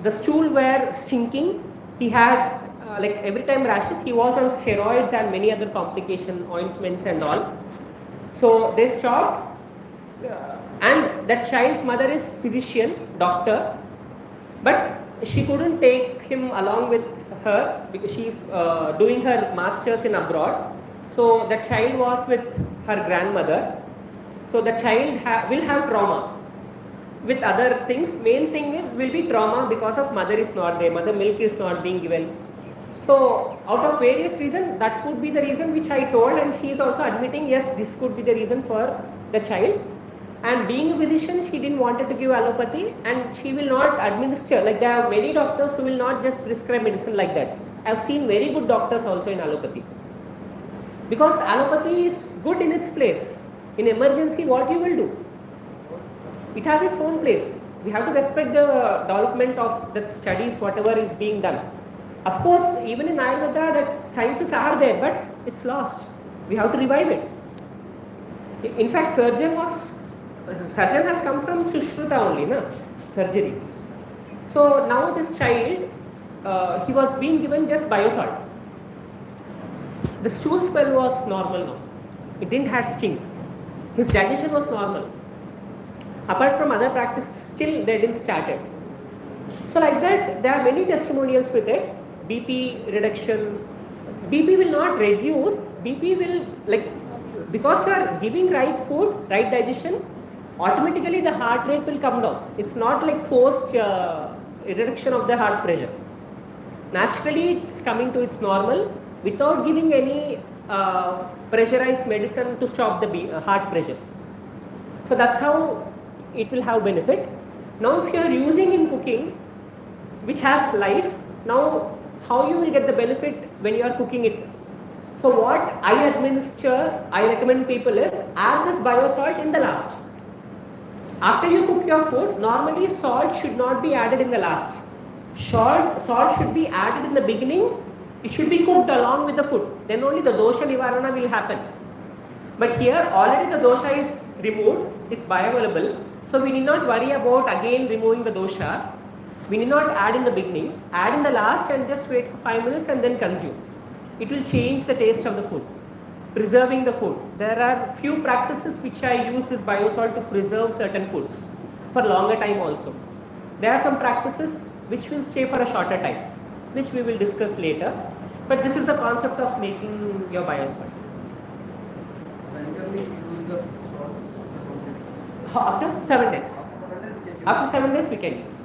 The stool were stinking. He had like every time rashes. He was on steroids and many other complication, ointments and all. So they stopped. And that child's mother is physician, doctor, but she couldn't take him along with her because she's doing her masters in abroad. So the child was with her grandmother. So the child will have trauma with other things. Main thing will be trauma because of mother is not there, mother milk is not being given. So out of various reasons, that could be the reason which I told, and she is also admitting, yes, this could be the reason for the child. And being a physician, she didn't want to give allopathy, and she will not administer. Like there are many doctors who will not just prescribe medicine like that. I have seen very good doctors also in allopathy. Because allopathy is good in its place. In emergency, what you will do? It has its own place. We have to respect the development of the studies, whatever is being done. Of course, even in Ayurveda, the sciences are there, but it's lost. We have to revive it. In fact, surgeon has come from Sushruta only, na? Surgery. So now this child, he was being given just biosalt. The stool smell was normal now. It didn't have sting. His digestion was normal. Apart from other practices, still they didn't start it. So like that, there are many testimonials with it. BP reduction. BP will not reduce. BP will, like, because you are giving right food, right digestion, automatically the heart rate will come down. It's not like forced reduction of the heart pressure. Naturally, it's coming to its normal without giving any pressurized medicine to stop the heart pressure. So that's how it will have benefit. Now if you are using in cooking, which has life, now how you will get the benefit when you are cooking it? So what I recommend people is add this biosalt in the last. After you cook your food, normally salt should not be added in the last. Salt should be added in the beginning. It should be cooked along with the food. Then only the dosha nivarana will happen. But here already the dosha is removed. It's bioavailable. So we need not worry about again removing the dosha. We need not add in the beginning. Add in the last and just wait for 5 minutes and then consume. It will change the taste of the food. Preserving the food. There are few practices which I use this biosalt to preserve certain foods for longer time also. There are some practices which will stay for a shorter time, which we will discuss later. But this is the concept of making your biosalt. When can we use the salt? After 7 days. After 7 days we can use.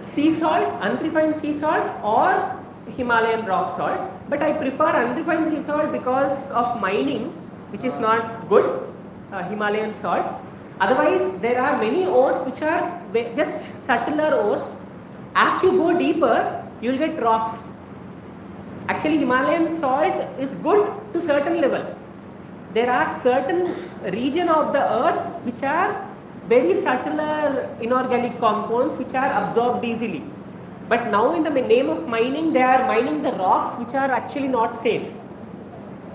Sea salt, unrefined sea salt or Himalayan rock salt, but I prefer unrefined sea salt because of mining, which is not good, Himalayan salt. Otherwise, there are many ores which are just subtler ores. As you go deeper, you will get rocks. Actually, Himalayan salt is good to certain level. There are certain region of the earth which are very subtler inorganic compounds which are absorbed easily. But now in the name of mining, they are mining the rocks which are actually not safe,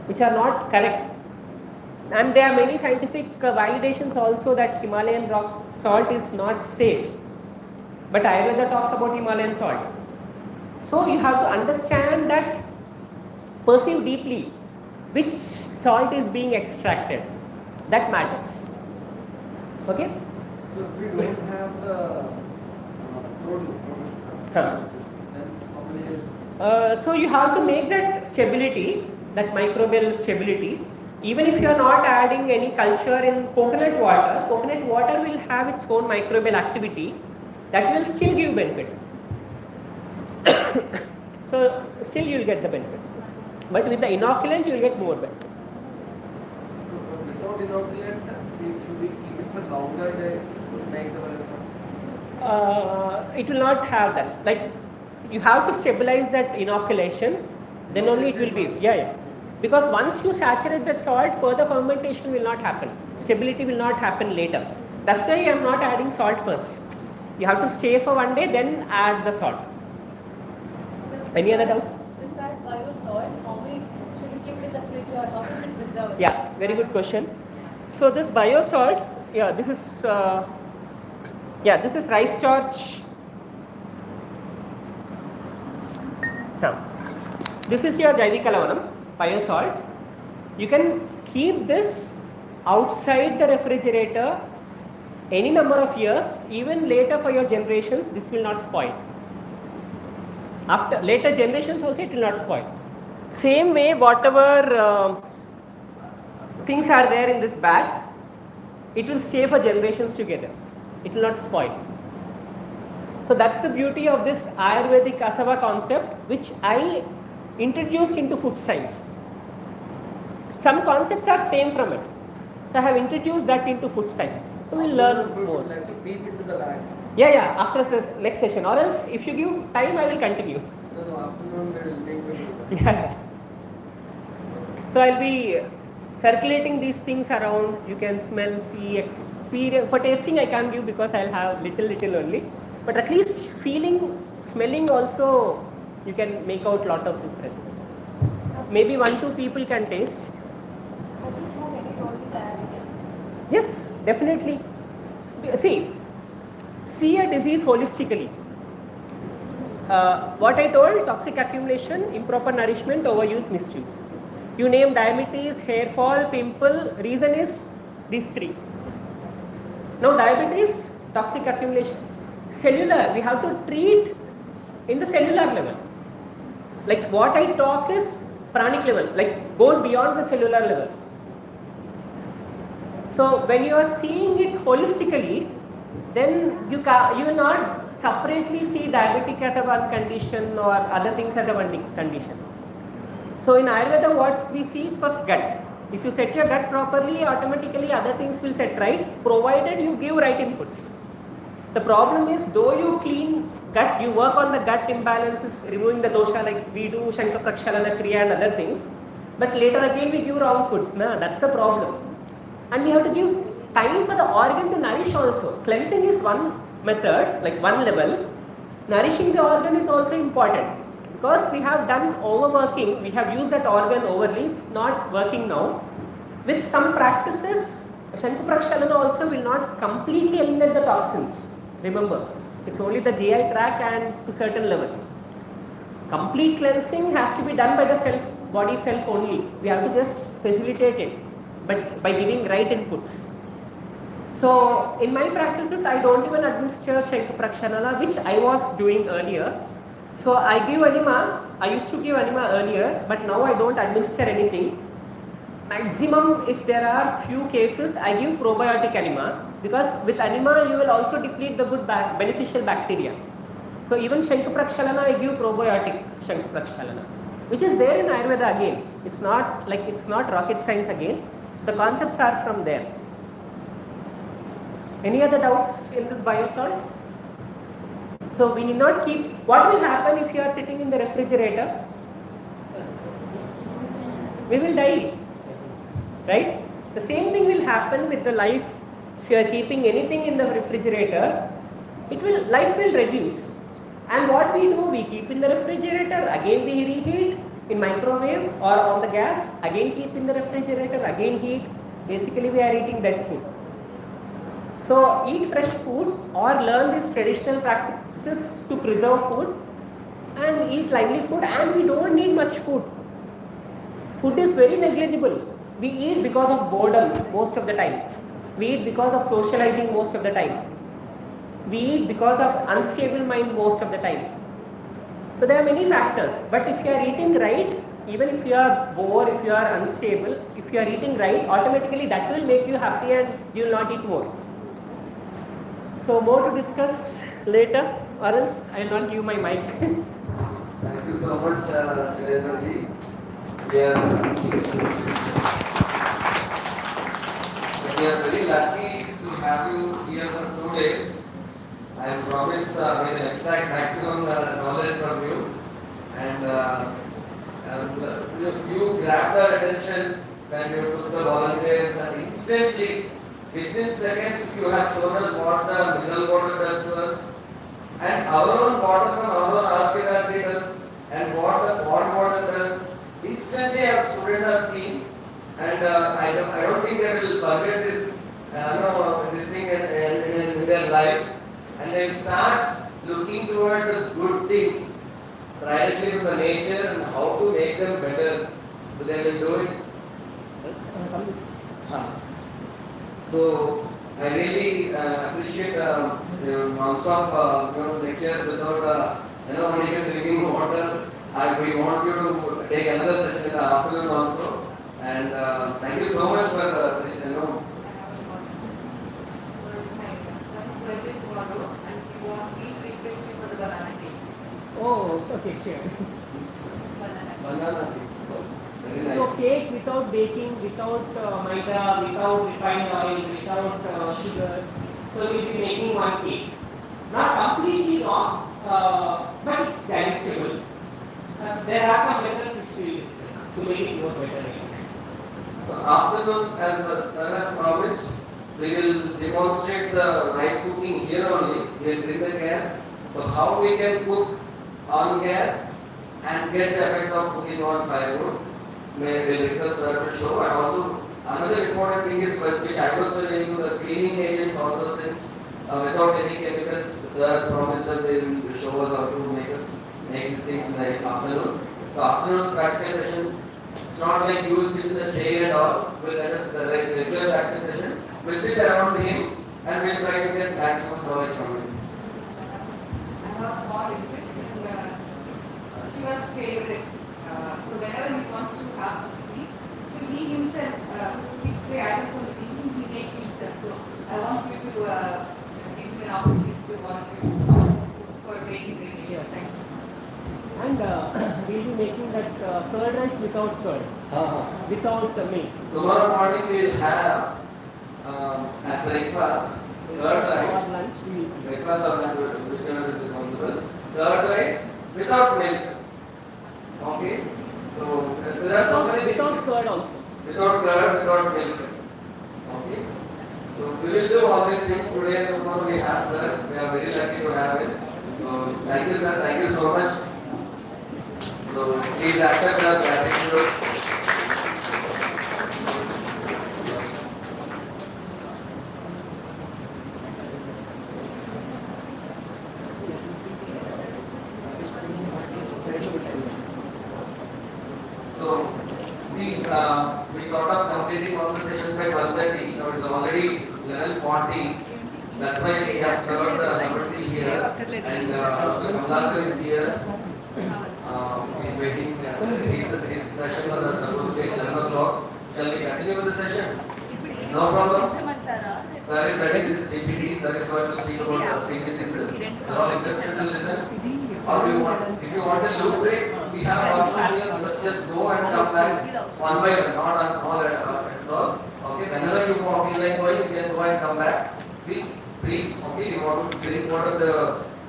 which are not correct. And there are many scientific validations also that Himalayan rock salt is not safe. But Ayurveda talks about Himalayan salt. So you have to understand that, perceive deeply which salt is being extracted. That matters. Okay? So if we don't have the produce, Huh. then how many days? So you have to make that stability, that microbial stability. Even if you are not adding any culture in coconut water will have its own microbial activity that will still give benefit. So still you will get the benefit. But with the inoculant you will get more benefit. So without inoculant, should we keep it for longer days to make the biosalt? It will not have that. Like you have to stabilize that inoculation, then only it will be. Yeah. Because once you saturate that salt, further fermentation will not happen. Stability will not happen later. That's why I am not adding salt first. You have to stay for 1 day, then add the salt. Any other doubts? With that biosalt, how many should you keep it in the fridge or how is it preserved? Yeah, very good question. So this biosalt, this is rice starch. Now, this is your Jaivika Lavanam, biosalt. You can keep this outside the refrigerator any number of years, even later for your generations, this will not spoil. After later generations also it will not spoil. Same way, whatever things are there in this bag, it will stay for generations together. It will not spoil. So that's the beauty of this Ayurvedic Asava concept, which I introduced into food science. Some concepts are same from it. So I have introduced that into food science. So we'll learn We more. would like to peep into the bag. Yeah, after the next session. Or else, if you give time, I will continue. No, afternoon we will take it. Yeah. So I'll be circulating these things around. You can smell, see, experience. For tasting, I can't give because I'll have little only. But at least feeling, smelling also, you can make out lot of difference. Maybe 1-2 people can taste. Does it have any role in diabetes? Yes, definitely. See a disease holistically. What I told, toxic accumulation, improper nourishment, overuse, misuse. You name diabetes, hair fall, pimple, reason is these 3. Now diabetes, toxic accumulation. Cellular, we have to treat in the cellular level. Like what I talk is pranic level, like go beyond the cellular level. So when you are seeing it holistically, then you will not separately see diabetic as a one condition or other things as a one condition. So in Ayurveda, what we see is first gut. If you set your gut properly, automatically other things will set right, provided you give right inputs. The problem is, though you clean gut, you work on the gut imbalances, removing the dosha like we do, Shankha Prakshalana Kriya and other things, but later again we give wrong foods. That's the problem. And we have to give time for the organ to nourish also. Cleansing is one method, like one level. Nourishing the organ is also important. Because we have done overworking, we have used that organ overly, it's not working now. With some practices, Shankha Prakshalana also will not completely eliminate the toxins. Remember, it's only the GI tract and to certain level. Complete cleansing has to be done by the body self only. We have to just facilitate it, but by giving right inputs. So in my practices, I don't even administer Shanka Prakshanala, which I was doing earlier. So I give anima. I used to give anima earlier, but now I don't administer anything. Maximum, if there are few cases, I give probiotic anima, because with anima you will also deplete the good beneficial bacteria. So even Shanka Prakshalana, I give probiotic Shanka Prakshalana, which is there in Ayurveda again. It's not rocket science again. The concepts are from there. Any other doubts in this biosalt? So we need not keep. What will happen if you are sitting in the refrigerator? We will die, right? The same thing will happen with the life. If you are keeping anything in the refrigerator, life will reduce. And what we do, we keep in the refrigerator, again we reheat in microwave or on the gas, again keep in the refrigerator, again heat. Basically we are eating dead food. So eat fresh foods or learn these traditional practices to preserve food and eat lively food, and we don't need much food. Food is very negligible. We eat because of boredom most of the time. We eat because of socializing most of the time. We eat because of unstable mind most of the time. So there are many factors, but if you are eating right, even if you are bored, if you are unstable, if you are eating right, automatically that will make you happy and you will not eat more. So more to discuss later, or else I will not give my mic. Thank you so much, Shirendra ji. We are very lucky to have you here for 2 days. I promise we will extract maximum knowledge from you, and you grabbed our attention when you took the volunteers, and instantly, within seconds, you have shown us what the mineral water does to us, and our own water from our own archaeology does, and what the pond water does. Instantly, our students have seen, and I don't think they will forget this, this thing in their life, and they will start looking towards the good things, directly from the nature and how to make them better. So they will do it. So I really appreciate non-stop lectures without not even drinking water. We want you to take another session in the afternoon also. And thank you so much for It's my son's birthday tomorrow, and we requested for the banana cake. Oh, okay, sure. banana cake. Very So nice. cake without baking, without maida, without refined oil, without sugar. So we'll be making one cake. Not completely wrong, but it's digestible. There are some methods which we discuss to make it more better. So afternoon, as sir has promised, we will demonstrate the rice cooking here only. We will bring the gas. So how we can cook on gas and get the effect of cooking on firewood. We will request sir to show. And also another important thing is which I was telling you, the cleaning agents, all those things, without any chemicals. Sir has promised that they will show us how to make these things in the afternoon. So afternoon practical session. It's not like you will sit in the chair and all. We'll let us the regular practical session. We'll sit around him and we'll try to get maximum knowledge from him. I have a small interest in she was favorite. So whenever he wants to have some sweet, so he himself, the items on the kitchen, he makes himself. So I want you to give him an opportunity to volunteer for making the cake. Sure. Thank you. And we'll be making that curd rice without curd, without milk. Tomorrow morning we will have as breakfast, curd For rice. lunch, we will see. Breakfast or lunch, whichever is possible. Curd rice without milk. Okay? So there are so many things. Without curd also. Without curd, without milk. Okay? So we will do all these things today and tomorrow we have sir. We are very lucky to have him. So thank you sir, thank you so much. So please accept our gratitude. So see, we 11:40. That's why we have served the laboratory here, and Dr. Kamlakar is here. He's waiting. His session was supposed to be 11 o'clock. Shall we continue with the session? No problem. Sir is ready with his PPT. Sir is going to speak about the skin diseases. You're all interested to listen? Or do you want? If you want a loop break, we have options here. Let's just go and come back one by one, not on all at all. Okay. Whenever you feel like going, you can go and come back. Feel free. Okay. You want to drink water? The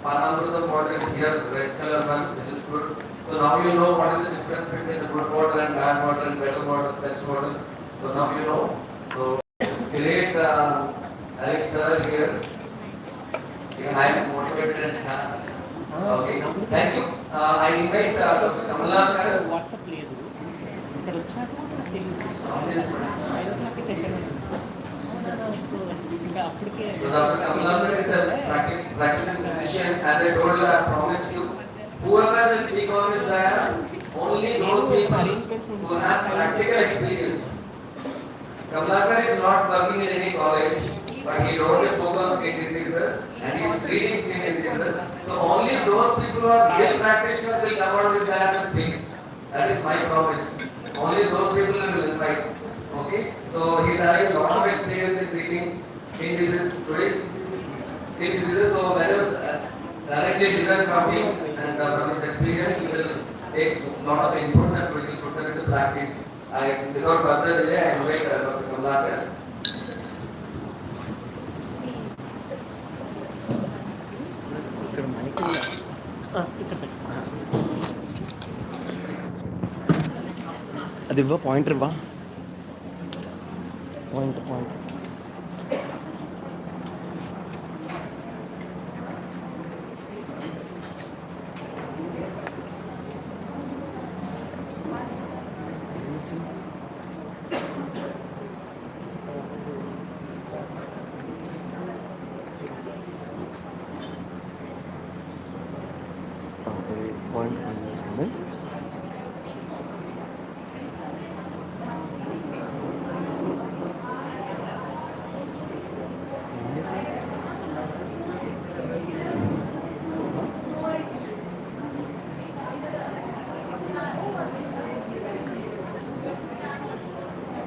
Panamrutam water is here, red color one, which is good. So now you know what is the difference between the good water and bad water and better water, best water. So now you know. So it's great having sir here. Even I am motivated and chance. Okay, thank you. I invite Dr. Kamlakar. WhatsApp లేదు ఇక్కడ వచ్చాక session ఇంకా అప్పటికే. So Dr. Kamlakar is a practicing physician. As I told you, I promised you. Whoever will speak on this dais, only those people who have practical experience. Kamlakar is not working in any college, but he wrote a book on skin diseases and he is treating skin diseases. So only those people who are real practitioners will come on this dais and speak. That is my promise. Only those people will invite. Okay? So he is having a lot of experience in treating skin diseases. Skin diseases. So let us directly listen from him, and from his experience we will take a lot of inputs and we will put them into practice. Without further delay, I invite Dr. Kamlakar. ఇక్కడ మనకి ఇక్కడ అది ఇవ్వ pointer ఇవ్వ point point పనిచేస్తుంది.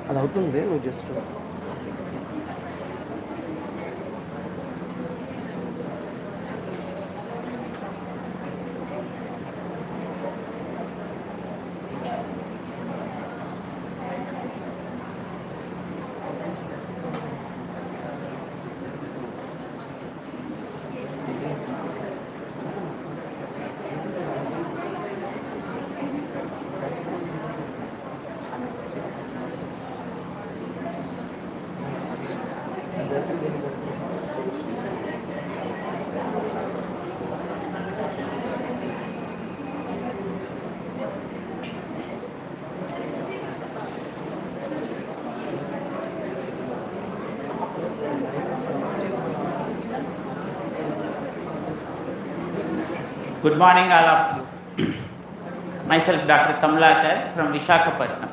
అది అవుతుంది, నువ్వు just Good morning all of you. Myself Dr. Kamlakar from Visakhapatnam.